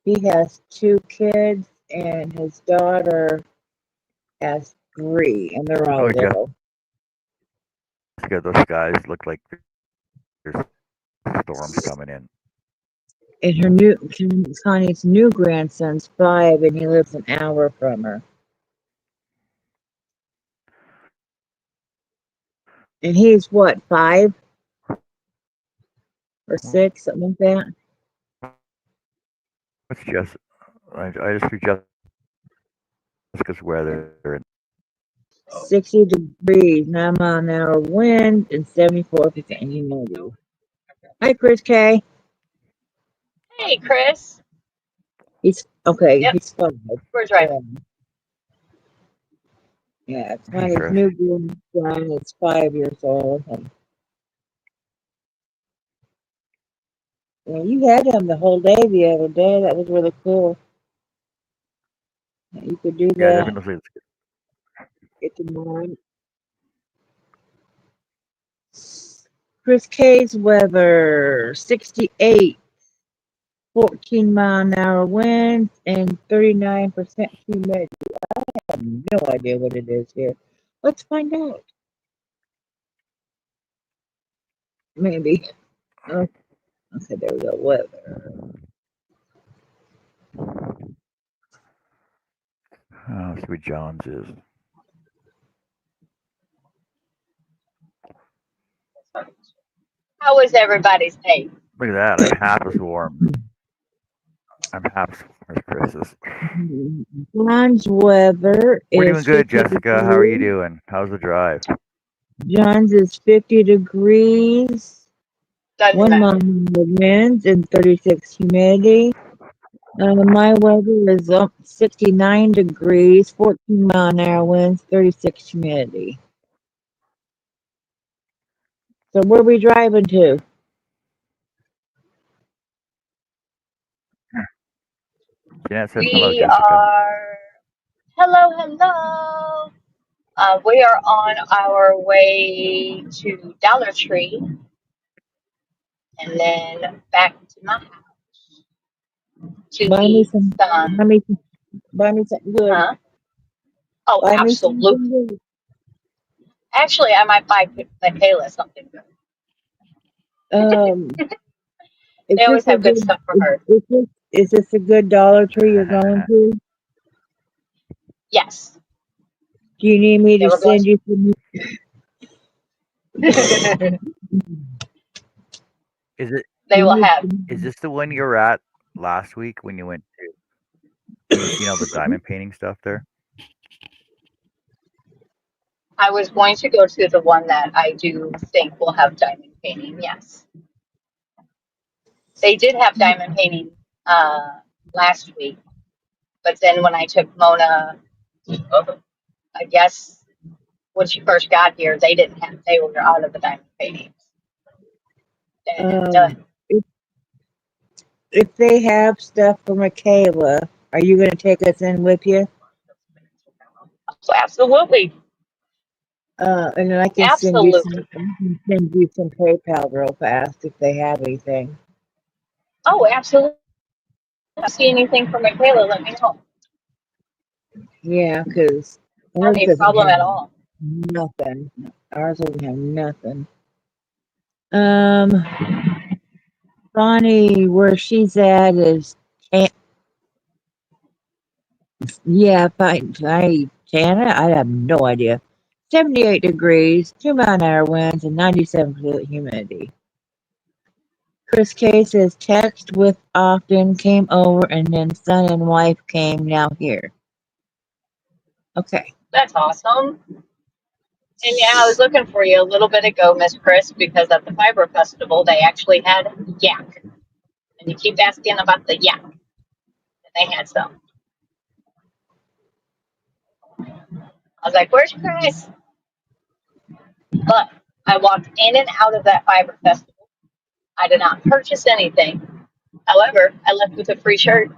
he has two kids, and his daughter has three, and they're all Oh, little. Jessica, those guys look like there's storms coming in. And Connie's new grandson's 5, and he lives an hour from her. And he's what, 5 or 6, something like that? What's Jess? I just threw Jessica's weather. And 60 degrees, 9 mile an hour wind, and 74% humidity. Hi, Chris K. Hey, Chris. He's okay. Yep, He's 5. we're driving. Yeah, hey, Connie's Chris. new grandson is 5 years old. And, you had him the whole day the other day. That was really cool. You could do Yeah, that. everyone looks like Get to mine. Chris K's weather, 68. 14-mile-an-hour winds, and 39% humidity. I have no idea what it is here. Let's find out. Maybe. Oh, okay, there we go. Weather. Oh, see what John's is. How was everybody's day? Look at that. I'm half as warm. I'm half as warm as Chris is. John's weather We're is doing good, 50 Jessica. How are you degrees. doing? How's the drive? John's is 50 degrees, Doesn't 1 matter. mile an hour winds, and 36 humidity. My weather is 69 degrees, 14-mile-an-hour winds, 36 humidity. So where are we driving to? Jeanette says hello, We Jessica. are, hello. We are on our way to Dollar Tree and then back to my house to Buy me eat some. some, Buy me something good. huh? Oh, Buy me absolutely. something good. Actually, I might buy Michaela something good. Um, is They always this a have good good? stuff for her. Is this a good Dollar Tree you're going to? Yes. Do you need me Yeah, to we're going send you some? to. Is it? They will have. Is this the one you were at last week when you went to? When you seen all the diamond painting stuff there? I was going to go to the one that I do think will have diamond painting. Yes. They did have diamond painting last week, but then when I took Mona, I guess when she first got here, they didn't have. They were out of the diamond paintings. Done. If they have stuff for Michaela, are you going to take us in with you? So absolutely, And then I can send you absolutely. some PayPal real fast if they have anything. Oh, absolutely. If you see anything from Michaela, let me know. Yeah, because Not ours a doesn't problem have at all. nothing. Ours doesn't have nothing. Um, Bonnie, where she's at is, yeah, Tana, I have no idea. 78 degrees, 2-mile-an-hour winds, and 97% humidity. Chris K says text with often came over and then son and wife came now here. Okay. That's awesome. And yeah, I was looking for you a little bit ago, Miss Chris, because at the Fiber Festival they actually had yak, and you keep asking about the yak, and they had some. I was like, "Where's Chris?" But I walked in and out of that Fiber Festival. I did not purchase anything. However, I left with a free shirt,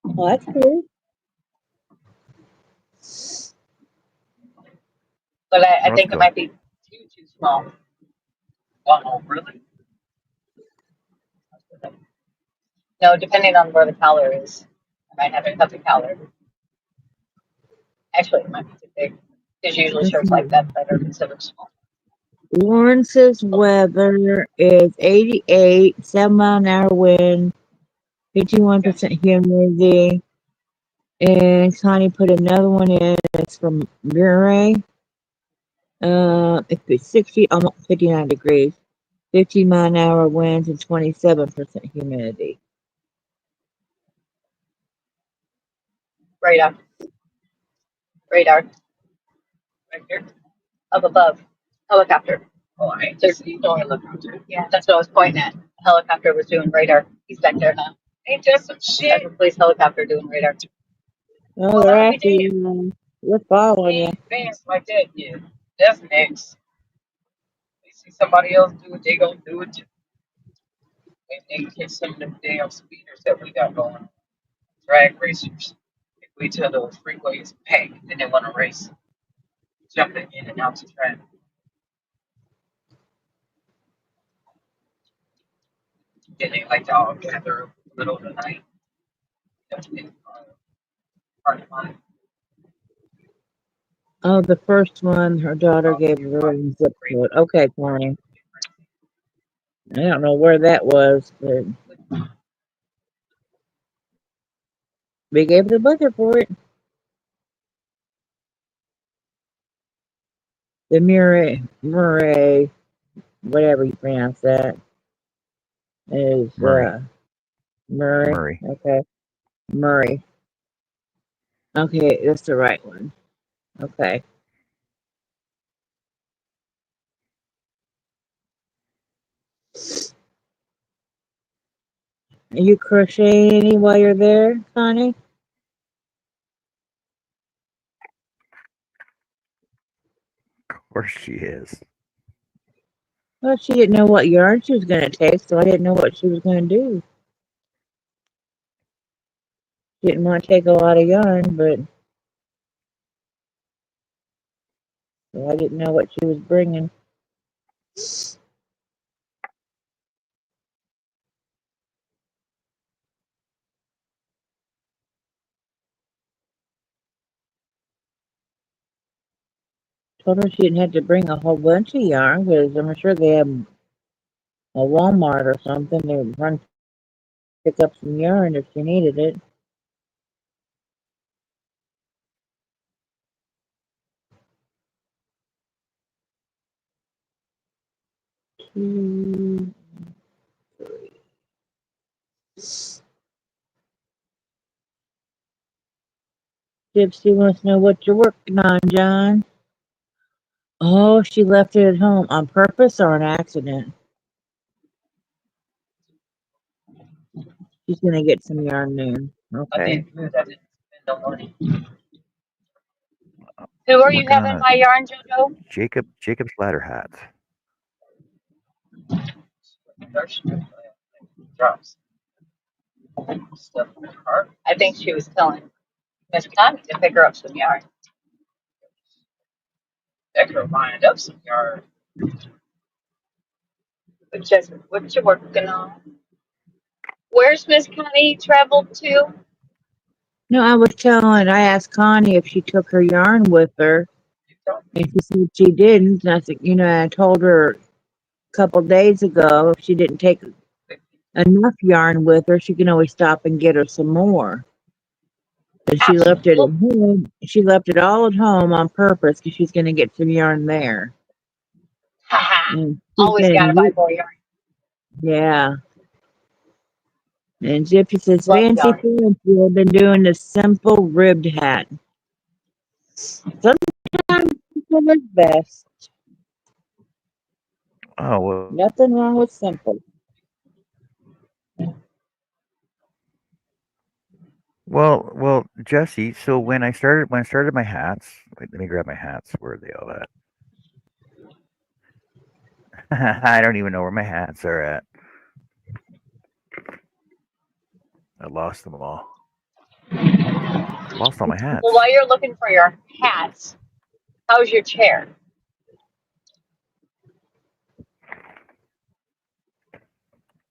Well, that's cool. but I That's think it cool. might be too small. Oh, really? No, depending on where the collar is, I might have to cut the collar. Actually, it might be too big. There's usually Let's shirts see. like that are considered small. Lawrence's weather is 88, 7-mile-an-hour wind, 51% humidity. And Connie put another one in. It's from Murray. It's 60, almost 59 degrees, 15-mile-an-hour winds, and 27% humidity. Radar. Radar. Right here. Up above. Helicopter. Oh, I ain't see no helicopter. Yeah, that's what I was pointing at. The helicopter was doing radar. He's back there now. Ain't that some shit? That's a police helicopter doing radar. Oh, Well, they're I'll be after damned. you. We're following We you. ain't advanced like that yet. That's next. They see somebody else do it, they gonna do it too. And they catch some of them damn speeders that we got going. Drag racers. They wait till the freeway is packed, then they want to race, jumping in and out the traffic. And they like to all gather up in the middle of the night. Part of mine. Oh, the first one, her daughter gave her the wrong zip code. Okay, Connie. I don't know where that was, but we gave the buzzer for it. The Murray, whatever you pronounce that, is Murray. Murray. Murray. Okay, Murray. Okay, that's the right one. Okay. Are you crocheting any while you're there, Connie? Of course she is. Well, she didn't know what yarn she was going to take, so I didn't know what she was going to do. She didn't want to take a lot of yarn, but so I didn't know what she was bringing. Told her she didn't have to bring a whole bunch of yarn because I'm sure they have a Walmart or something. They would run pick up some yarn if she needed it. Two, Gypsy wants to know what you're working on, John. Oh, she left it at home on purpose or an accident? She's gonna get some yarn noon. I Okay. did good. I didn't spend no money. Who are you Working on having a my yarn, Jojo? Jacob's ladder hats. Drops. Stuff in the car. I think she was telling Miss Connie to pick her up some yarn. That could have lined up some yard. What you working on? Where's Miss Connie traveled to? No, I asked Connie if she took her yarn with her, and she said she didn't. And I said, I told her a couple days ago if she didn't take enough yarn with her, she can always stop and get her some more. And she left it at Absolutely. home. She left it all at home on purpose because she's going to get some yarn there. Haha. And she's Always gotta going buy to, more yarn. yeah. And Gypsy says, Love fancy, yarn. fancy. I've been doing a simple ribbed hat. Sometimes simple is best. Oh well. Nothing wrong with simple. Well, Jesse. So when I started my hats, wait, let me grab my hats. Where are they all at? I don't even know where my hats are at. I lost them all. Lost all my hats. Well, while you're looking for your hats, how's your chair?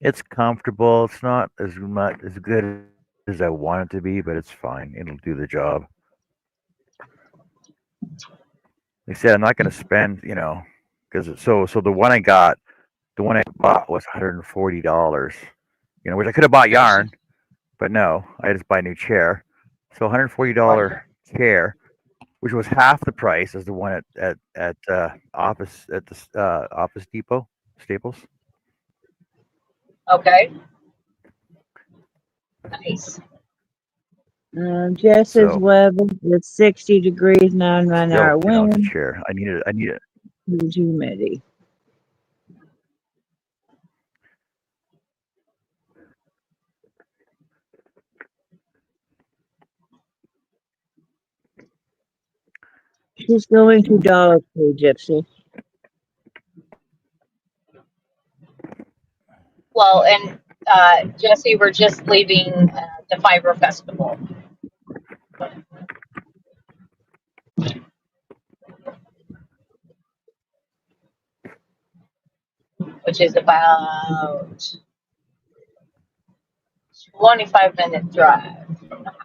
It's comfortable. It's not as good as I want it to be, but it's fine. It'll do the job. Like I said, I'm not going to spend, because so the one I bought was $140. Which I could have bought yarn, but no, I just buy a new chair. So $140 chair, which was half the price as the one at Office Depot, Staples. Okay. Nice. Jess's So weather is 60 degrees, 9-hour still, it's a wind, chair. I need it. huge humidity. She's going to Dollar Tree, Gypsy. Well, and Jesse, we're just leaving the Fiber Festival, which is about only 5 minute drive from the house.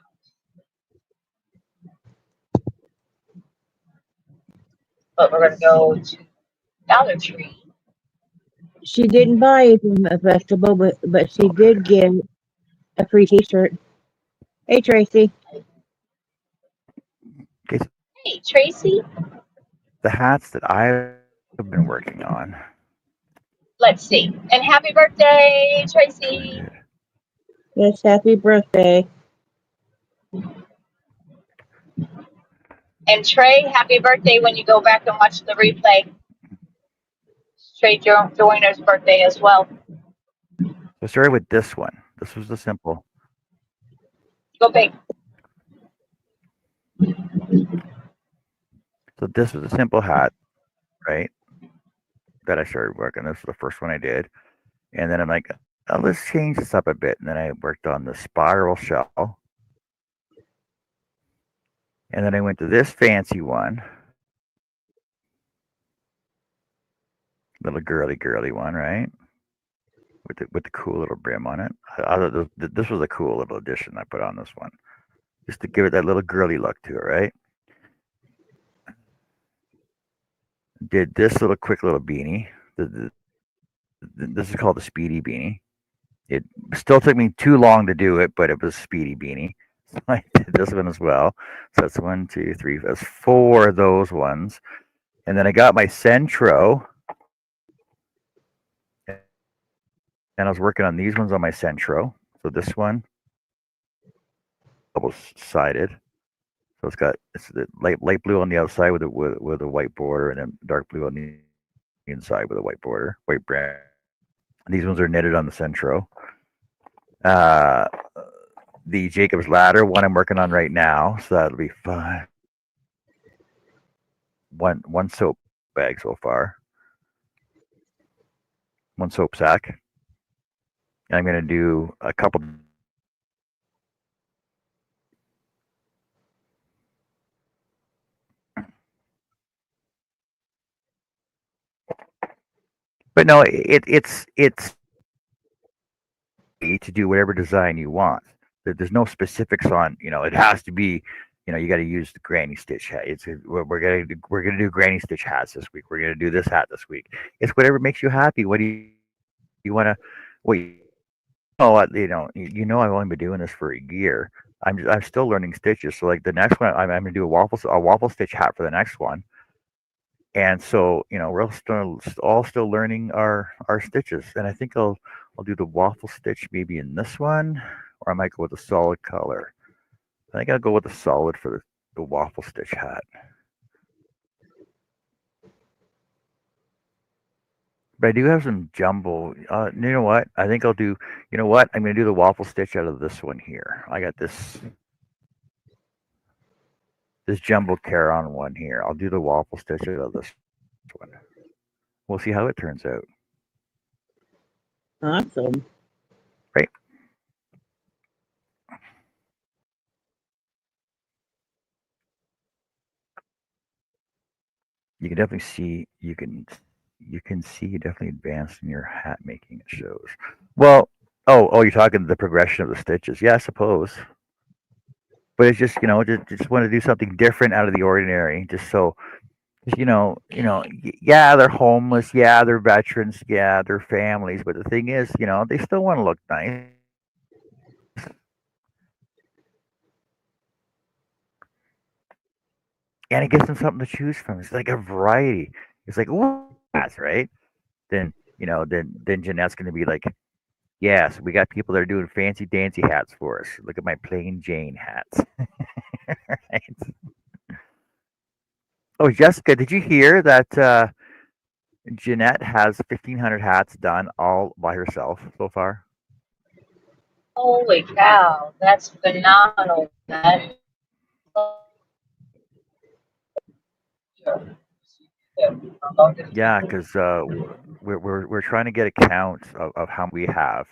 But we're gonna go to Dollar Tree. She didn't buy it from a festival, but she did get a free T-shirt. Hey Tracy, Okay, so Hey, Tracy. the hats that I've been working on. Let's see. And happy birthday, Which one I Tracy. did? yes, happy birthday. And Trey, happy birthday when you go back and watch the replay. Trey Joiner's birthday as well. So I started with this one. This was the simple. Go big. So this was a simple hat, right? That I started working. This was the first one I did, and then I'm like, oh, let's change this up a bit. And then I worked on the spiral shell, and then I went to this fancy one, little girly one, right? With the cool little brim on it. I thought this was a cool little addition I put on this one, just to give it that little girly look to it, right? Did this little quick little beanie. This is called the Speedy Beanie. It still took me too long to do it, but it was Speedy Beanie. So I did this one as well. So that's 1, 2, 3. That's 4 of those ones. And then I got my Centro, and I was working on these ones on my Centro. So this one, double sided. So it's the light blue on the outside with a white border, and then dark blue on the inside with a white border, white brand. These ones are knitted on the Centro. The Jacob's Ladder one I'm working on right now, so that'll be fun. One soap bag so far, one soap sack. And I'm gonna do a couple. But no, it's to do whatever design you want. There's no specifics on, it has to be, you got to use the granny stitch hat. We're gonna do granny stitch hats this week. We're gonna do this hat this week. It's whatever makes you happy. What do you want to? What I've only been doing this for a year. I'm still learning stitches. So like the next one, I'm gonna do a waffle stitch hat for the next one. And so we're all still learning our stitches. And I think I'll do the waffle stitch maybe in this one, or I might go with a solid color. I think I'll go with a solid for the waffle stitch hat. But I do have some jumbo. You know what? I think I'll do. You know what? I'm going to do the waffle stitch out of this one here. I got this jumbo Caron one here. I'll do the waffle stitch out of this one. We'll see how it turns out. Awesome. Right. You can definitely see. You can see you definitely advanced in your hat making. It shows. Well, you're talking the progression of the stitches. Yeah, I suppose. But it's just just want to do something different out of the ordinary, just so yeah, they're homeless, yeah, they're veterans, yeah, they're families, but the thing is, they still want to look nice. And it gives them something to choose from. It's like a variety. It's like, ooh, that's right. Then, then Jeanette's going to be like, yes, we got people that are doing fancy dancy hats for us. Look at my plain Jane hats. Right? Oh, Jessica, did you hear that Jeanette has 1,500 hats done all by herself so far? Holy cow, that's phenomenal. That Yeah, because we're trying to get a count of how many we have,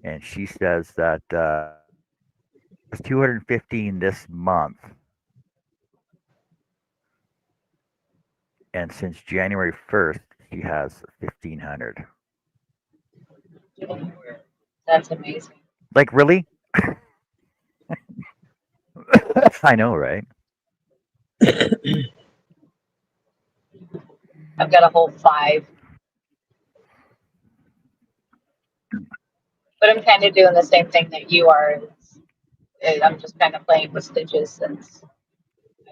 and she says that it's 215 this month, and since January 1st, she has 1,500. That's amazing. Like really? I know, right? I've got a whole 5. But I'm kind of doing the same thing that you are. I'm just kind of playing with stitches since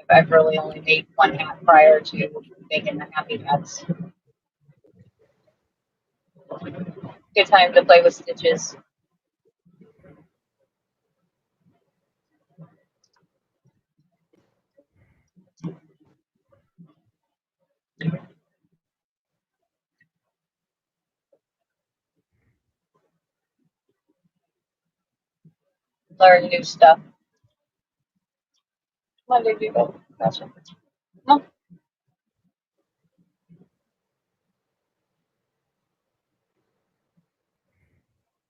I've really only made one hat prior to making the happy hats. Good time to play with stitches. Learn new stuff. Come on, there you go. Gotcha. Come on.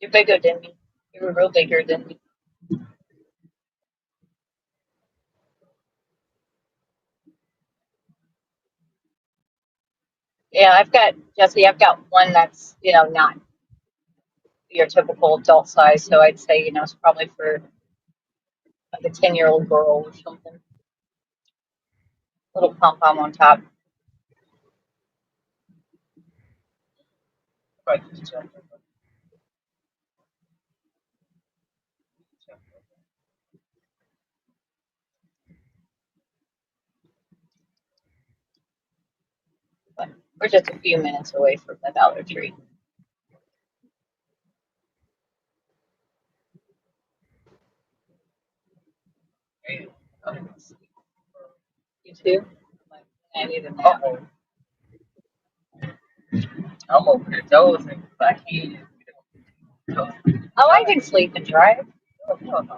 You're bigger than me. You were real bigger than me. Yeah, I've got one that's, not your typical adult size. So I'd say, it's probably for like a 10-year-old girl or something. Little pom pom on top. Right. But we're just a few minutes away from the Dollar Tree. You too? I need a nap. I'm over here dozing. I can't. Oh, I can sleep and drive.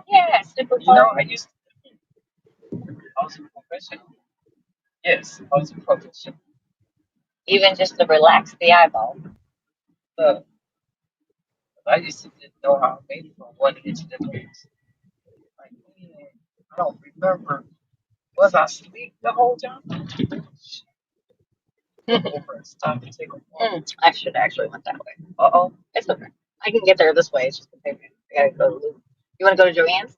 Yeah, super fun. I used to. I was a professional. Yes, I was a professional. Even just to relax the eyeball. Uh, I used to just know how to make it from one inch to the next. Like, man, I don't remember. Was I asleep the whole time? It's time to take a walk. I should actually went that way. Uh-oh. It's okay. I can get there this way. It's just okay. I gotta go to the loop. You want to go to Joanne's?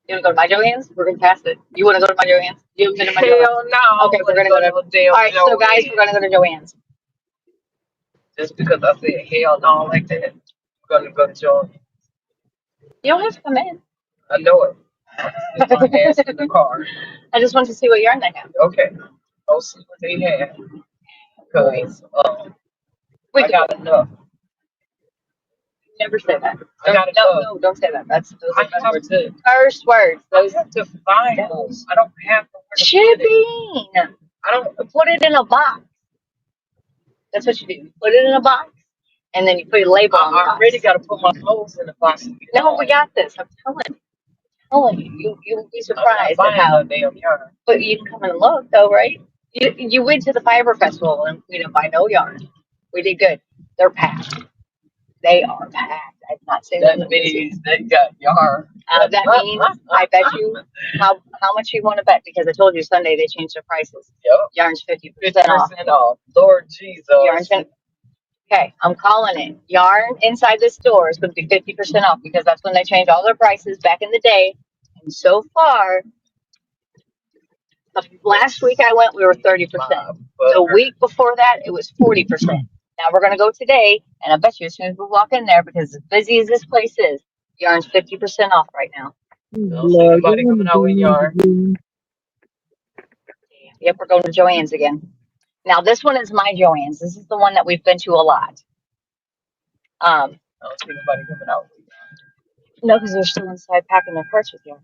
You want to go to my Joanne's? We're going to pass it. You want to go to my Joanne's? You want to go to my Joanne's? Hell no. Okay, we're going to go to all right, so guys, we're going to go to Joanne's. Just because I said hell no like that, we're going to go to Joanne's. You don't have to come in. I know it. It's my ass in the car. I just want to see what yarn they have. Okay. Go see what they have. Because I got enough. Never say that. No, don't say that. Those are curse words. Curse words. Those I have to find those. I don't have to. Shipping. I don't put it in a box. That's what you do. Put it in a box, and then you put a label on the box. I already got to put my clothes in the box. No, we got this. I'm telling you. You'll be surprised at how. Damn yarn. But you can come and look, though, right? You went to the fiber festival and we didn't buy no yarn. We did good. They're packed. They are packed. I've not seen that means they got yarn. That means I bet you how much you want to bet because I told you Sunday they changed their prices. Yep. Yarn's 50% off. Lord Jesus. Yarn's okay. I'm calling it. Yarn inside the store is going to be 50% off because that's when they changed all their prices back in the day. And so far, last week I went, we were 30%. The week before that, it was 40%. Now we're going to go today, and I bet you as soon as we walk in there, because as busy as this place is, yarn's 50% off right now. Lord, Anybody coming out with yarn? Yep, we're going to Joanne's again. Now this one is my Joanne's. This is the one that we've been to a lot. I don't see anybody coming out with yarn. No, because they're still inside packing their carts with yarn.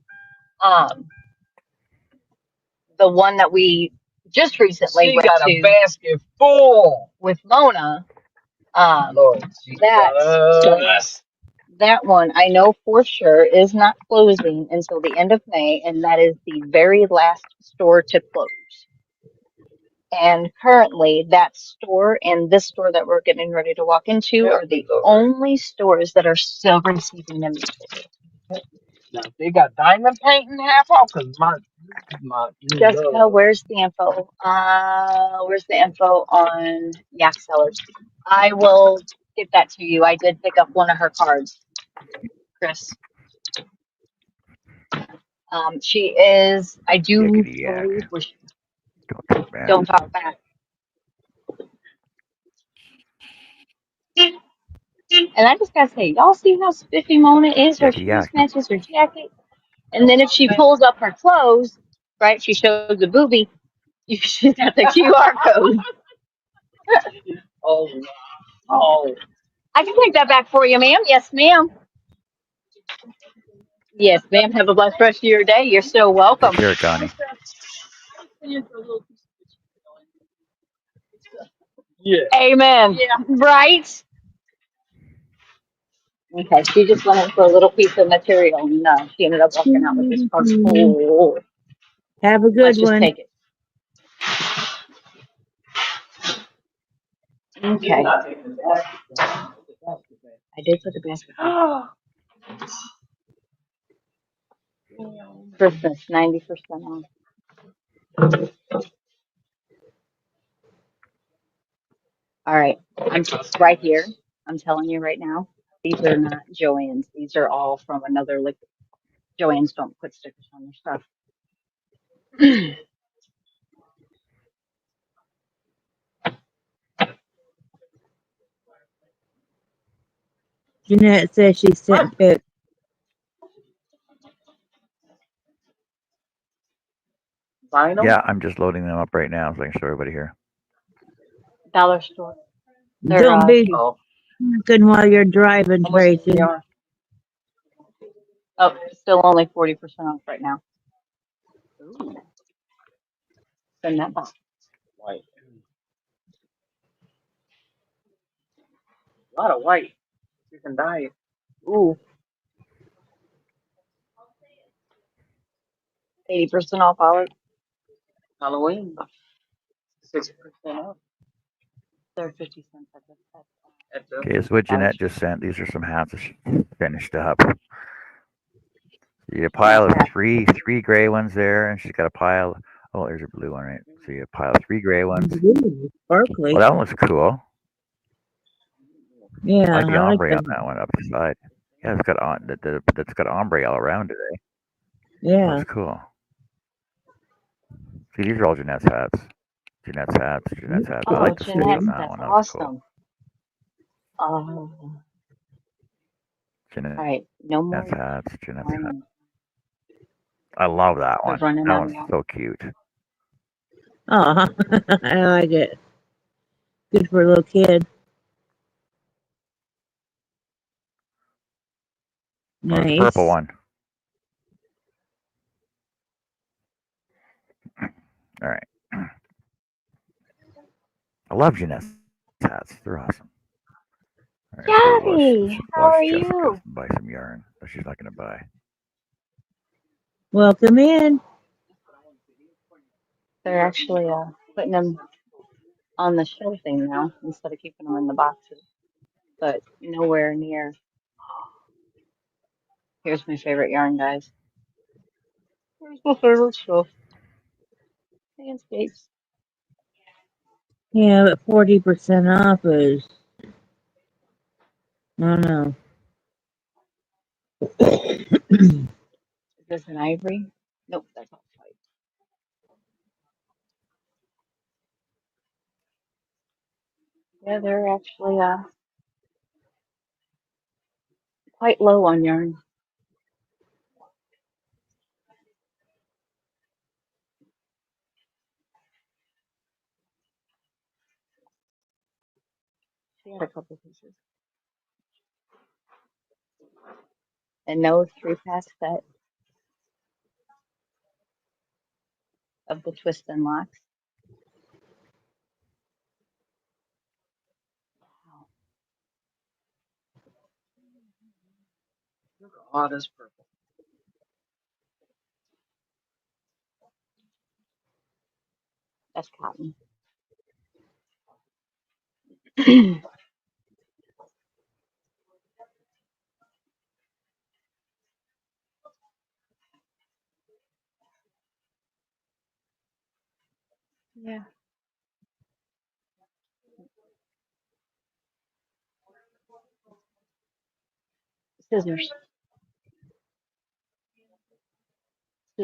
The one that we just recently went to. She got a basket full with Mona. Lord, that one I know for sure is not closing until the end of May, and that is the very last store to close. And currently, that store and this store that we're getting ready to walk into are the only stores that are still receiving them. Now, they got diamond painting half off because my Jessica, where's the info? Where's the info on Yak Sellers? I will get that to you. I did pick up one of her cards. Chris. She is, I do Yakety yak. believe, Don't talk back. don't talk back. And I just gotta say, y'all see how spiffy Mona is? Her Yakety shoes yak. matches her jacket. And then if she pulls up her clothes, right, she shows the booby, she's got the QR code. Oh, oh. I can take that back for you, ma'am. Yes, ma'am. Yes, ma'am. Have a blessed rest of your day. You're so Take welcome. care, Connie. Yeah. Amen. Yeah. Right? Okay, she just went in for a little piece of material. No, she ended up walking out with this card. Oh, Have a let's good just one. take it. Okay. I did put the basket. Christmas, 90% off. All right. I'm right here. I'm telling you right now, these are not Joann's. These are all from another liquid. Joann's don't put stickers on their stuff. Jeanette says she sent pics. Vinyl? Yeah, I'm just loading them up right now so I can show everybody here. Dollar store. They're Don't be cheap. Oh, talking while you're driving, How much they Tracy. are? Oh, still only 40% off right now. Ooh, send that back. white. A lot of white. You can dye it. Ooh, 80% off olive. Halloween. 60% off They're 50 cents at the at the Okay, so what dollar Jeanette store. just sent, these are some hats that she finished up. You get a Nice pile of hat. three gray ones there, and she's got a pile. Oh, there's a blue one, right? So you get a pile of three gray ones. Ooh, Oh, sparkly. that one looks cool. I Yeah, like the I like ombre on that. that one up the side. Yeah, it's got that's got ombre all around it. Eh? Oh, Yeah. that's cool. See, these are all Jeanette's hats. Jeanette's hats. Jeanette's hats. I Oh, like the stitch on Jeanette's, that Okay. that's one. That was cool. awesome. Oh, Jeanette's all right. No more hats. Jeanette's hats. yarn. I love that We're one. running That out of one's yarn. so cute. Oh, I like it. Good for a little kid. Oh, there's a purple Nice. one. All right. I love Jeanette's hats. They're awesome. All right, so Yay! let's How watch are Jessica you? buy some yarn that she's not going to buy. Welcome in. They're actually putting them on the shelving now instead of keeping them in the boxes, but nowhere near. Here's my favorite yarn, guys. Here's my favorite stuff. Landscapes. Yeah, but 40% off is, I don't know. Is this an ivory? Nope, that's all white. Yeah, they're actually quite low on yarn. She had a couple pieces. And no 3-pass set of the twist and locks. Wow, look at all this purple. that's cotton. Yeah. Scissors.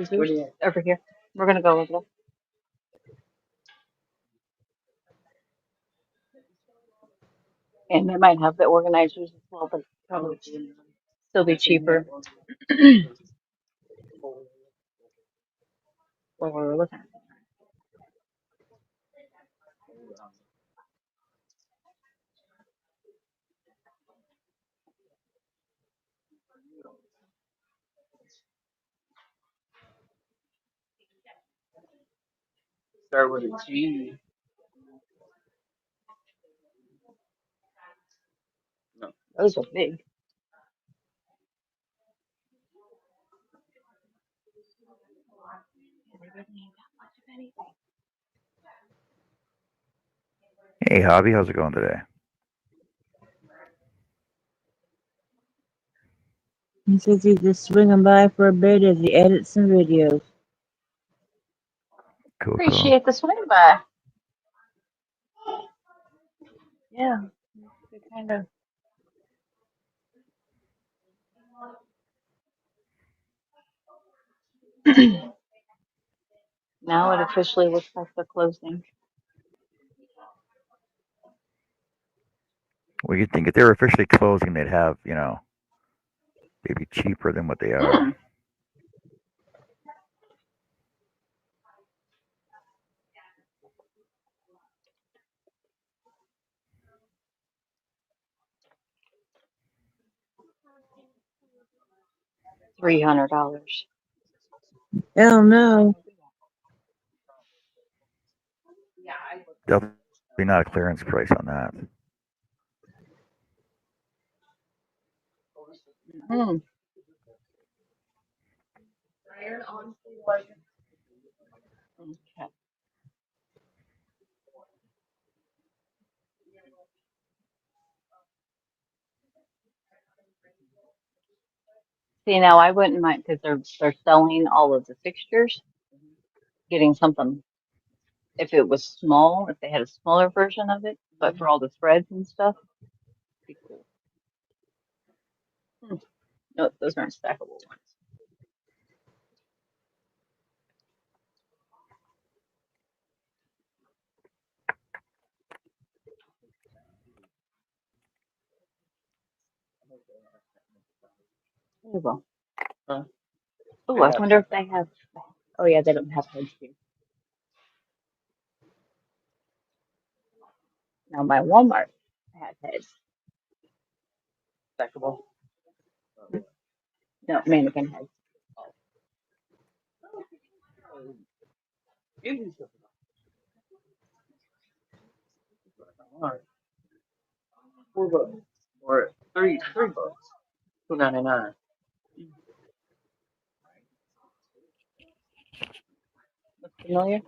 Scissors over here. We're gonna go over there. And they might have the organizers as well, but probably still be cheaper. What we're looking at. Start with a G. No. Those are big. Hey, Hobby, how's it going today? He says he's just swinging by for a bit as he edits some videos. Cool, cool. Appreciate the swing by. Yeah, we kind of. Now it officially looks like they're closing. Well, you'd think if they were officially closing, they'd have, you know, they'd be cheaper than what they are. $300. Hell no. Definitely not a clearance price on that. Hmm. Okay. See, now I wouldn't mind because they're selling all of the fixtures. Getting something if it was small, if they had a smaller version of it, but for all the threads and stuff, it'd be cool. No, those aren't stackable ones. Oh, well. Huh? Oh, I wonder if they have. Oh, yeah, they don't have heads here. Now, my Walmart had heads. Stackable. No, mannequin heads. Alright. $4. Or three bucks. $2.99. Look familiar?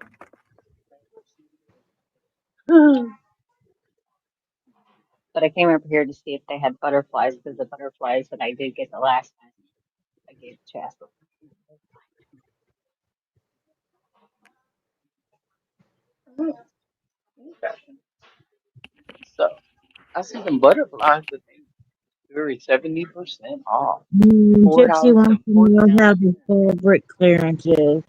But I came over here to see if they had butterflies because the butterflies that I did get the last time I gave to Chasta. So I see some butterflies, but they're 70% off. Gypsy wants to know how $4.49. the fabric clearance is.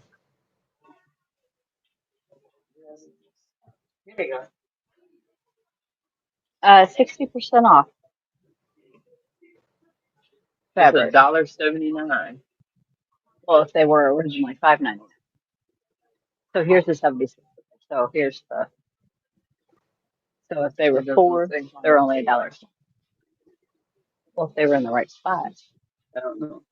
Here you go. 60% off It's fabric. $1.79. Well, if they were originally $5.99. So here's the 76. So here's the. So if they were four, they're only $1. Well, if they were in the right spot. I don't know.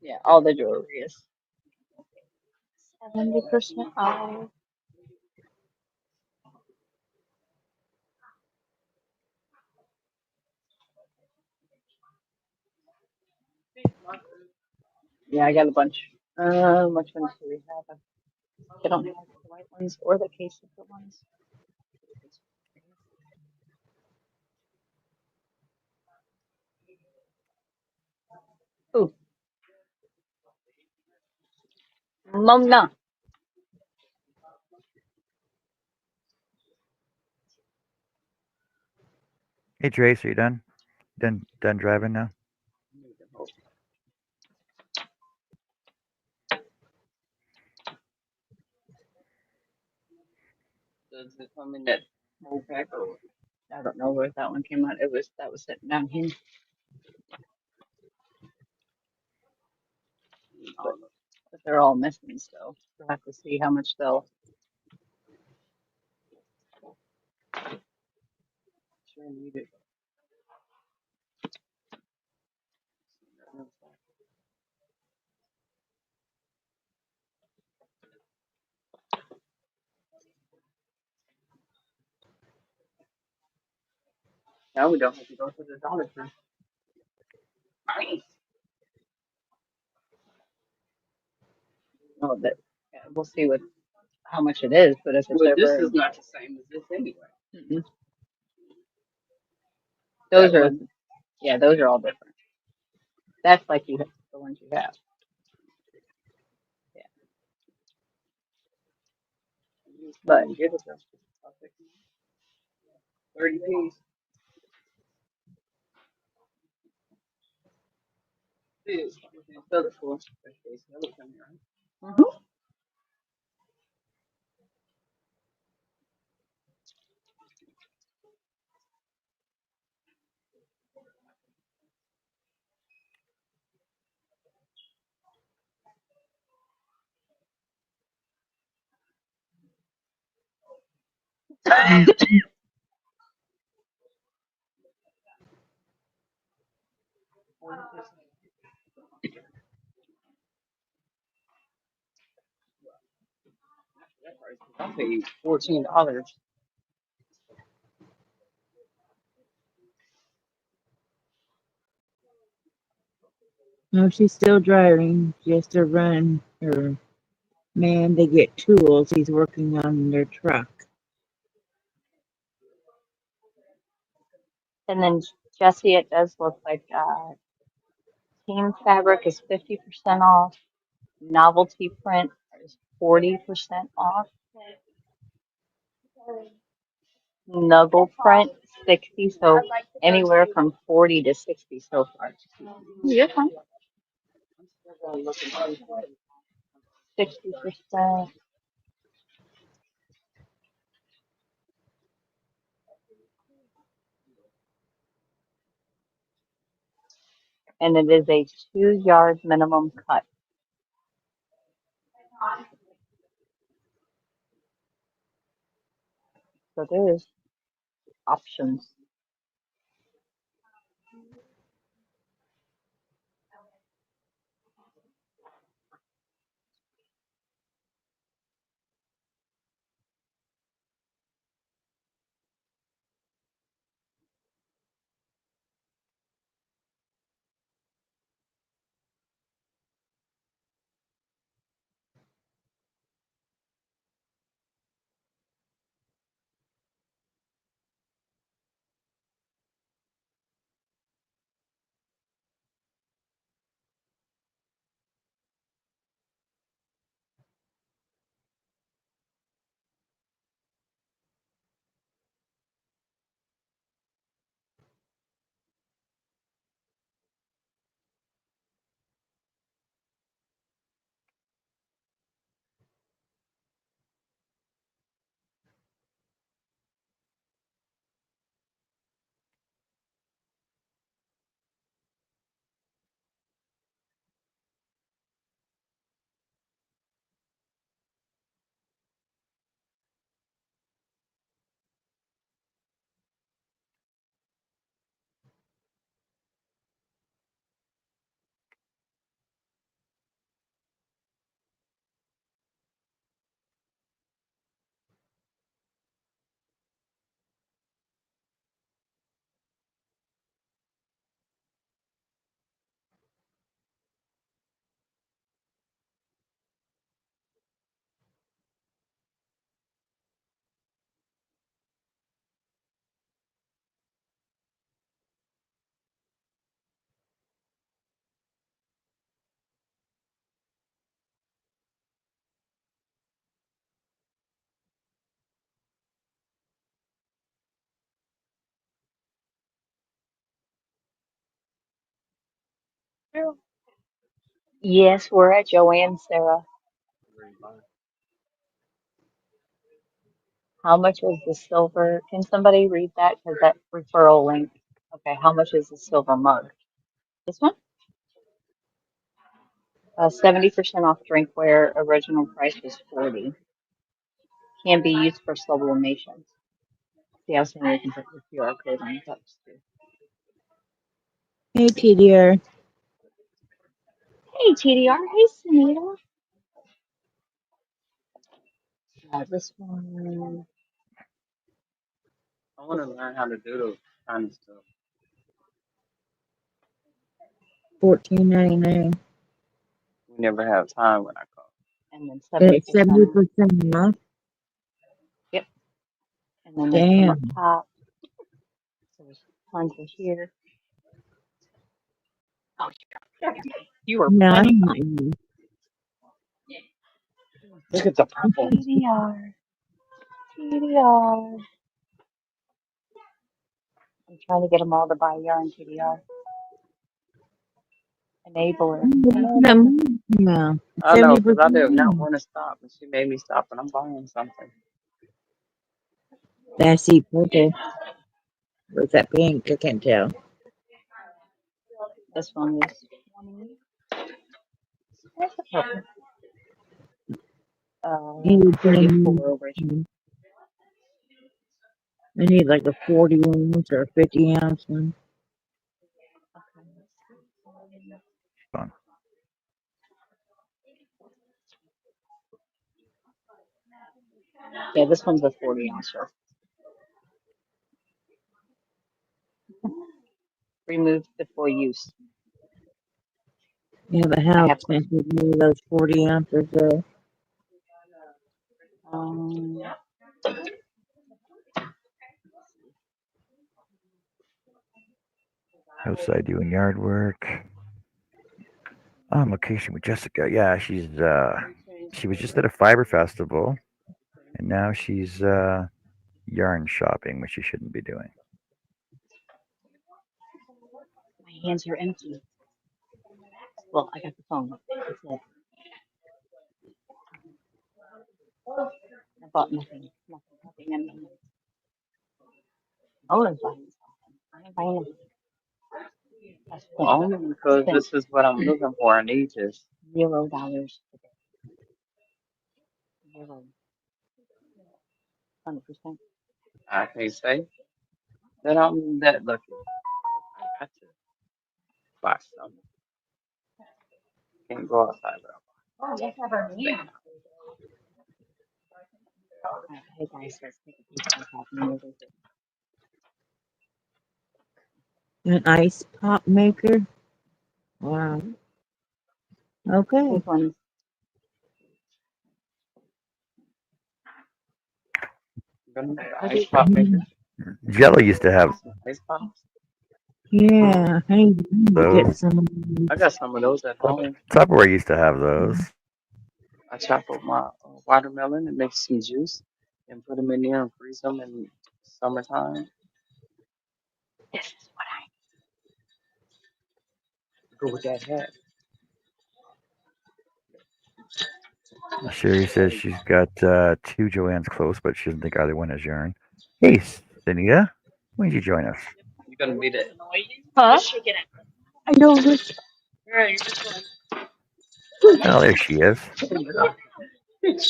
Yeah, all the jewelry is 70% off. Yeah, I got a bunch. Which ones do we have? They don't have the white ones or the case of the ones. Ooh, Mona. Hey Trace, are you done? Done driving now? Does it come in that whole pack or what? I don't know where that one came out. That was sitting down here. But, but they're all missing, so we'll have to see how much they'll. Sure need it. Now we don't have to go to the Dollar Tree. Nice. Oh, that yeah, we'll see what how much it is, but if it's well, this is not the same as this anyway. Mm-mm. Those are yeah, those are all different. That's like you have the ones you have. Yeah, but give us 30 piece. This sell it for. Mhm. I'll pay you $14. No, she's still driving. She has to run her man to get tools. He's working on their truck. And then Jesse, it does look like team fabric is 50% off. Novelty print is 40% off. Snuggle print 60, so anywhere from 40 to 60 so far. You're fine. 60%. And it is a 2-yard minimum cut. So there's options. Yes, we're at Joanne, Sarah. How much was the silver? Can somebody read that? Because that referral link. Okay, how much is the silver mug? This one? 70% off drinkware. Original price was 40. Can be used for sublimations. See, I was saying you can put the QR code on the cups too. Hey, TDR. Hey, TDR. Hey, Sunita. This one. I want to learn how to do those kind of stuff. $14.99. We never have time when I come. And then It's 70%. 70% off. Yep. And then there's some up Damn. top. So there's tons of here. Oh, you were No, I plenty. don't want you. Look at the purple. TDR. TDR. I'm trying to get them all to buy yarn, TDR. Enabler. No. I know, because I did not 70%. want to stop, and she made me stop, and I'm buying something. That's the purple. Or is that pink? I can't tell. This one is 20. That's a purple. Anything. 34 original. I need like a 40 ounce or a 50 ounce one. Fun. Yeah, this one's a 40 ounce. Removed before use. Yeah, but I how have expensive are those 40 ounces though? um Outside doing yard work. On location with Jessica. Yeah, she was just at a fiber festival, and now she's yarn shopping, which she shouldn't be doing. my hands are empty. Well, I got the phone. That's it. I bought nothing. Nothing. Oh, I'm buying something. I'm buying anything. That's Only because spent this is what I'm looking for. I need this. $0 today. 100%. I can't say that I'm that lucky. I got to buy something. Can't go outside without Oh, yes, I have a Hey guys, let's take a peek at what's happening over here. An ice pop maker? Wow. Okay. This one's gonna make an ice pop maker. Jello used to have Some ice pops. Yeah, I need to get those. some of I these. got some of those at home. Tupperware used to have those. I chop up my watermelon and make some juice and put them in there and freeze them in summertime. this is what Go with that hat. Sherry says she's got two Joanne's close, but she doesn't think either one has yarn. Hey, Anita, when did you join us? You're gonna be the I. Huh? I know this. Oh, there she is.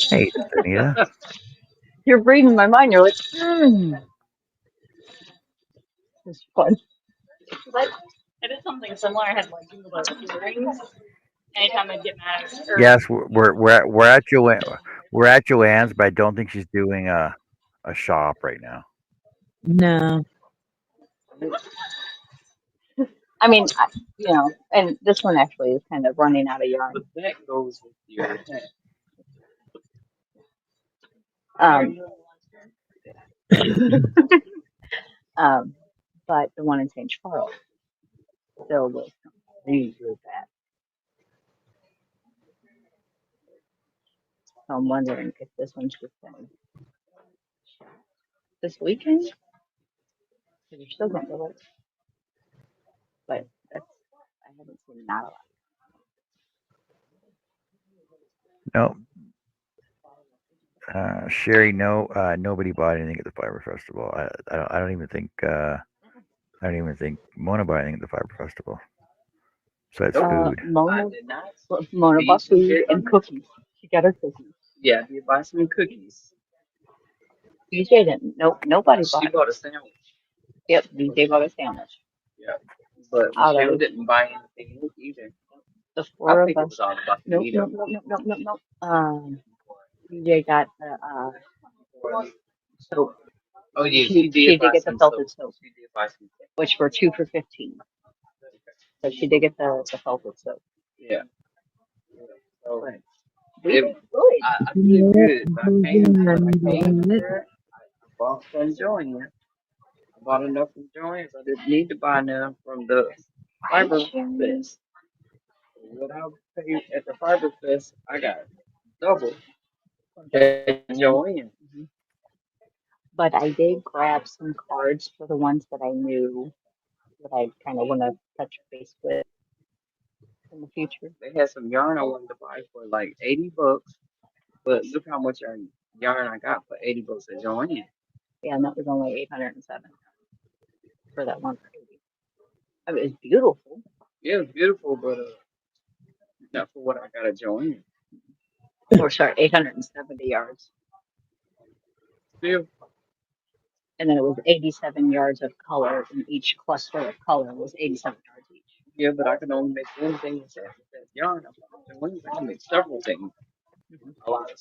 Hey, Anita. You're reading my mind. You're like, this is fun. Like, I did something similar. I had like little earrings. Anytime I get mad, or Yes, we're at Joanne's, but I don't think she's doing a shop right now. No. I mean, and this one actually is kind of running out of yarn. but that goes with your hat. Um, but the one in St. Charles still looks really bad. So I'm wondering if this one's just been this weekend. Because you're still going to look. But that's, I haven't seen not a lot. No, Sherry, no, nobody bought anything at the Fiber Festival. I don't even think Mona bought anything at the Fiber Festival. So it's food. Mona bought food and cookies. She got her cookies. Yeah, you buy some cookies. DJ didn't. Nope, nobody She bought. bought a sandwich. Yep, DJ bought a sandwich. Yeah, but Out Michelle of didn't buy anything either. the I four of think it us. was all about the Nope, meetup. nope. DJ got the soap. Oh yeah, She did buy get the some felted soap, She did buy some soap. which were 2 for 15. So she did get the felted soap. Yeah. So But we it, did good. I You did know what? good. When I came here, I bought from Joanne. I bought enough from Joanne, so I didn't need to buy enough from the Fiber Fest. What I paid at the Fiber Fest, I got double at Joanne. But I did grab some cards for the ones that I knew that I kind of want to touch base with in the future. They had some yarn I wanted to buy for like $80, but look how much yarn I got for $80 at Joanne. Yeah, and that was only 807 for that one for 80. I mean, it's beautiful. Yeah, it was beautiful, but not for what I got at Joanne. Or sorry, 870 yards. Still, And then it was 87 yards of color, and each cluster of color was 87 yards each. yeah, but I can only make one thing with that yarn. I bought at Joanne. I can make several things. A lot of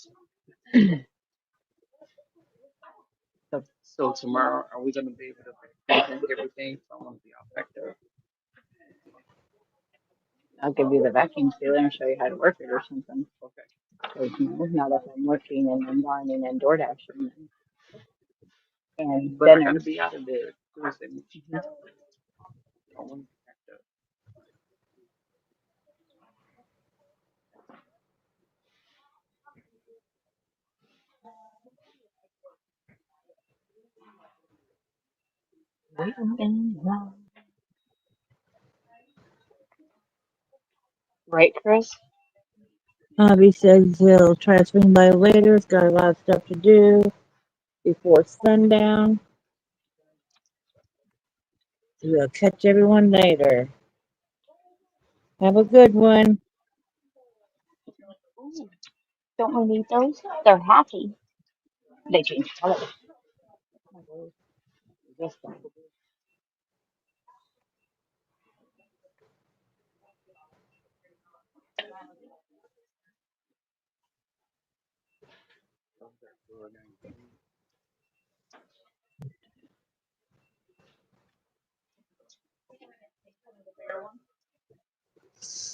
stuff. So tomorrow, are we gonna be able to present everything? So I'm gonna be all packed up. I'll give you the vacuum sealer and show you how to work it or something. Okay. 'Cause, now that I'm working and I'm yarning and door dashing and But I dinner. gotta be out of there Tuesday. I want to be packed up. Right, Chris? Hobby says he'll try to swing by later. He's got a lot of stuff to do before sundown. So we'll catch everyone later. Have a good one. Ooh, don't we need those? They're happy. They change color. Yes,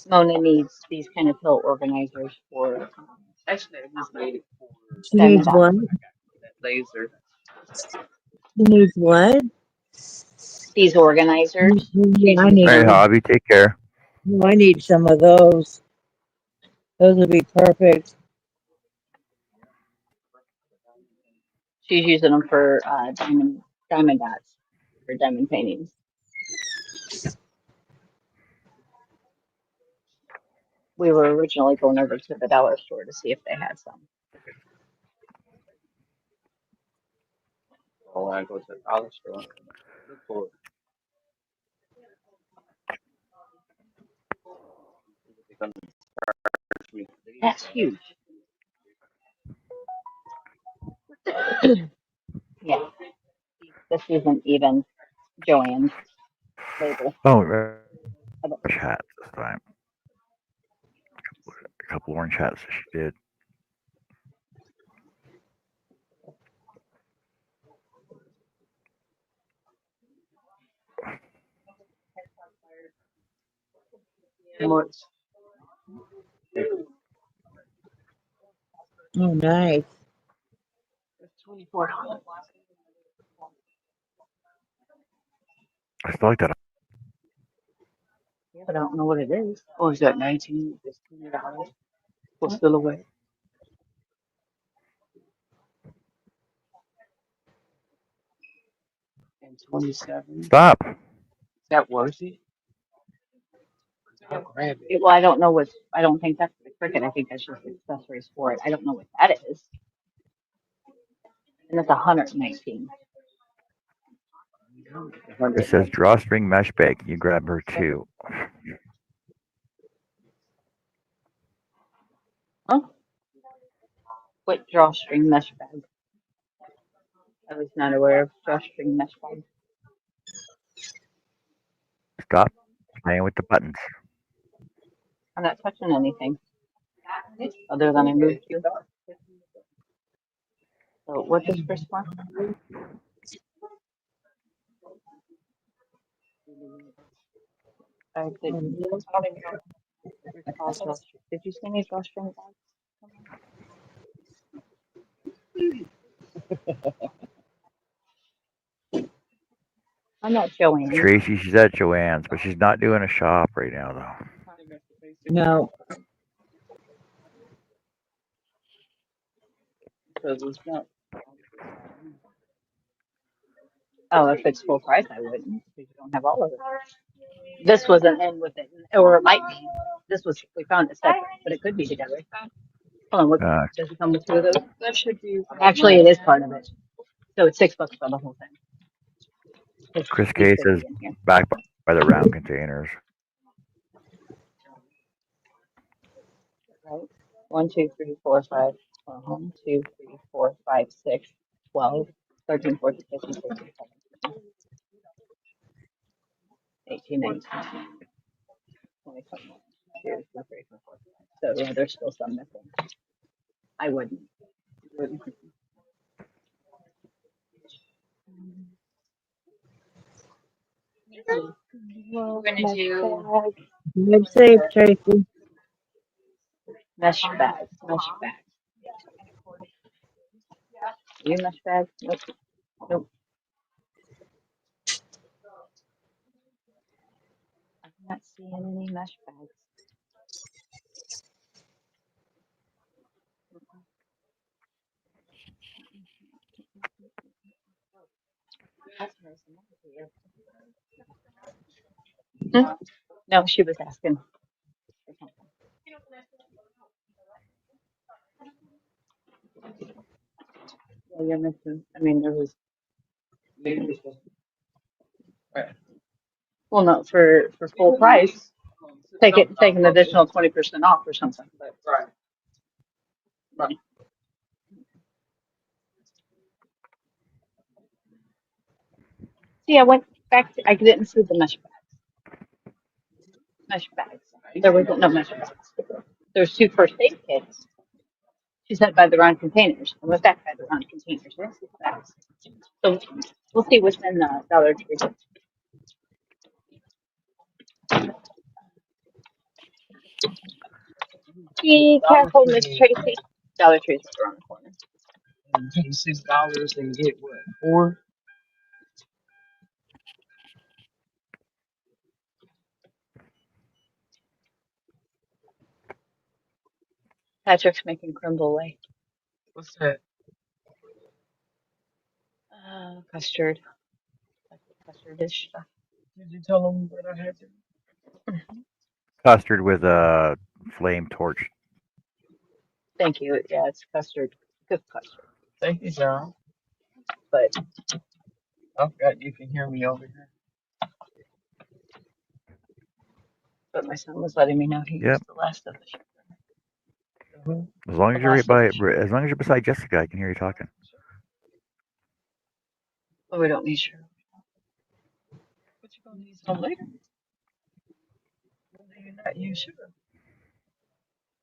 Mona needs these kind of pill organizers for Actually, I just made it for She diamond needs when what? dots. I got that laser. She needs what? These organizers. Yeah, She's I All need using right, them. Hobby, take care. I need some of those. Those would be perfect. She's using them for diamond dots for diamond paintings. We were originally going over to the dollar store to see if they had some. Or when I go to the dollar store, look for it. They're gonna charge me for these. That's huge. Yeah, this isn't even Joanne's label. Oh, I don't- orange hats this time. A couple orange hats that she did. How much? Oh, nice. It's $24. I still like that. But I don't know what it is. Oh, is that 19? It's $20 for silhouette. And 27. Is Stop. that worth it? I'll grab it. Well, I don't know what. I don't think that's the cricket. I think that's just accessories for it. I don't know what that is. And that's 119. It says drawstring mesh bag. You grab her too. Huh? What drawstring mesh bag? I was not aware of drawstring mesh bag. Stop playing with the buttons. I'm not touching anything other than I moved you. So what does Chris want? I didn't recall drawstring. Did you see any drawstring bags? I'm not showing. Tracy, she's at Joanne's, but she's not doing a shop right now, though. No. Because it's not. Oh, if it's full price, I wouldn't. Because you don't have all of it. This wasn't in with it, or it might be. This was we found it separate, but it could be together. Hold on, what does it come with two of those? That should be. Actually, it is part of it. So it's $6 for the whole thing. It's Chris K says in here. back by the round containers. Right. 1, 2, 3, 4, 5. 1, 2, 3, 4, 5, 6, 12, 13, 14, 15, 16, 17, 18, 19, 20, 21, 2, 3, 4, 5. So yeah, there's still some missing. I wouldn't. We're gonna do Live safe, Tracy. Mesh bags. Mesh bags. You mesh bags? Nope. Nope. I'm not seeing any mesh bags. That's nice. Hmm? No, she was asking for something. Yeah, you're missing. I mean, there was. Well, no, for full price, take an additional 20% off or something. But see, I went back. I didn't see the mesh bags. Mesh bags. There wasn't no mesh bags. There's 2 first aid kits. She said by the round containers. I went back by the round containers. Where's the bags? So we'll see what's in the Dollar Tree. Be careful, Miss Tracy. Dollar Tree's around the corner. And pay $6 and get what? 4? Patrick's making creme brulee. What's that? Custard. Custard dish stuff. Did you tell them what I had to? Custard with a flame torch. Thank you. Yeah, it's custard. Good custard. Thank you, John. But I forgot you can hear me over here. my son was letting me know he Yep. used the last of the sugar. As long as you're as long as you're beside Jessica, I can hear you talking. But we don't need sugar. But you're gonna need some later. You're not use sugar.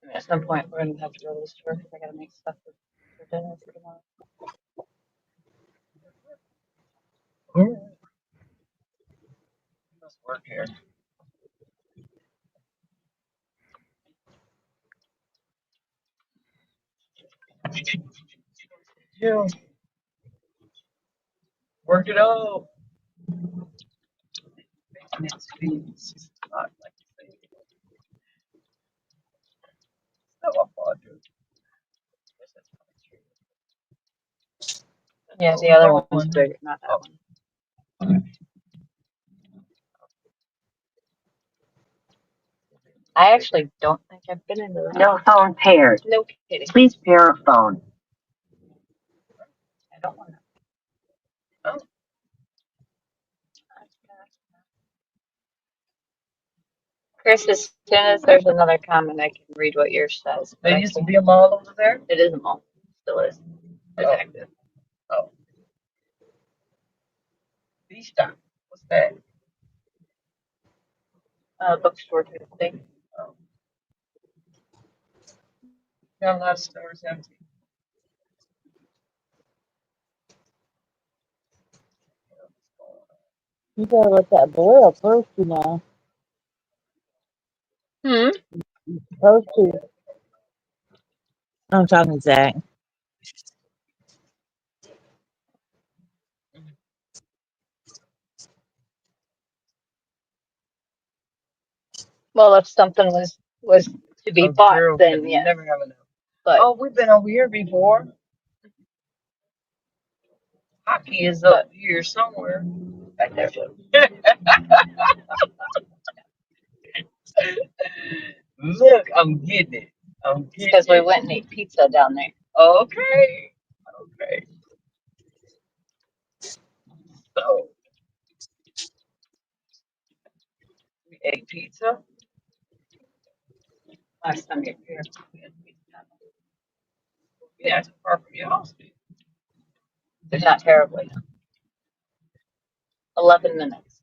I mean, at some point, we're gonna have to go to the store because I gotta make stuff for dinner for tomorrow. Must work here. Yeah. Work it out. Next week, it's just not like you say. It's not my fault, dude. Yeah, the other one's bigger, not that one. I actually don't think I've been into that. No phone paired. No kidding. Please pair a phone. I don't want to. Oh, Chris, as soon as there's another comment, I can read what yours says. there used to be a mall over there? It is a mall. Still is. It's Oh. active. Oh. B-Stop. What's that? Bookstore type of thing. Oh. Got a lot of stores empty. You gotta let that boil first, you know. Hmm. Supposed to. I'm talking to Zach. Well, if something was to be A bought, girl then could yes. never have enough. But Oh, we've been over here before. Hockey is up here somewhere. back there. Look, I'm getting it. I'm getting Because we it. went and ate pizza down there. Okay. Okay. So we ate pizza. Last time you were here, we had pizza. Yeah, it's far from your house. But not terribly. 11 minutes.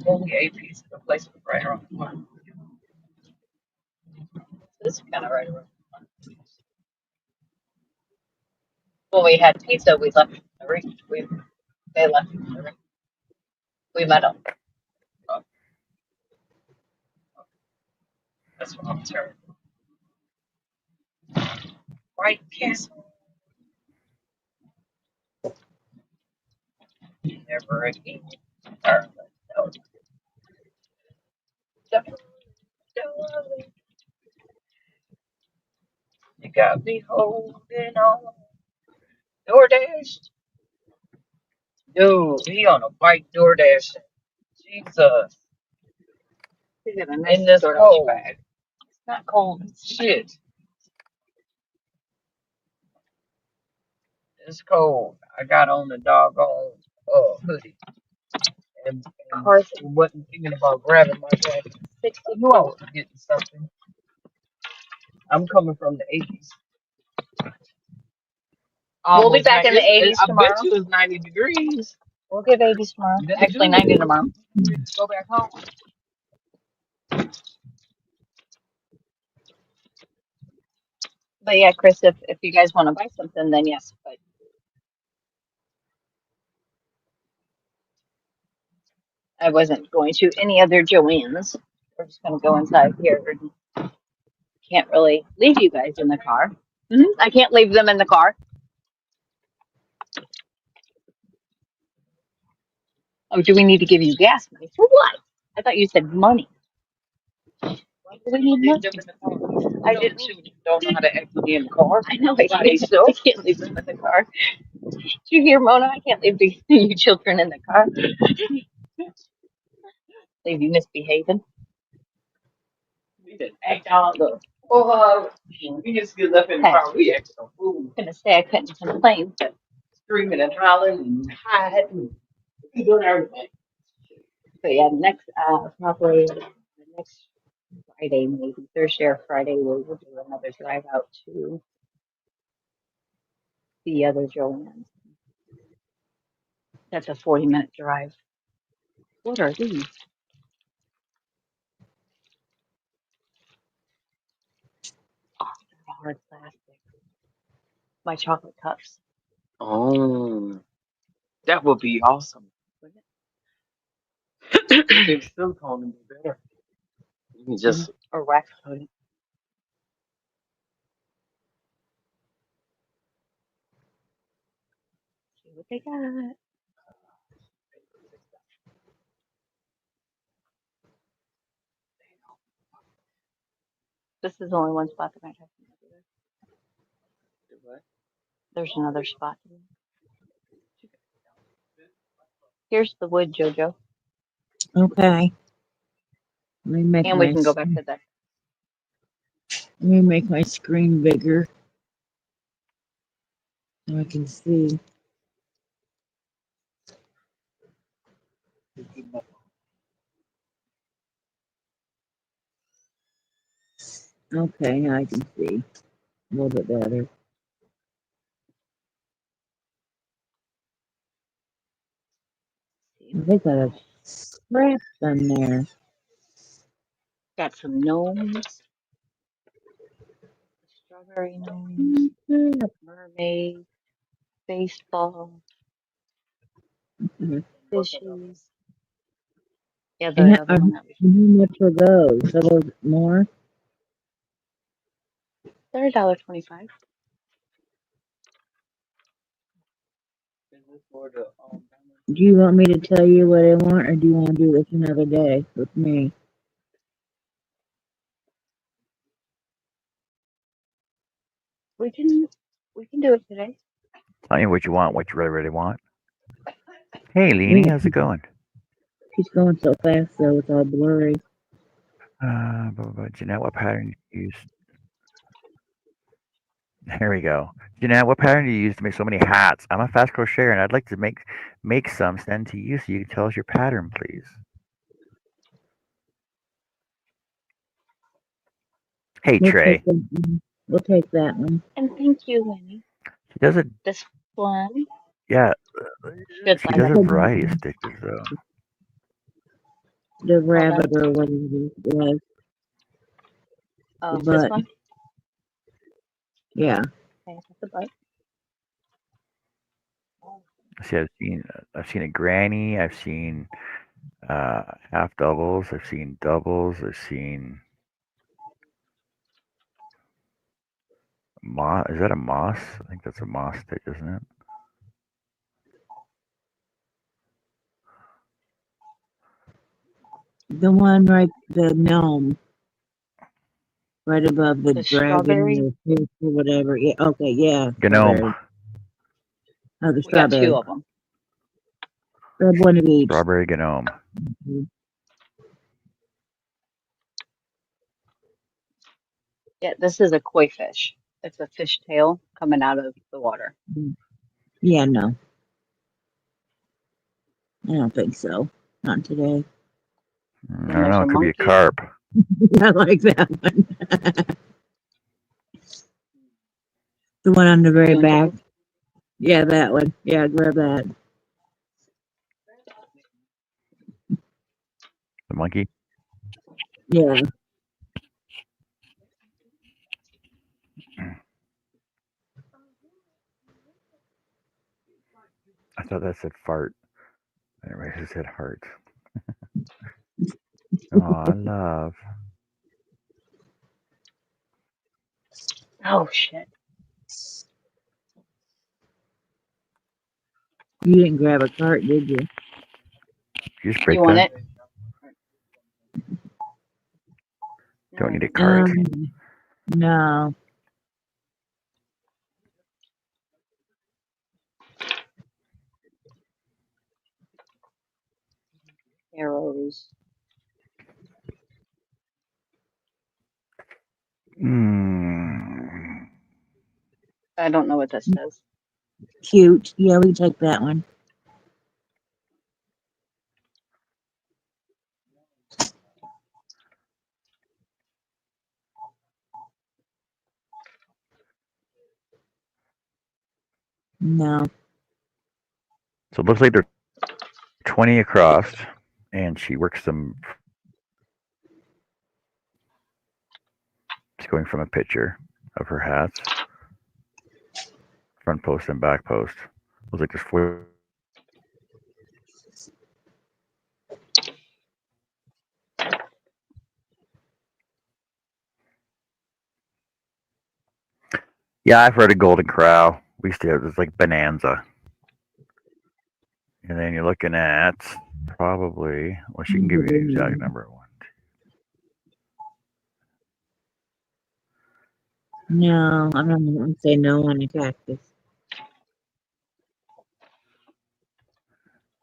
When we ate pizza, the place was right around the corner. This is kind of right around. When we had pizza, we left the reach. They left the reach. We met them. That's what I'm turning. White Castle. Never again. Darling, no. Darling, you got me holding on. DoorDash. Dude, he on a bike DoorDash. Jesus. He's got a nice In this DoorDash cold. bag. It's not cold. Shit. It's cold. I got on the doggone hoodie. And Carson. wasn't thinking about grabbing my jacket. I knew I was getting something. I'm coming from the 80s. We'll be back in the 80s I tomorrow. bet you it's 90 degrees. We'll get 80s tomorrow. Actually, 90 tomorrow. Go back home. But yeah, Chris, if you guys want to buy something, then yes. But I wasn't going to any other Joann's. We're just going to go inside here. Can't really leave you guys in the car. I can't leave them in the car. Oh, do we need to give you gas money? For what? I thought you said money. Why do we need money? I didn't. Don't know how to exit in the car. I know I can't leave them in the car. Did you hear, Mona? I can't leave you children in the car. Leave you misbehaving. We didn't act out the. Oh, we just get left in the car. We act so fool. I'm gonna say I couldn't complain, but Screaming and hollering and hiding. We doing everything. yeah, probably the next Friday, maybe Thursday or Friday, we'll do another drive out to the other Joanne's. That's a 40-minute drive. What are these? Oh, they're hard plastic. My chocolate cups. Oh, that would be awesome. If silicone would be better. You can just Or wax coating. See what they got. This is only one spot that might have some. There's another spot. Here's the wood, Jojo. Okay. Let me make And we can go back to that. my screen bigger so I can see. Okay, now I can see a little bit better. They got a scrap on there. Got some gnomes, strawberry gnomes, mermaid, baseball, Mhm. fishes. Yeah, And the other one that we how much are those? Are those more? they're $1.25. Is this for the Do you want me to tell you what I want, or do you want to do this another day with me? We can do it today. Tell me what you want, what you really want. Hey, Leanie, Yeah, how's it going? she's going so fast though, it's all blurry. Jeanette, what pattern do you use? Here we go. Jeanette, what pattern do you use to make so many hats? I'm a fast crocheter and I'd like to make some send to you so you can tell us your pattern, please. Hey, We'll take Trey. that one. We'll take that one. And thank you, Winnie. She does it. This one Yeah, should she line does up. a variety of stitches though. The Hold on. rabbit or whatever it was. The This butt. one. Yeah. Okay, that's the butt. See, I've seen a granny. I've seen half doubles. I've seen doubles. I've seen moss. Is that a moss? I think that's a moss stitch, isn't it? The one right, the gnome, right above the The dragon strawberry. or fish or whatever. Yeah. Okay. Yeah. Gnome. Strawberry. Oh, the We got two strawberry. of them. Grab one of each. Strawberry gnome. Yeah, this is a koi fish. It's a fish tail coming out of the water. Yeah. No, I don't think so. Not today. I And don't there's know. a It could be a monkey. carp. I like that one. The one on the very You want back. the Yeah, that one. Yeah, grab that. The monkey. Yeah. I thought that said fart. Anyway, it said heart. Aw, love. Oh shit. You didn't grab a cart, did you? You just You break want that? it? Don't need a No. cart. No. Arrows. Mm. I don't know what this says. Cute. Yeah, we take that one. No. So it looks like they're 20 across, and she works them. It's going from a picture of her hats, front post and back post. Looks like there's 4. Yeah, I've heard of Golden Corral. We used to have, it's like Bonanza. And then you're looking at probably, well, she can give you the exact number. No, I'm not going to say no on a cactus.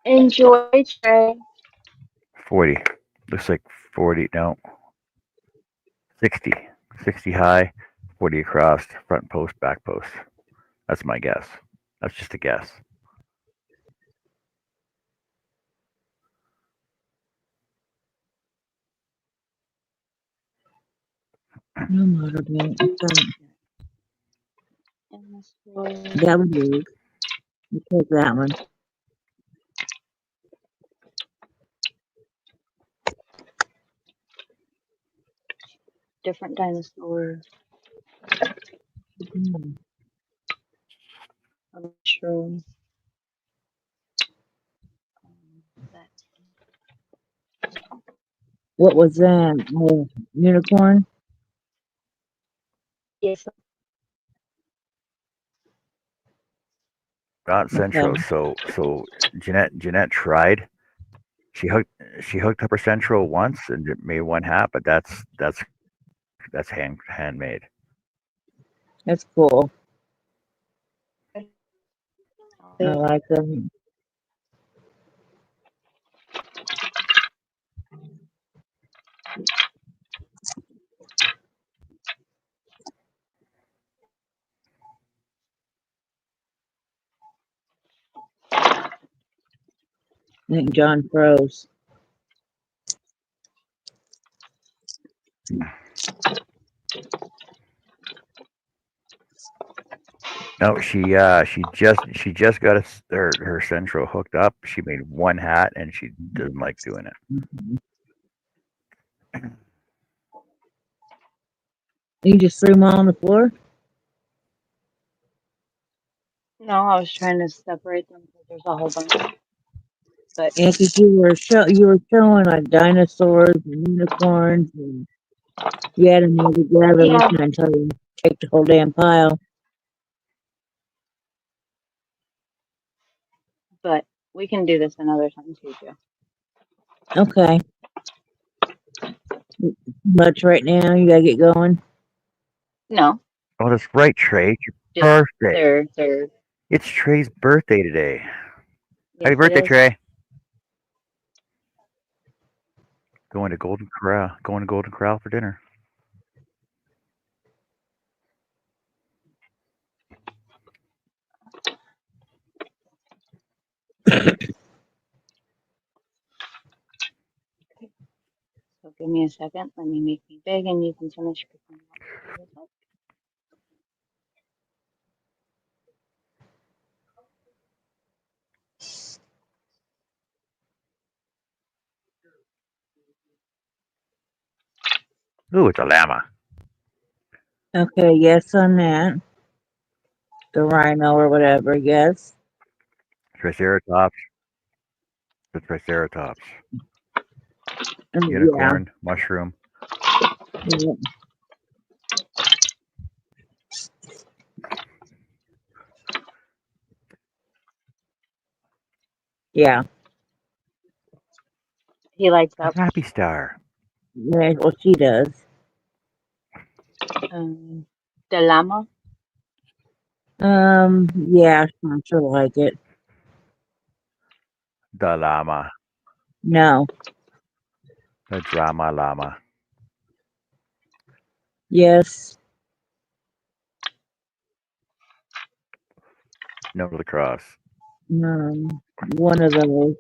Enjoy, Trey. 40. Looks like 40, no, 60. 60 high, 40 across, front post, back post. That's my guess. That's just a guess. No matter what. And this was That would work. You take that one. different dinosaur, Mm. a mushroom. That What was that? Oh, unicorn? yes, Not Okay. centro. So Jeanette tried. She hooked up her centro once and it made one hat, but that's handmade. That's cool. I they like them. I think John froze. No, she just got her centro hooked up. She made one hat and she doesn't like doing it. Mhm. You just threw them all on the floor? no, I was trying to separate them because there's a whole bunch. But Yeah, 'cause you were showing like dinosaurs and unicorns and you had them all together yeah, until you take the whole damn pile. but we can do this another time too, Joe. Okay. Much right now, you gotta get going. No, Oh, that's right, Trey. It's just your birthday. they're It's Trey's birthday today. yes, Happy it birthday, is. Trey. Going to Golden Corral. Going to Golden Corral for dinner. So give me a second. Let me make me big, and you can finish picking up. Ooh, it's a llama. Okay, yes on that. The rhino or whatever, yes. Triceratops. The Triceratops. Yeah. Unicorn. Mushroom. Yeah. Yeah. He lights A up. happy star. Yeah, well, she does. The llama. Yeah, I'm sure like it. The llama. No. The drama llama. Yes. No to the cross. One of those.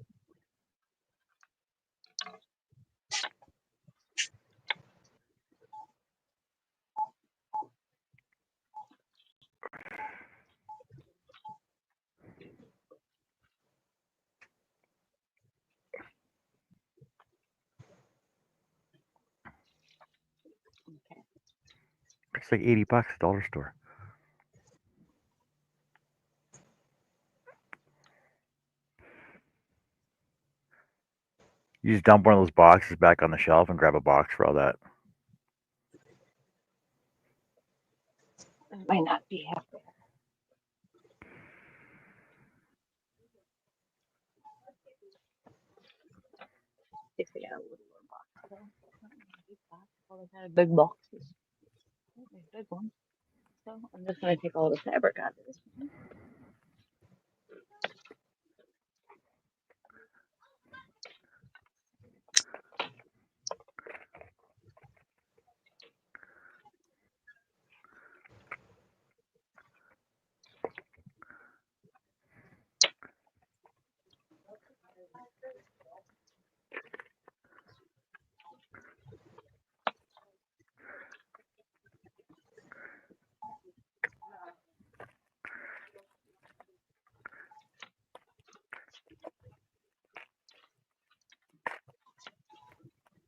Okay. It's like $80 at the dollar store. You just dump one of those boxes back on the shelf and grab a box for all that. It might not be half there. If we got a little box though. Not a big box. All the kind of big boxes. Oh, there's a big one. So I'm just gonna take all the fabric out of this one.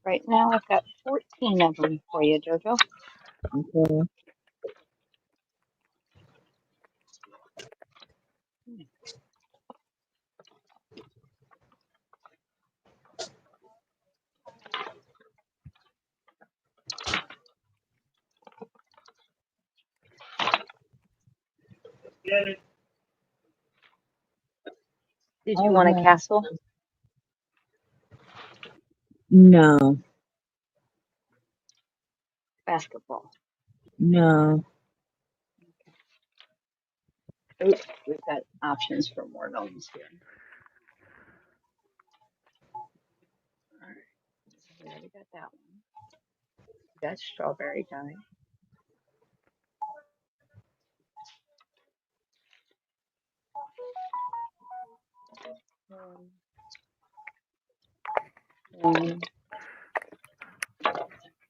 Right now, I've got 14 of them for you, Jojo. Okay. Did you I want a have castle? no, Basketball. no. Oops, we've got options for more gnomes here. All right, so we already got that one. We got strawberry dye. And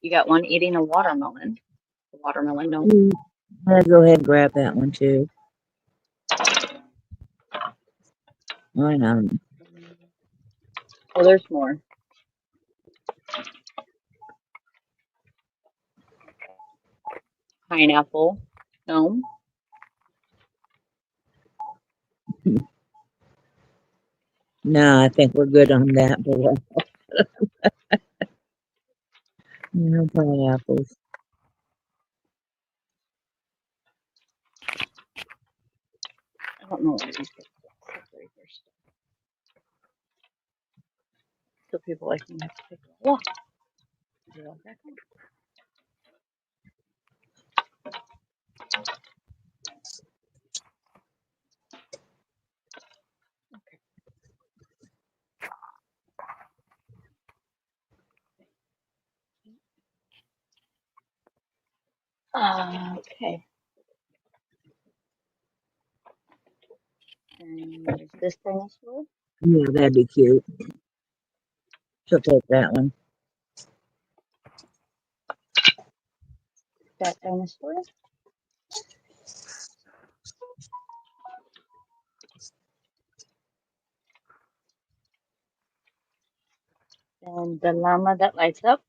you got one eating a watermelon. The watermelon gnome. I'll go ahead and grab that one too. Why not? Oh, there's more. Pineapple gnome. No, I think we're good on that. But no pineapples. I don't know what these guys separate their stuff. So people like me have to take a walk. Put it all back on. Okay. And is this dinosaur? Yeah, that'd be cute. She'll take that one. That dinosaur? And the llama that lights up?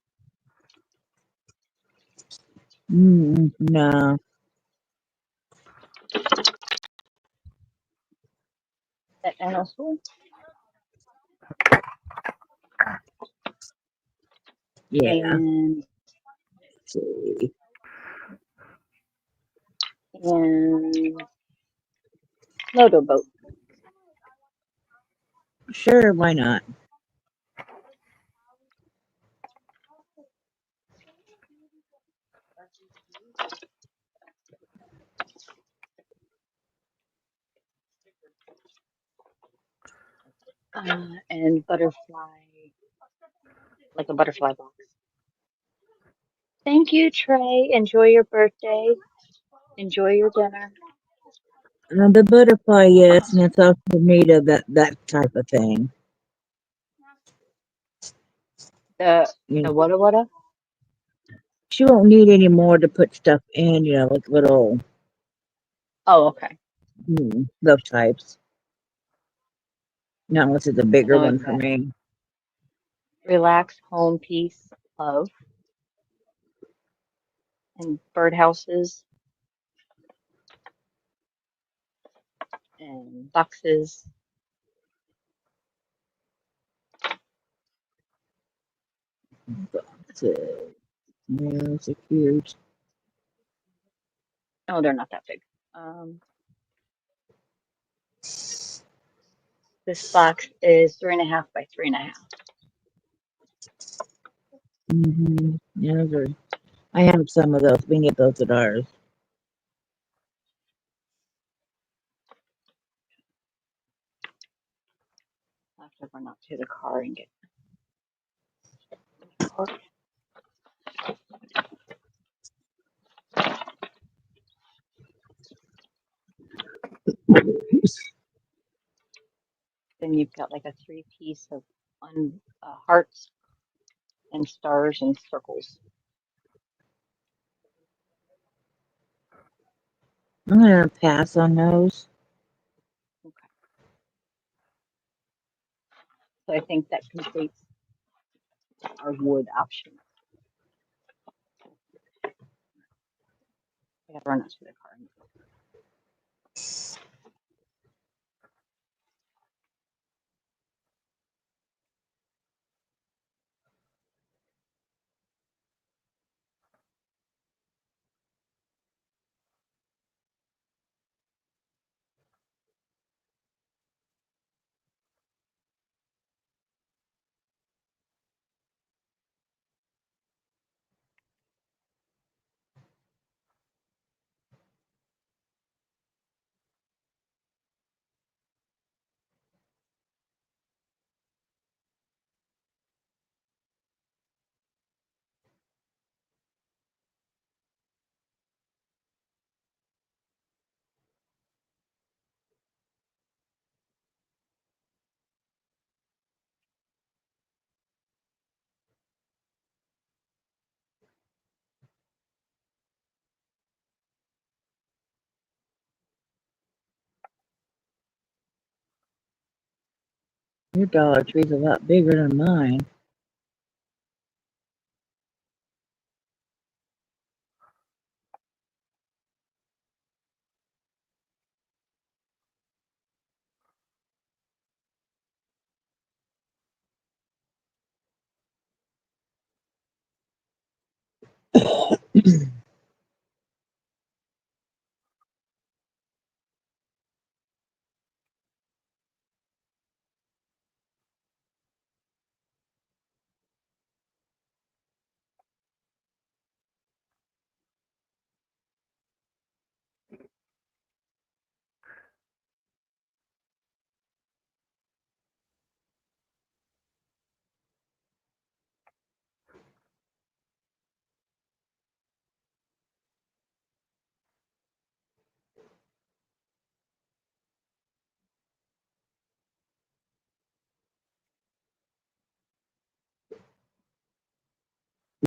No. That dinosaur? Yeah. And Let's see. motor boat. Sure, why not? And butterfly, like a butterfly box. Thank you, Trey. Enjoy your birthday. Enjoy your dinner. The butterfly, yes, and it's also made of that type of thing. The You know, what? she won't need any more to put stuff in. You know, like little Oh, okay. those types. Not unless it's a And bigger then one we've for got me. relax, home, peace, love, and birdhouses and boxes. So, yeah, it's a cute. Oh, they're not that big. This box is 3.5 by 3.5. Yeah, those are, I have some of those. We can get those at ours. I'll have to run out to the car and get the car. then you've got like a three-piece of hearts and stars and circles. I'm gonna pass on those. Okay. So I think that completes our wood option. I gotta run out to the car. Your Dollar Tree's a lot bigger than mine.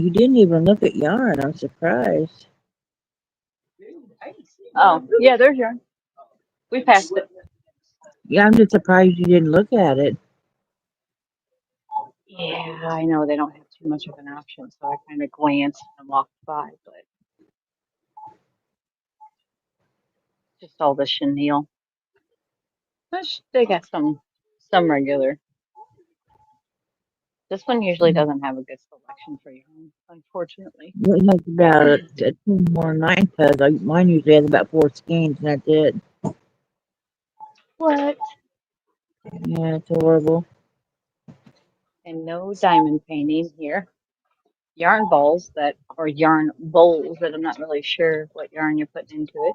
You didn't even look at yarn. I'm surprised. Oh, yeah, there's your. We passed it. Yeah, I'm just surprised you didn't look at it. Yeah, I know they don't have too much of an option, so I kind of glanced and walked by, but just all the chenille. They got some regular. This one usually doesn't have a good selection for you, unfortunately. It has about a 10 more nine because mine usually has about 4 skeins and that's it. What? Yeah, it's horrible. And no diamond painting here. Yarn balls or yarn bowls that I'm not really sure what yarn you're putting into it.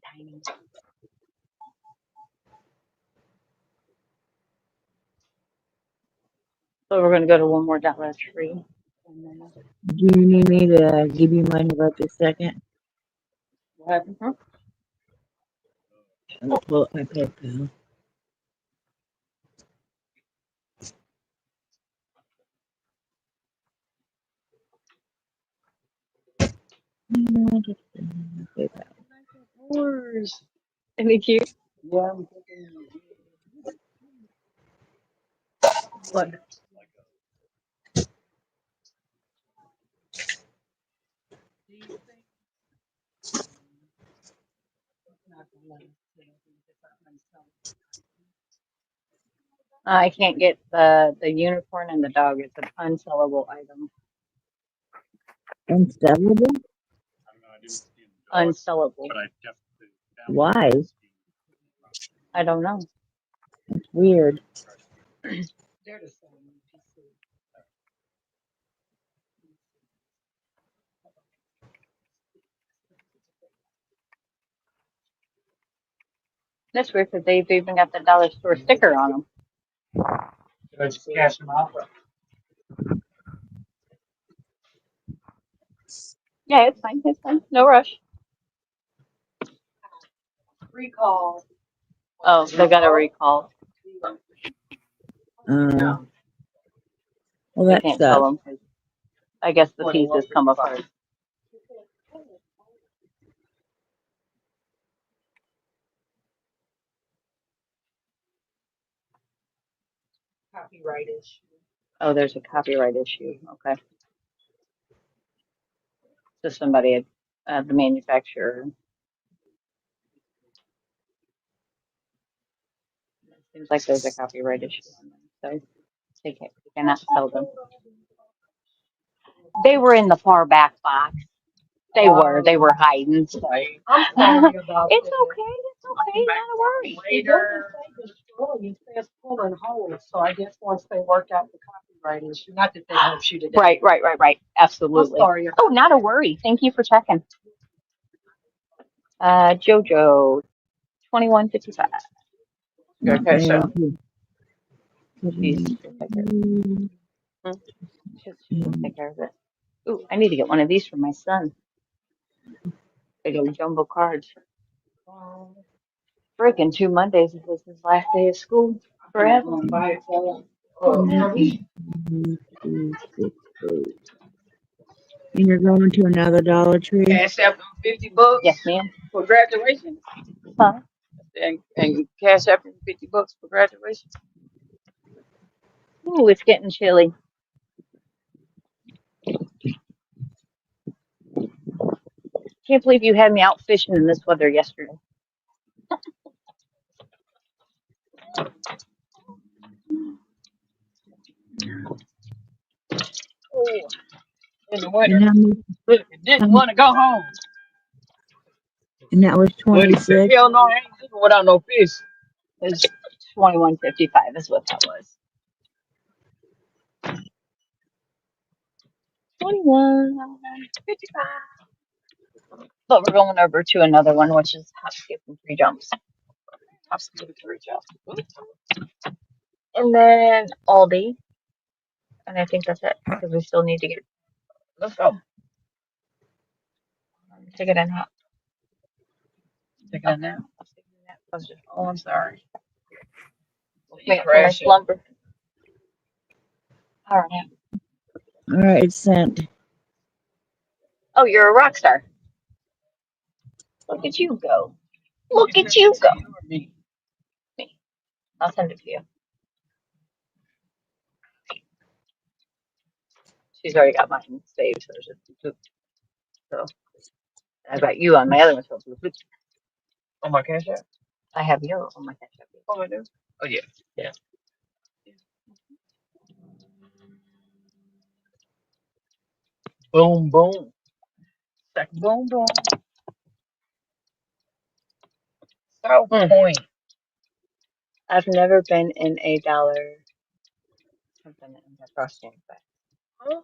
Tiny. So we're gonna go to one more Dollar Tree. And then, Do you need me to give you mine about this second? what happened? Huh? Let me pull up my PayPal. PayPal. Yours. Isn't it cute? Yeah, I'm thinking. What? I can't get the unicorn and the dog. It's an unsellable item. Unsellable? Unsellable. Why? I don't know. It's weird. That's weird because they've even got the dollar store sticker on them. Let's cash them out. Yeah, it's fine. It's fine. No rush. Recall. Oh, they got a recall. Well, You that can't tell sucks. them 'cause I guess the pieces come apart. Copyright issue. Oh, there's a copyright issue. Okay. So somebody, the manufacturer, it seems like there's a copyright issue on them. So they cannot sell them. They were in the far back box. They were hiding. So. I'm sorry about It's that. okay. It's okay. Not a worry. It doesn't say destroy, it says pull and hold. So I guess once they work out the copyright issue, not that that helps you today. Right. I'm Absolutely. sorry Oh, about not a that. worry. Thank you for checking. JoJo, 2155. Your cash Okay. out. She's she'll take care of it. Hmm? She'll take care of it. Ooh, I need to get one of these for my son. Big old jumbo cards. Freaking 2 Mondays is his last day of school forever. Buy it for And you're going to another Dollar Tree? Cash out them $50 Yes, ma'am. for graduation, Huh? and cash out them $50 for graduation. Ooh, it's getting chilly. Can't believe you had me out fishing in this weather yesterday. Oh, in the And winter, how much? look, I didn't want to go home. And that was But he said, 26. hell no, I ain't leaving without no fish. It's 2155 is what that was. 2155. But we're going over to another one, which is hop, skip, and free jumps. Hop, skip, and free jumps. And then Aldi. And I think that's it because we still need to get. Let's go. Take it in hot. Take it now. Oh, I'm sorry. You Wait for my crash it. slumber. All right. All right, it's sent. Oh, you're a rock star. Look at you go. Look at you go. Me. Me. I'll send it to you. She's already got mine saved, so there's just so I got you on my other one. So On my cash app? I have you on my catch up. Oh, I do. Oh, yeah. Yeah. Boom, boom. Second boom, boom. South Point. I've never been in a dollar. I've been in the Crocheting, but Huh?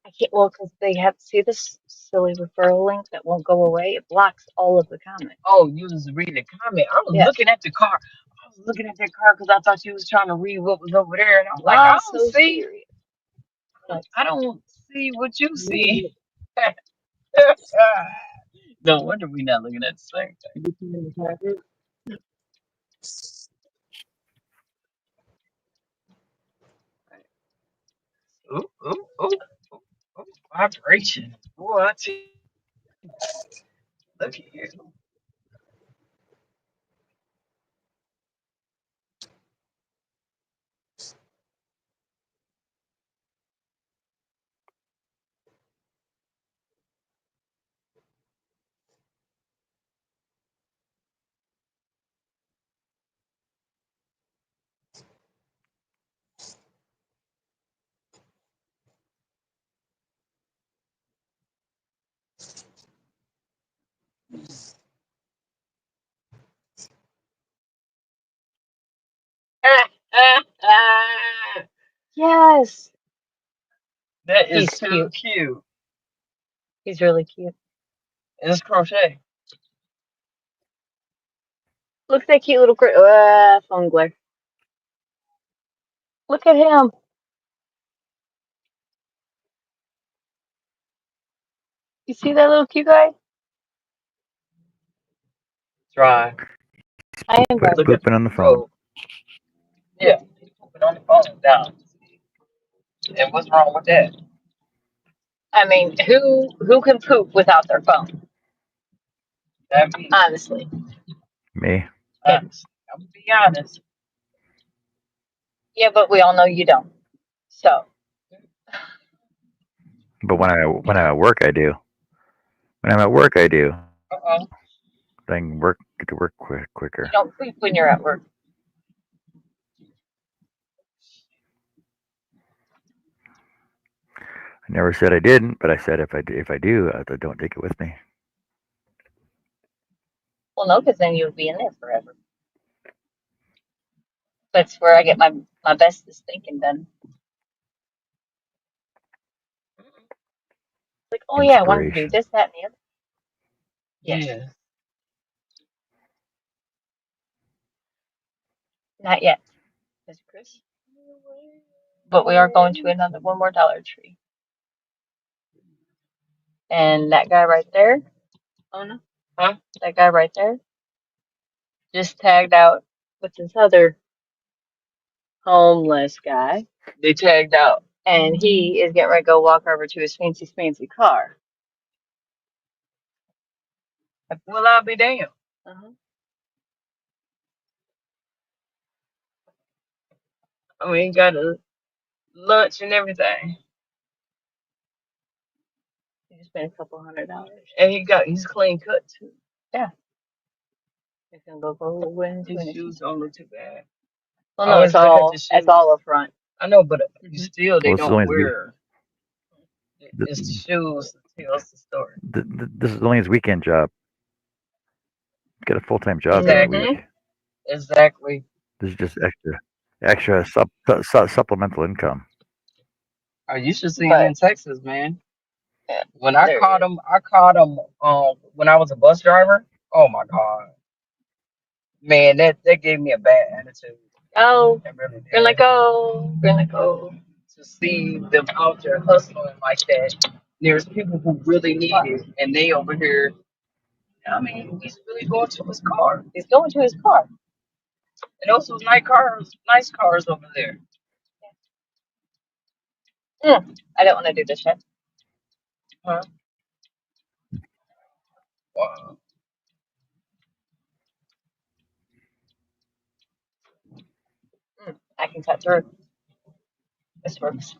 I can't. Well, because they have see this silly referral link that won't go away. It blocks all of the comments. Oh, you was reading the comment. I was Yes. looking at the car. I was looking at that car because I thought you was trying to read what was over there. And I was like, I I'm don't so see. serious. Like, I don't see what you see. No wonder we not looking at the same thing. Ooh, ooh, ooh, ooh, ooh. Vibration. Boy, I tell you, look here. yes, That is he's so cute. cute. He's really cute. It's crochet. Look at that cute little phone glare. Look at him. You see that little cute guy? Try. He's I am glad. Look at pooping on the the phone. road. Yeah, he's moving on the phone down. And what's wrong with that? I mean, who can poop without their phone? I mean, Honestly. Me. honest. I'm gonna be honest. Yeah, but we all know you don't. So But when I'm at work, I do. When I'm at work, I do. Uh-oh. Then get to work quicker. you don't poop when you're at work. I never said I didn't, but I said if I do, don't take it with me. Well, no, because then you'll be in there forever. That's where I get my bestest thinking done. Like, oh yeah, I wanted to do Inspiration. this, that, and the other. Yes, Yeah. not yet, Mr. Chris. But we are going to one more Dollar Tree. And that guy right there, oh no, Huh? that guy right there just tagged out with this other homeless guy. They tagged out. And he is getting ready to go walk over to his fancy car. Well, I'll be damned. Uh-huh. I mean, got a lunch and everything. He just spent a couple $100. And he's clean cut too. Yeah. He's gonna go into His it. shoes don't look too bad. Well, I no, always look at the it's shoes. all up front. I know, but Mhm. still, they Well, this is don't only wear. th- It's the shoes that tells the story. this is only his weekend job. He's got a full time job during the Exactly. week. Mhm. Exactly. This is just extra supplemental income. I used to see him But in Texas, man. yeah, When I there he caught is. him, when I was a bus driver. Oh my God, man, that gave me a bad attitude. Oh, It really we're like, did. oh, we're like, oh. To see them out there hustling like that. There's people who really need it, and they over here. I mean, he's really going to his car, He's going to his car. and those was nice cars over there. I don't want to do this yet. Huh? Wow. I can cut through. This works.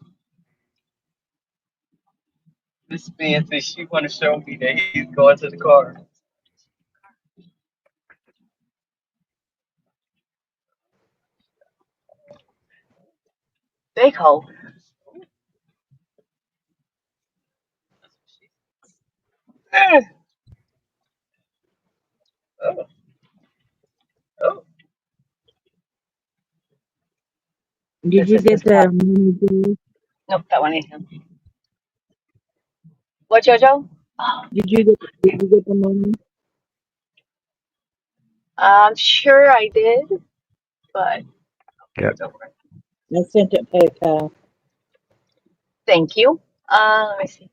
This man says she want to show me that he's going to the car. Big hole. Eh, Oh, oh. Did This you is his get car. the money bill? Nope, that one ain't him. What, JoJo? Did you get the money? I'm sure I did, but Yep. it's over. I sent it PayPal. Thank you. Let me see.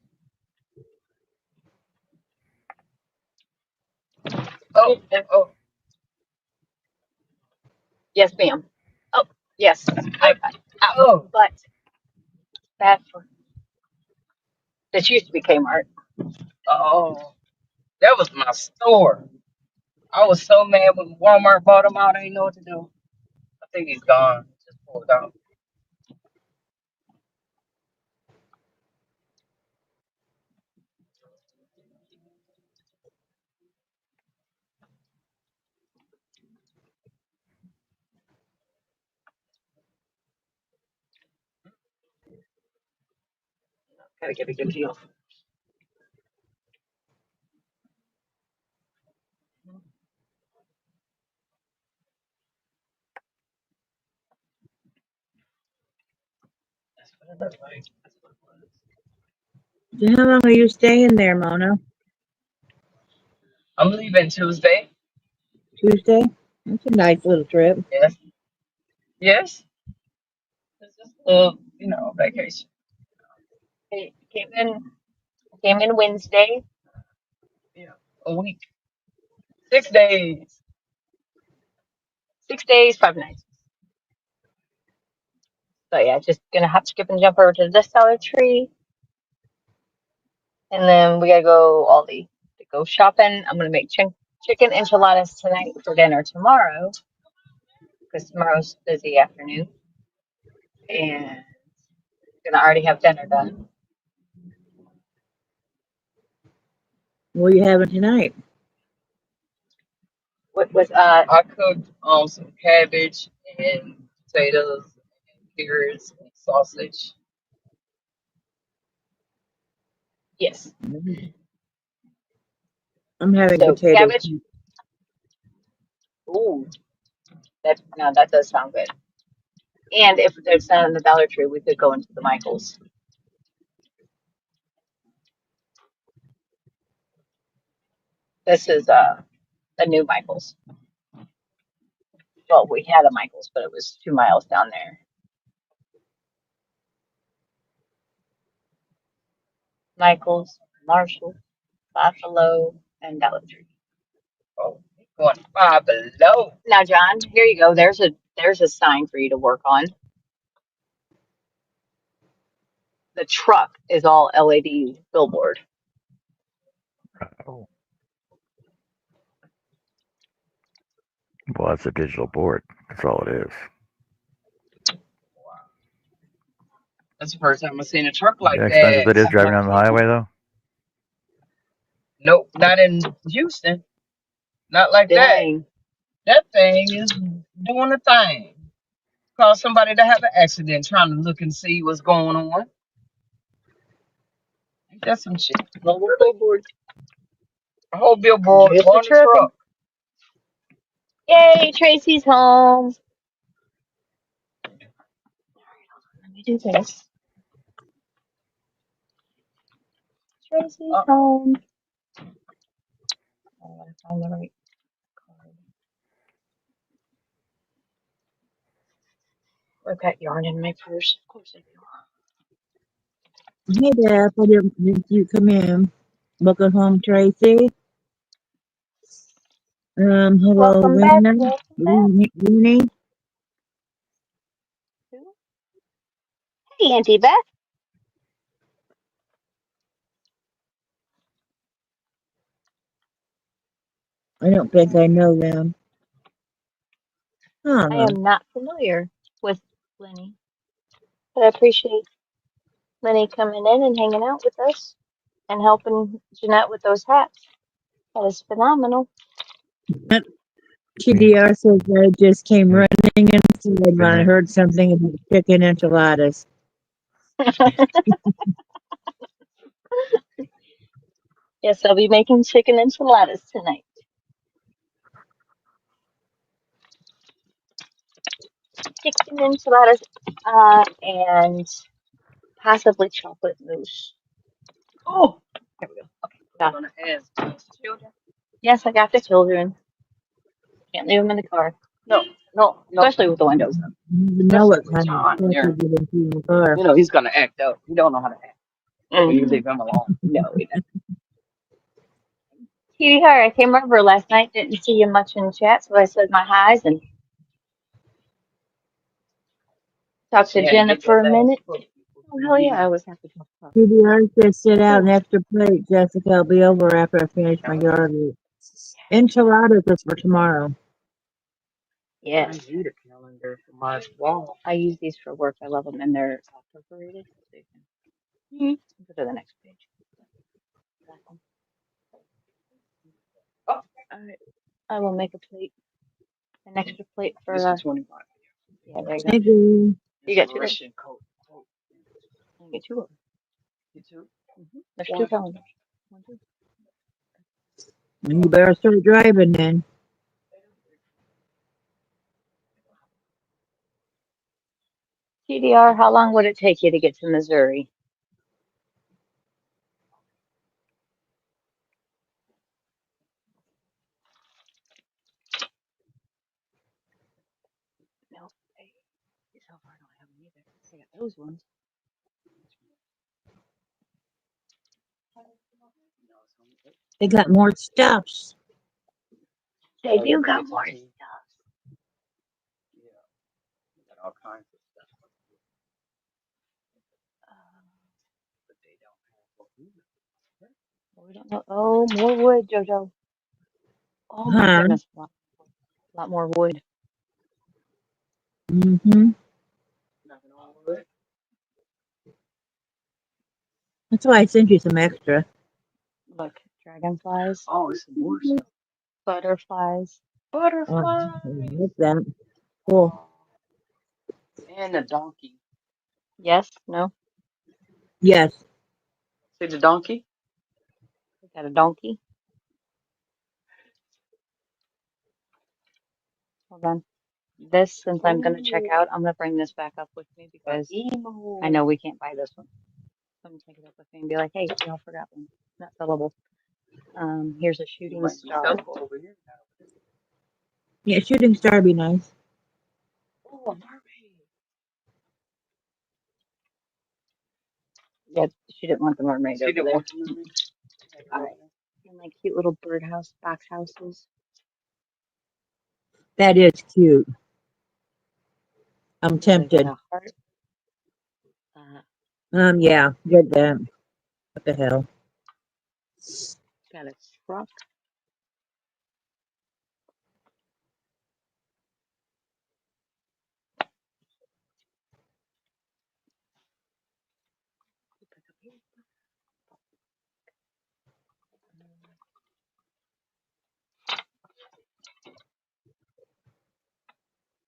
Oh, oh, Yes, ma'am. Oh, yes. oh. But bad for this used to be Kmart. Oh, that was my store. I was so mad when Walmart bought him out. I didn't know what to do. I think he's gone. Just pulled out. Gotta get a good deal. That's what it looked like. That's what it was. So how long are you staying there, Mona? I'm leaving Tuesday. Tuesday? That's a nice little trip. Yes. Yes. It's just a little, vacation. It came in Wednesday. Yeah. A week. 6 days. 6 days, 5 nights. So yeah, just gonna have to skip and jump over to this Dollar Tree, and then we gotta go Aldi to go shopping. I'm gonna make chicken enchiladas tonight for dinner tomorrow, because tomorrow's busy afternoon, and gonna already have dinner done. What are you having tonight? What was I cooked some cabbage and potatoes and carrots and sausage. yes. I'm having So potatoes. cabbage. Ooh, that does sound good. And if there's none in the Dollar Tree, we could go into the Michaels. This is the new Michaels. Well, we had a Michaels, but it was 2 miles down there. Michaels, Marshall, Buffalo, and Dollar Tree. Oh, going 5 below. Now, John, here you go. There's a sign for you to work on. The truck is all LED billboard. Oh. Well, that's a digital board. That's all it is. That's the first time I've seen a truck You know like how expensive that. that is driving down the highway, though? Nope, not in Houston. Not like that. Dang. That thing is doing a thing. Cause somebody to have an accident trying to look and see what's going on. Ain't that some shit? Global billboard. A whole billboard Just a on the trucking. truck. Yay, Tracy's home. Let me do this. Tracy's home. I want to find the right card. I've got yarn in my purse. Of course I do. Hey, Beth, I didn't think you come in. Welcome home, Tracy. Hello, Welcome back. Lena. Welcome back. Winnie. Hey, Auntie Beth. I don't think I know them. I Huh. am not familiar with Lenny, but I appreciate Lenny coming in and hanging out with us and helping Jeanette with those hats. That is phenomenal. TDR says I just came running inside when I heard something about chicken enchiladas. Yes, I'll be making chicken enchiladas tonight. Chicken enchiladas and possibly chocolate mousse. Oh, here we go. Okay, got it. Yes, I got the children. Can't leave them in the car. No, no, no. Especially with the windows up. You know Especially what with kind of John stuff here. you get into in the car. You know he's gonna act up. He don't know how to act. So you Mm. leave him alone. No, we don't. Cutie Heart, I came over last night, didn't see you much in chat, so I said my highs and talked to Jenna for a minute. Oh, hell yeah, I was happy to talk. TDR says sit out an extra plate, Jessica. I'll be over after I finish my yard work. Enchiladas is for tomorrow. Yes. I need a calendar for my wall. I use these for work. I love them, and they're perforated. So you can go to the next page. Black one. Oh, all right. I will make a plate, an extra plate for. This is 25. Yeah, there you go. Thank you. You got two. Russian coat. I get two of them. You too? There's two calendars. One, two. You better start driving then. TDR, how long would it take you to get to Missouri? No. Hey, so far I don't have them either. I got those ones. They got more stuffs. They do got more stuff. all kinds of stuff. But they don't have what we know. We don't know. Oh, more wood, Jojo. Oh my Huh? goodness, a lot more wood. Mm-hmm. Nothing on with it. That's why I sent you some extra. Look, dragonflies, Oh, it's some more stuff. butterflies. Oh, Butterfly. what's that? Cool. Oh, and a donkey. Yes, no, Yes. See the donkey? we got a donkey. Hold on. This, since I'm gonna check Ooh, out, I'm gonna bring this back up with me a because emu. I know we can't buy this one. So I'm gonna take it up with me and be like, hey, y'all forgot one. Not sellable. Here's a You shooting might be star. sellable over here now. Yeah, shooting star would be nice. Oh, a mermaid. Yeah, she didn't want the mermaid She over didn't there. want the mermaid. Alright. And like cute little birdhouse box houses. That is cute. I'm So we got tempted. a heart. Uh, Yeah, get that. What the hell? got a truck.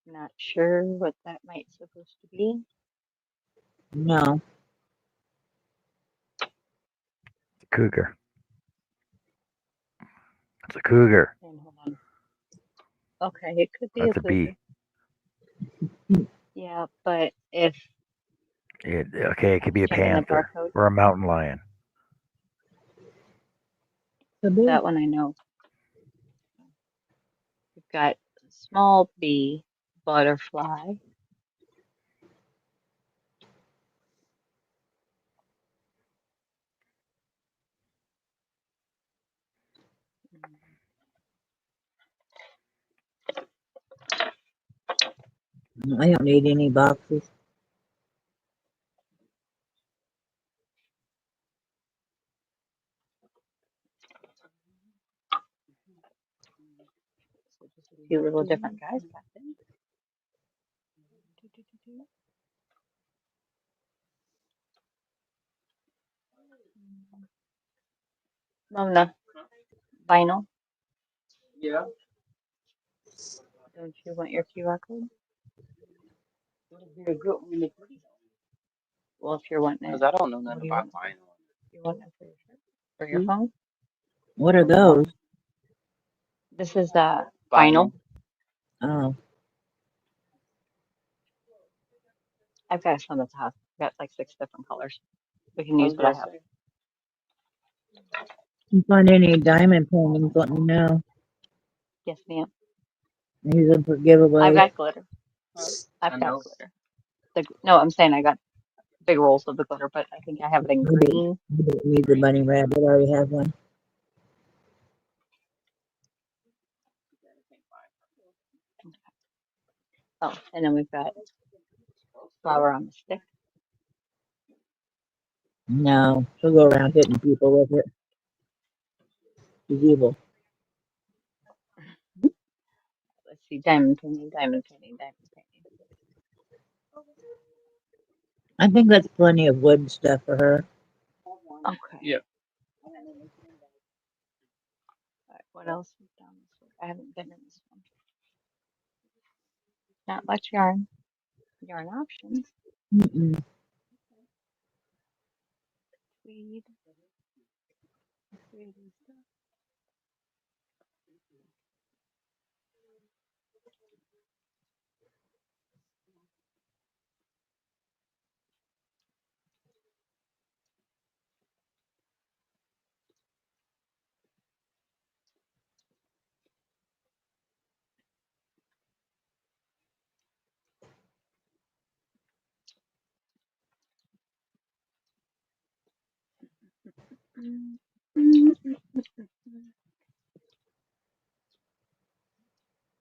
Not sure what that might supposed to be. No. It's a cougar. It's a cougar. And hold on. Okay, it could be a That's a cougar. bee. Yeah, but if Okay, it could be a checking the panther barcode, or a mountain lion. The big. that one I know. We've got small bee, butterfly. I don't need any boxes. So just a few little different guys back there. Mona, vinyl. Yeah. Don't you want your QR code? That'll be a good one to put it on. Well, if you're wanting Because it, I don't know what nothing do you about want? vinyl. You want it for your shirt? For your phone? What are For my those? phone. This is Vinyl. vinyl. Oh, I've got some at the house. I've got like 6 different colors. We can I use was what I gonna have. say. if you find any diamond paintings, let me know. Yes, ma'am. I use them for I've giveaways. got glitter. Huh? I I've got know. glitter. No, I'm saying I got big rolls of the glitter, but I think I have it in green. I don't need the bunny rabbit. I already have one. Oh, and then we've got flower on the stick. No, she'll go around hitting people with it. She's evil. Let's see, diamond painting, diamond painting, diamond painting. I think that's plenty of wood stuff for her. Okay. Yeah. All right, what else is down this way? I haven't been in this one. Not much yarn. Yarn options. Mm-mm. Tweed. Tweed and stuff.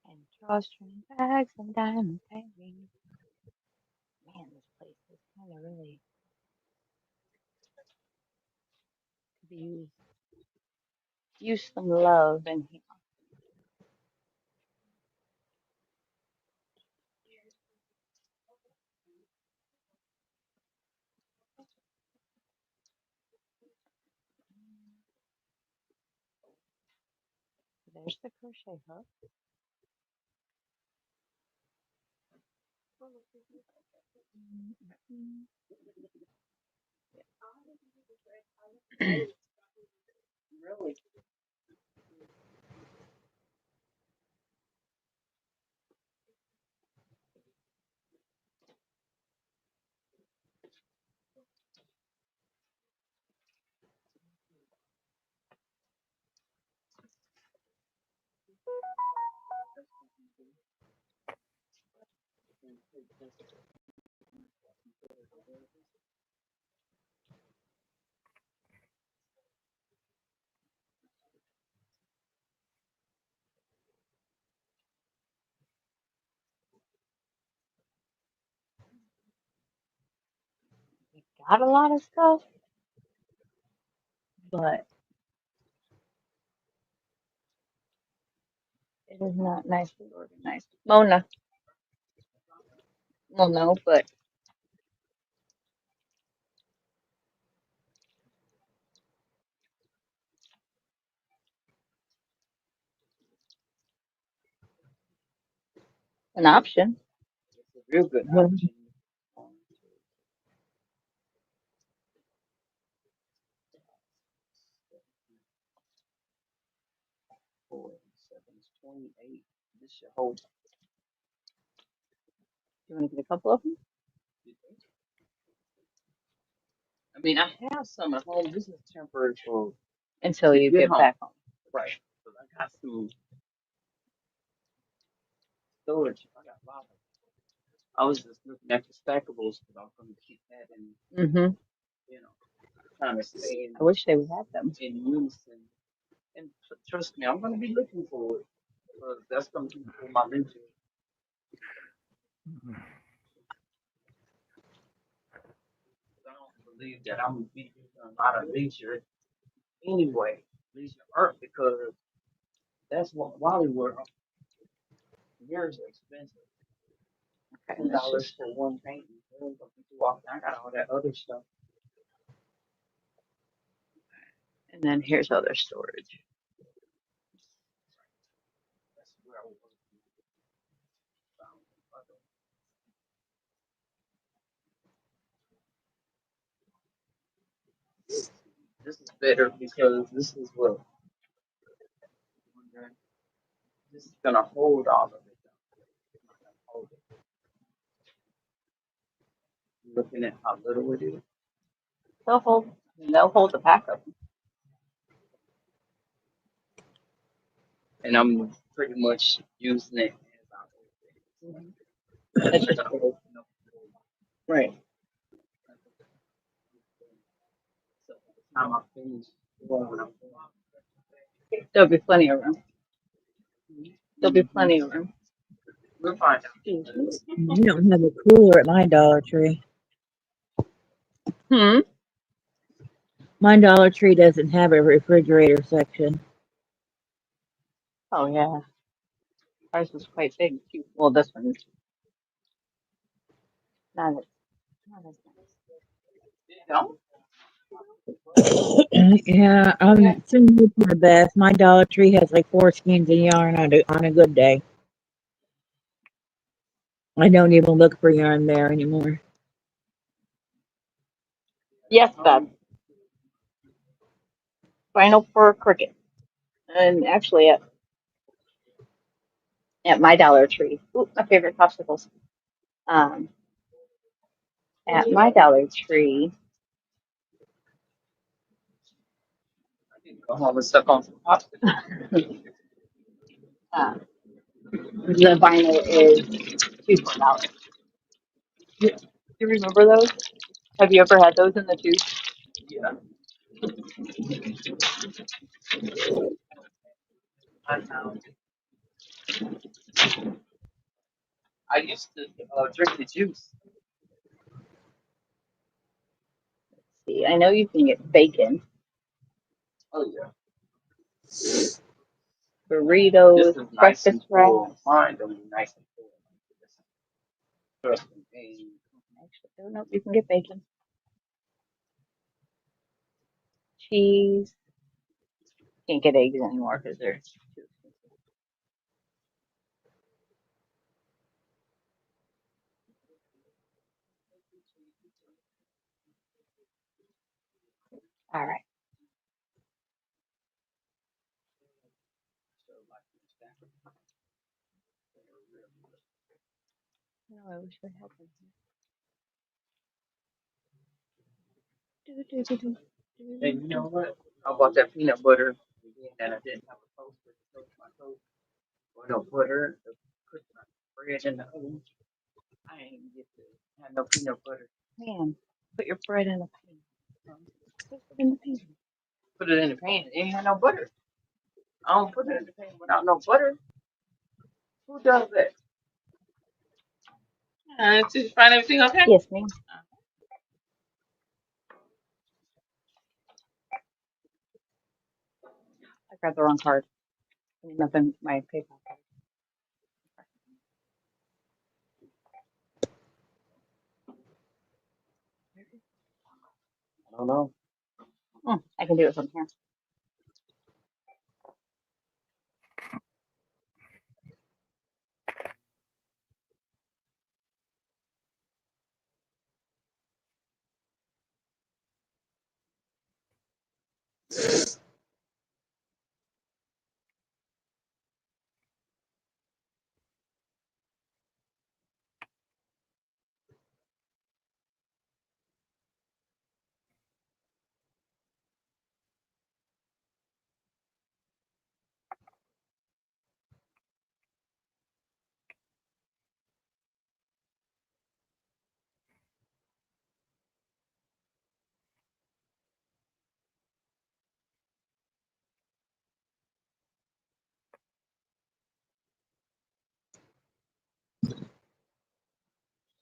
And drawstring bags and diamond painting. use some love in here. There's the crochet hook. Really? Got a lot of stuff, but it is not nicely organized. Mona, well, no, but an option. It's a real good Well, option. 4, 7, 28. This should hold. You want to get a couple of them I mean, I have some at home. This is temporary for until to you get get home. back home? Right. But I got some storage. I got a lot of. I was just looking at the stackables because I was going to keep that in, Mm-hmm. you know, trying to stay I wish they would have them. in unison. And trust me, I'm going to be looking for it. That's going to be for my leisure. I don't believe that I'm going to be doing a lot of leisure anyway, leisure art, because that's what Wally World. Yours are expensive. Okay, let's $10 just, for one painting. I got all that other stuff. and then here's other storage. That's where I was. This is better because this is what this is gonna hold all of it. Hold it. Looking at how little it is, They'll hold the pack up. and I'm pretty much using it as I hold it. It's It's just gonna open up. right. So by the time I finish doing what I'm There'll be plenty of room. There'll be doing, plenty of room. we'll find out. you don't have a cooler at my Dollar Tree. Hmm. My Dollar Tree doesn't have a refrigerator section. Oh yeah, ours is quite big too. Well, this one's not as not as You Yeah, I'm sending my best. My Dollar Tree has like 4 skeins of yarn on a good day. I don't even look for yarn there anymore. Yes, Bob. Final for cricket, and actually at my Dollar Tree. Ooh, my favorite popsicles. Um, at my Dollar Tree, go home and suck on some pop. the vinyl is $2 for $4. You, you remember those? Have you ever had those in the tube? Yeah, I found. I used to drink the juice. See, I know you can get bacon. Oh yeah. burritos, This is nice and breakfast wraps. full. Mine don't be nice and full. Trust me. Actually, don't know if you can get bacon, cheese. Can't get eggs anymore because they're too expensive. All right. No, I wish I had them here. Do, do, do, do, And you do, know what? I bought that peanut butter and I didn't have a toaster to toast my toast. Or no butter to put my bread in the oven. I ain't even get to have no peanut butter. Man, put your bread in the pan. Put it in the pan. Put it in the pan. It ain't had no butter. I don't put it in the pan without no butter. Who does that? Did you find everything okay? Yes, ma'am. I grabbed the wrong card. Nothing. My PayPal card. I don't know. I can do it from here.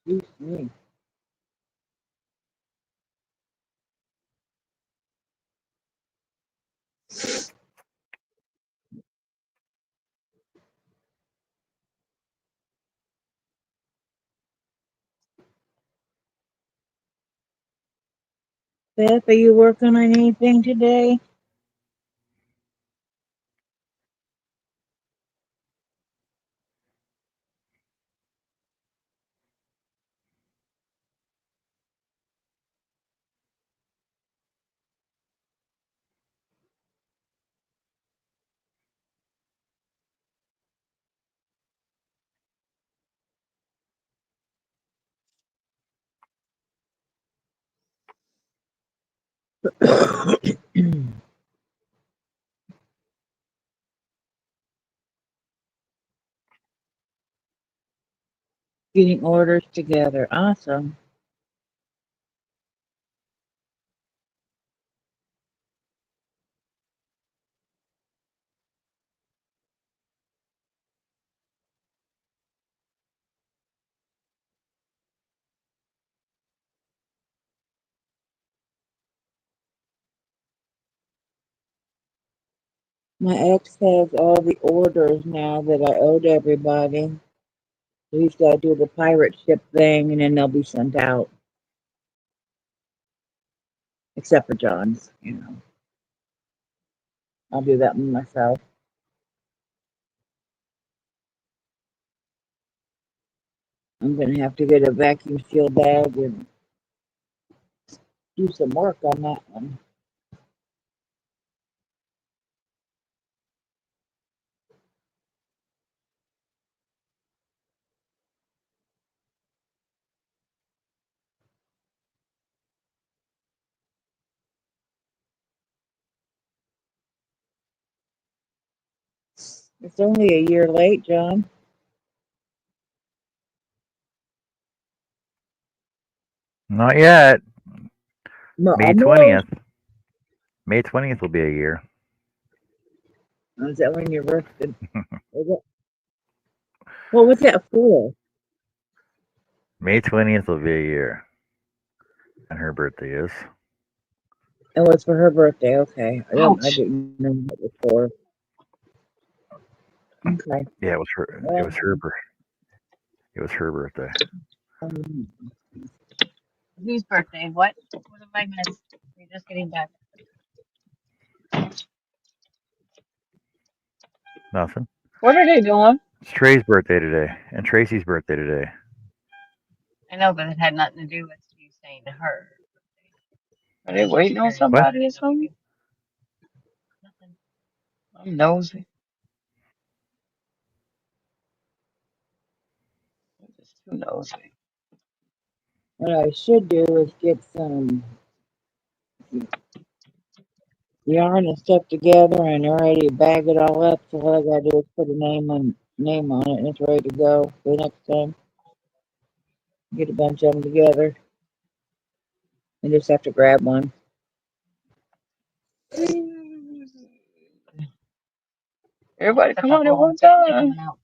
Excuse me. Beth, are you working on anything today? Getting orders together. Awesome. My ex has all the orders now that I owed everybody. So he's got to do the pirate ship thing and then they'll be sent out. Except for John's, you know. I'll do that one myself. I'm going to have to get a vacuum seal bag and do some work on that one. It's only a year late, John. Not yet. No, May I'm not. 20th. May 20th will be a year. Is that when your birthday? What was that for? May 20th will be a year. And her birthday is. It was for her birthday. Okay. I Ouch. didn't know what it was for. Okay. Yeah, it was her. It Well, was her. It was her birthday. um, Whose birthday? What? What am I missed? You're just getting back. Nothing. What are they doing? It's Trey's birthday today, and Tracy's birthday today. I know, but it had nothing to do with you saying to her. Are they waiting on What? somebody or something? Nothing. I'm nosy. I'm just too nosy. what I should do is get some yarn and stuff together and already bag it all up. So all I gotta do is put a name on it and it's ready to go for the next time. Get a bunch of them together and just have to grab one. Everybody Put come the on at whole one big time. one out.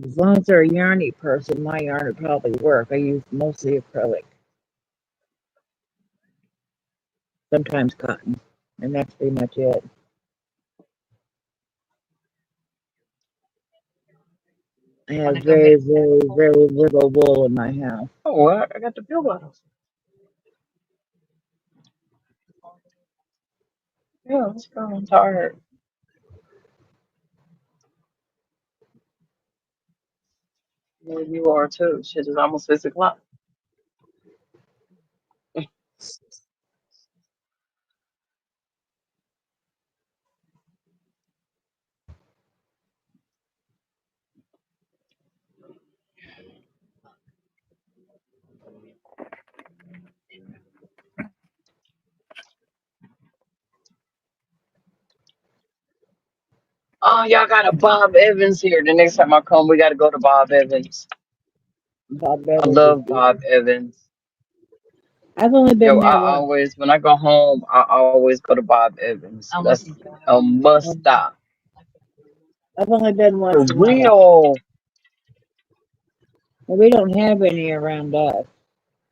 As long as they're a yarny person, my yarn would probably work. I use mostly acrylic, sometimes cotton, and that's pretty much it. I Want have to go get very little wool in my house. Oh, what? I got the pill bottles. Yeah, let's go. I'm tired. Yeah, you are too. Shit is almost 6 o'clock. Oh, y'all got a Bob Evans here. The next time I come, we got to go to Bob Evans. Bob I Evans is love good. Bob Evans. I've only Yo, been there once. when I go home, I always go to Bob Evans. I'll look That's into it. a must stop. I've only been For once in my life. real. And we don't have any around us.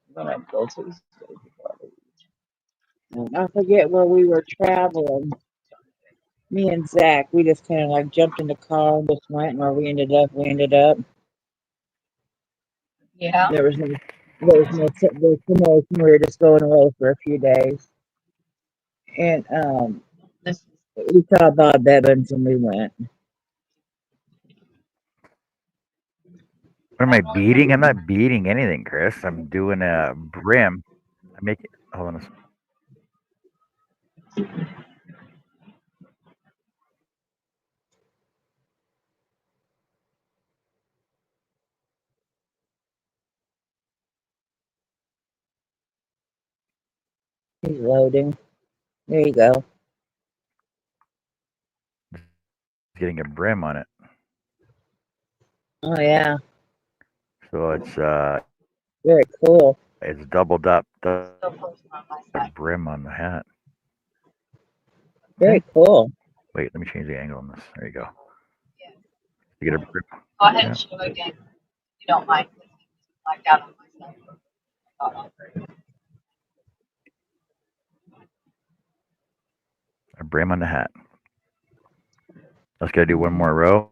I'm gonna go to this place before I leave. And I forget where we were traveling. Me and Zach, we just kind of like jumped in the car and just went. And where we ended up, we ended up. Yeah. There was no, there was no, we were just going away for a few days. And This is we saw Bob Evans and we went. What am I beading? I'm not beading anything, Chris. I'm doing a brim. I make it. Hold on. He's loading. There you go. Getting a brim on it. Oh yeah, So very cool. it's doubled up the so close on my side. brim on the hat. Very Okay. cool. Wait, let me change the angle on this. There you go. Yeah. You get a brim. Go ahead Yeah. and show again. If you don't mind. Blacked out on my side. A brim on the hat. I was gonna do one more row,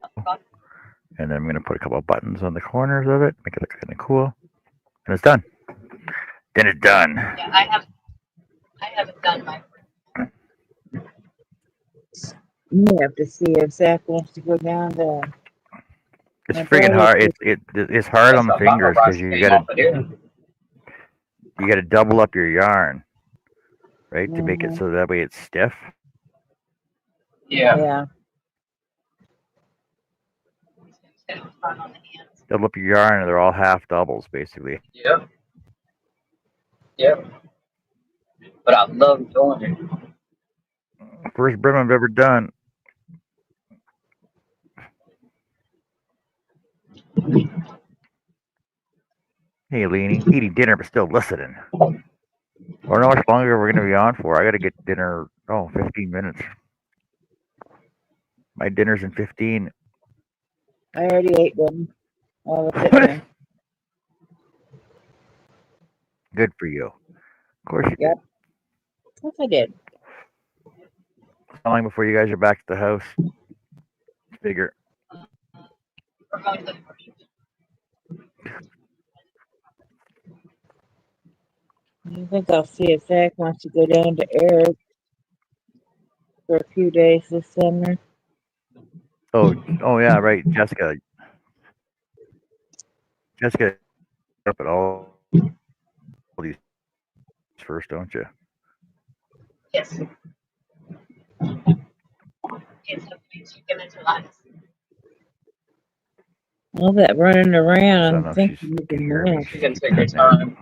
and then I'm gonna put a couple of buttons on the corners of it, make it look kind of cool, and it's done. Then it's done. Yeah, I haven't done my You have to see if Zach wants to go down to It's my friggin' brother's. hard. It's hard That's on the how fingers because paparazzi came off of there. you gotta double up your yarn, right, to make it Mhm. so that way it's stiff. Yeah, Yeah. front on the hands. Double up your yarn, and they're all half doubles basically. yep, yep. But I love doing it. First brim I've ever done. Hey, Leanie, eating dinner but still listening. I don't know how much longer we're gonna be on for. I gotta get dinner. Oh, 15 minutes. My dinner's in 15. I already ate them. All was sitting there. Good for you. course you did. Yep. Of course I did. How long before you guys are back at the house? Figure. I think I'll see if Zach wants to go down to Eric for a few days this summer. Oh yeah, right. Jessica, up at all these first, don't you? Yes. Yes, chicken enchiladas. All that running around, So I I'm don't know if she thinking you can can hear me. manage. You She can keeps take your cutting out. time.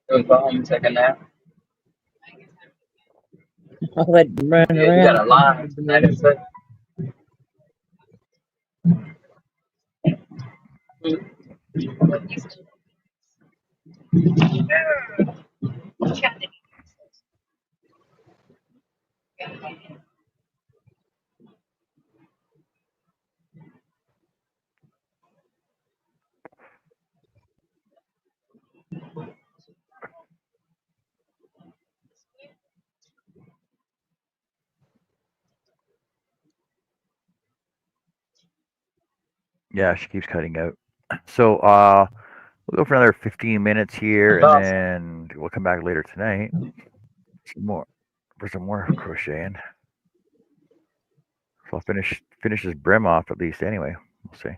Go home and take a nap. All that running Yeah, you got around. a line tonight at 7. Yeah, she keeps cutting out. So we'll go for another 15 minutes here, That's and awesome. then we'll come back later tonight. Some more for some more crocheting. So I'll finish this brim off at least. Anyway, we'll see.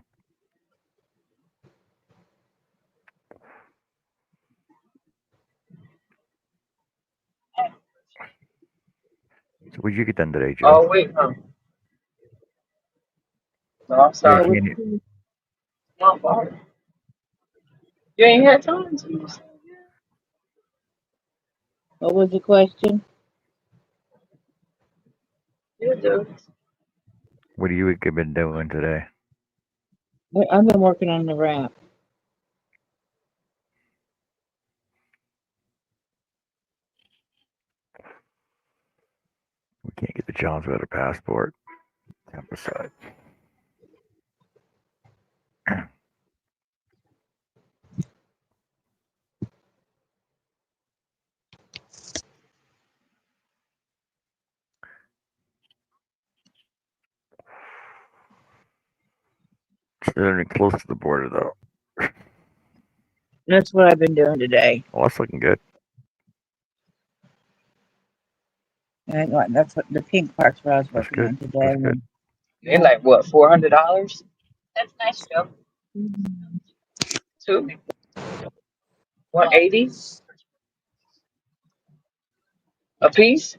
So what did you get done today, Joe? Oh, wait, no. No, I'm Yeah, What sorry. was, Jeanette. My fault. You ain't had time to. what was the question? You do. What have you been doing today? I've been working on the wrap. We can't get the Johns without a passport. Besides, they're close to the border though. That's what I've been doing today. Well, that's looking good. That's what the pink part's what I was That's working good. on today. That's good. They like what, $400? That's nice, Joe. Two? 180 a piece?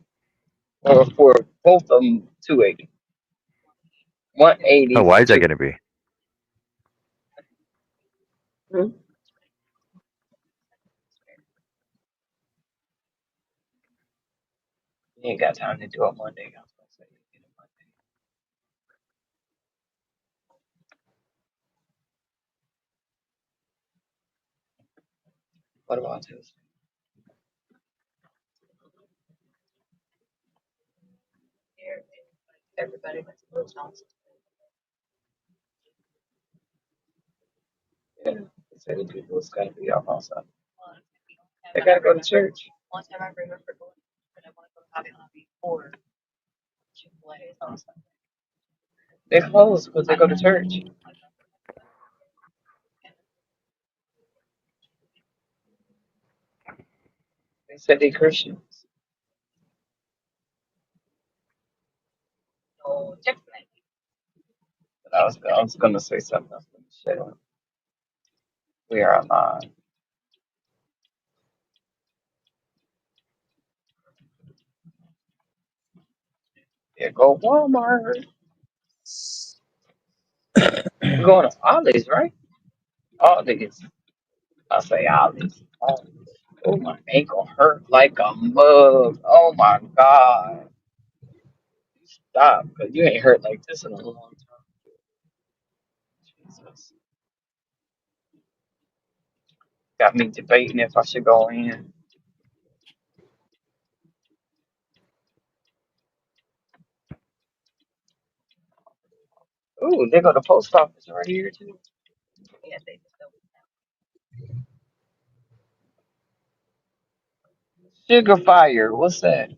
Or for both of them, 280? Oh, 180 why for is that two. going to be? Hmm. You ain't got time to do it Monday. I was gonna say you get it Monday. What about Tuesday? Everybody went to Little Johnson. Yeah. They say the people is gonna be off on Sunday. They gotta go to church. Once I remember for going, but I want to go to Hobby Lobby or Chick-fil-A on Sunday. They close because they go to church. They said they Christians. So Chick-fil-A. But I was gonna say something else. Let me shut up. We are alive. Yeah, go Walmart. We're going to Ollie's, right? Ollie's. I say Ollie's. Oh, my ankle hurt like a mug. Oh my God. Stop, because you ain't hurt like this in a long time. Jesus. Got me debating if I should go in. Ooh, they go to post office right here too. Yeah, they just don't. Sugar fire. What's that?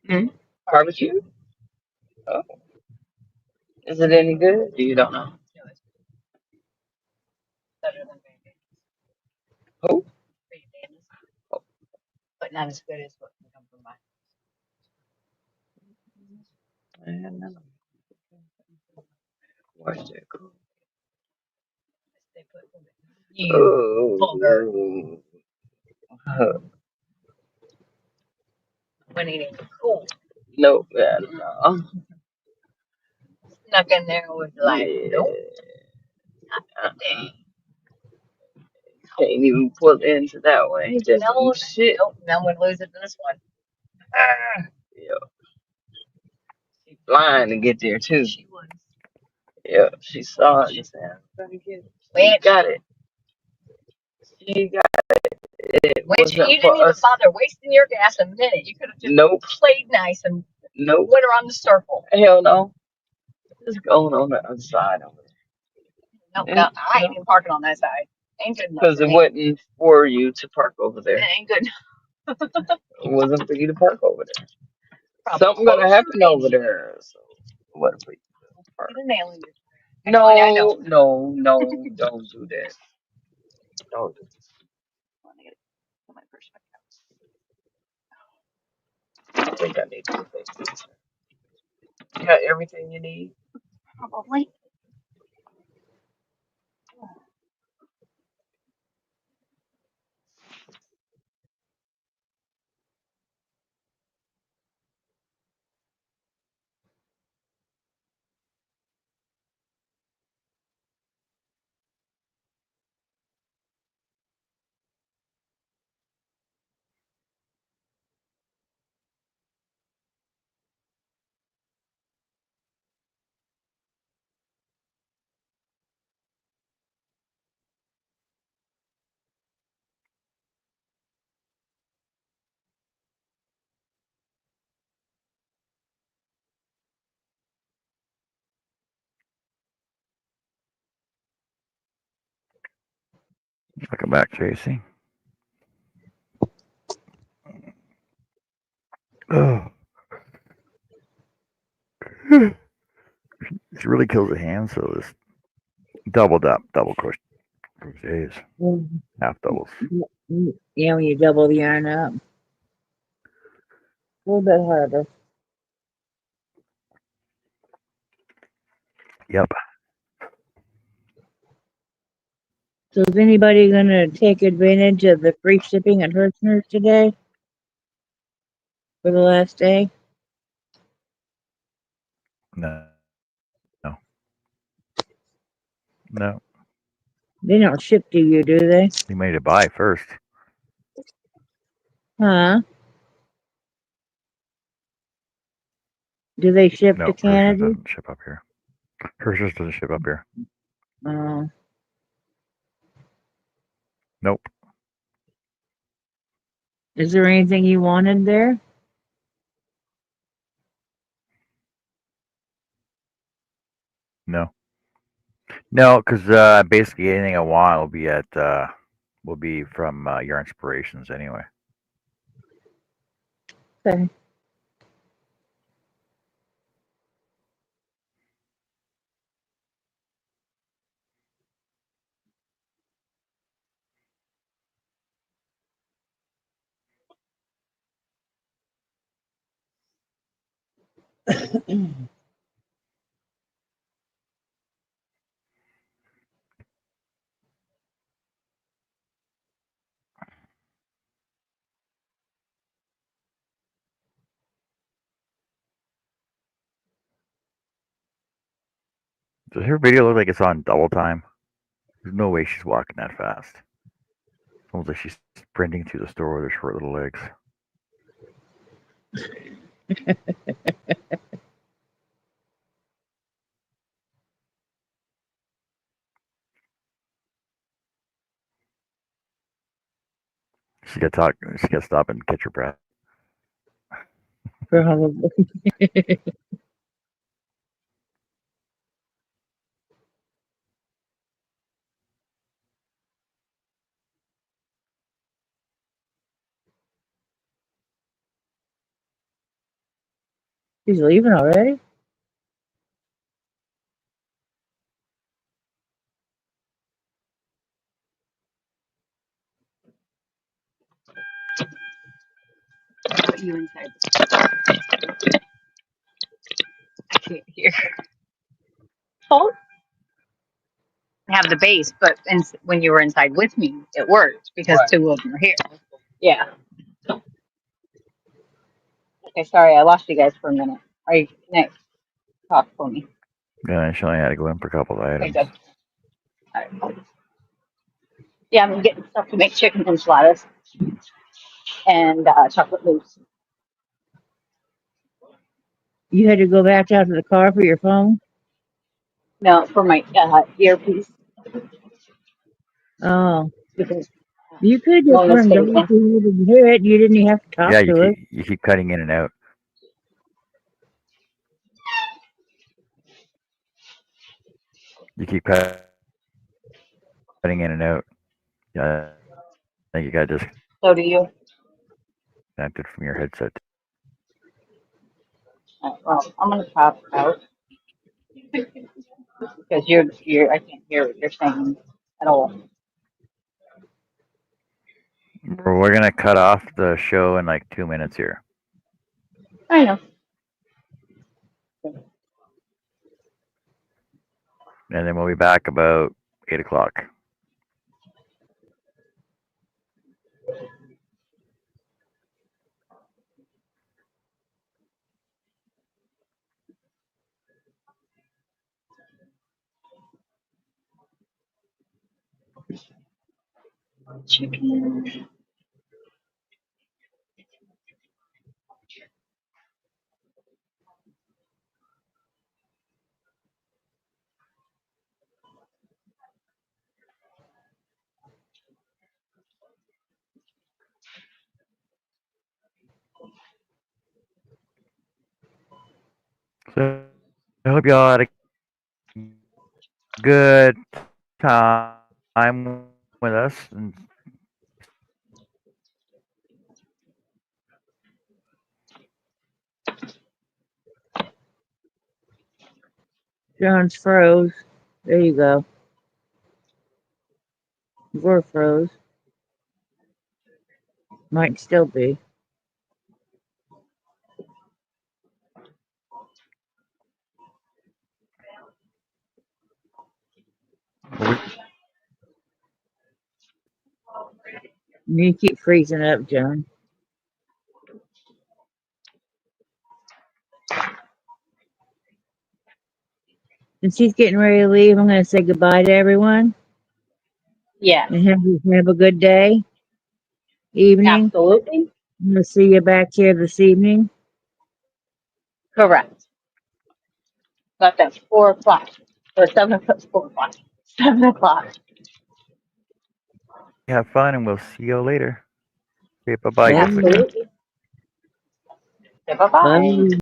Hmm? Barbecue? Oh, is it any good? You don't know. Who? Man, no. Watch that go. Oh, nope. I don't know. Yeah. Can't even pull into that one. He just shit. Ah, yeah, she flying to get there too. Yeah, she saw it. She said, "I'm gonna get it." She got it. She got it. Wasn't for us. Nope. Nope. Hell no. Just going on the other side of it. Yeah, because it wasn't for you to park over there. It wasn't for you to park over there. Something gonna happen over there. So what if we park? No, no, no, don't do that. Don't do that. I think I need to fix this. You got everything you need? Welcome back, Tracy. Oh, it really kills the hand. So this double crochets, half doubles. Yeah, when you double the yarn up. A little bit harder. Yep. So is anybody gonna take advantage of the free shipping at Hertzner's today for the last day? No. No. No. They don't ship to you, do they? You made it buy first. Huh? Do they ship to No, Hershey's Canada? doesn't ship up here. Hershey's doesn't ship up here. Oh. Nope. Is there anything you wanted there? No. No, because basically anything I want will be from your inspirations anyway. Okay. Does her video look like it's on double time? There's no way she's walking that fast. It's almost like she's sprinting through the store with her short little legs. She got to talk. She got to stop and catch her breath. Probably. She's leaving already? Put you inside. I can't hear. Oh. I have the base, but when you were inside with me, it worked because Right. two of them are here. Yeah. Okay, sorry, I lost you guys for a minute. Are you next? Talk for me. She only had to go in for a couple of Okay, items. good. All right. Yeah, I'm getting stuff to make chicken enchiladas and chocolate mousse. You had to go back out to the car for your phone? No, for my earpiece Oh. because You could just Mona's turned off taking. so you didn't hear it. You didn't even have to talk Yeah, to us. you keep cutting in and out. You keep cutting in and out. Yeah, I think you got So do you. disconnected from your headset. Well, I'm gonna pop out because you're I can't hear what you're saying at all. We're gonna cut off the show in like 2 minutes here, I know. and then we'll be back about 8 o'clock. Chicken. So I hope y'all had a good time with us. And John's froze. There you go. We're froze. Might still be. You keep freezing up, John. Since he's getting ready to leave, I'm going to say goodbye to everyone Yes, and have a good day, evening. absolutely I'm going to see you back here this evening. correct. But that's 4 o'clock or 7 o'clock. 4 o'clock. 7 o'clock. have fun, and we'll see you later. Okay, bye-bye, Bye. Jessica. Absolutely. Bye bye. Bye.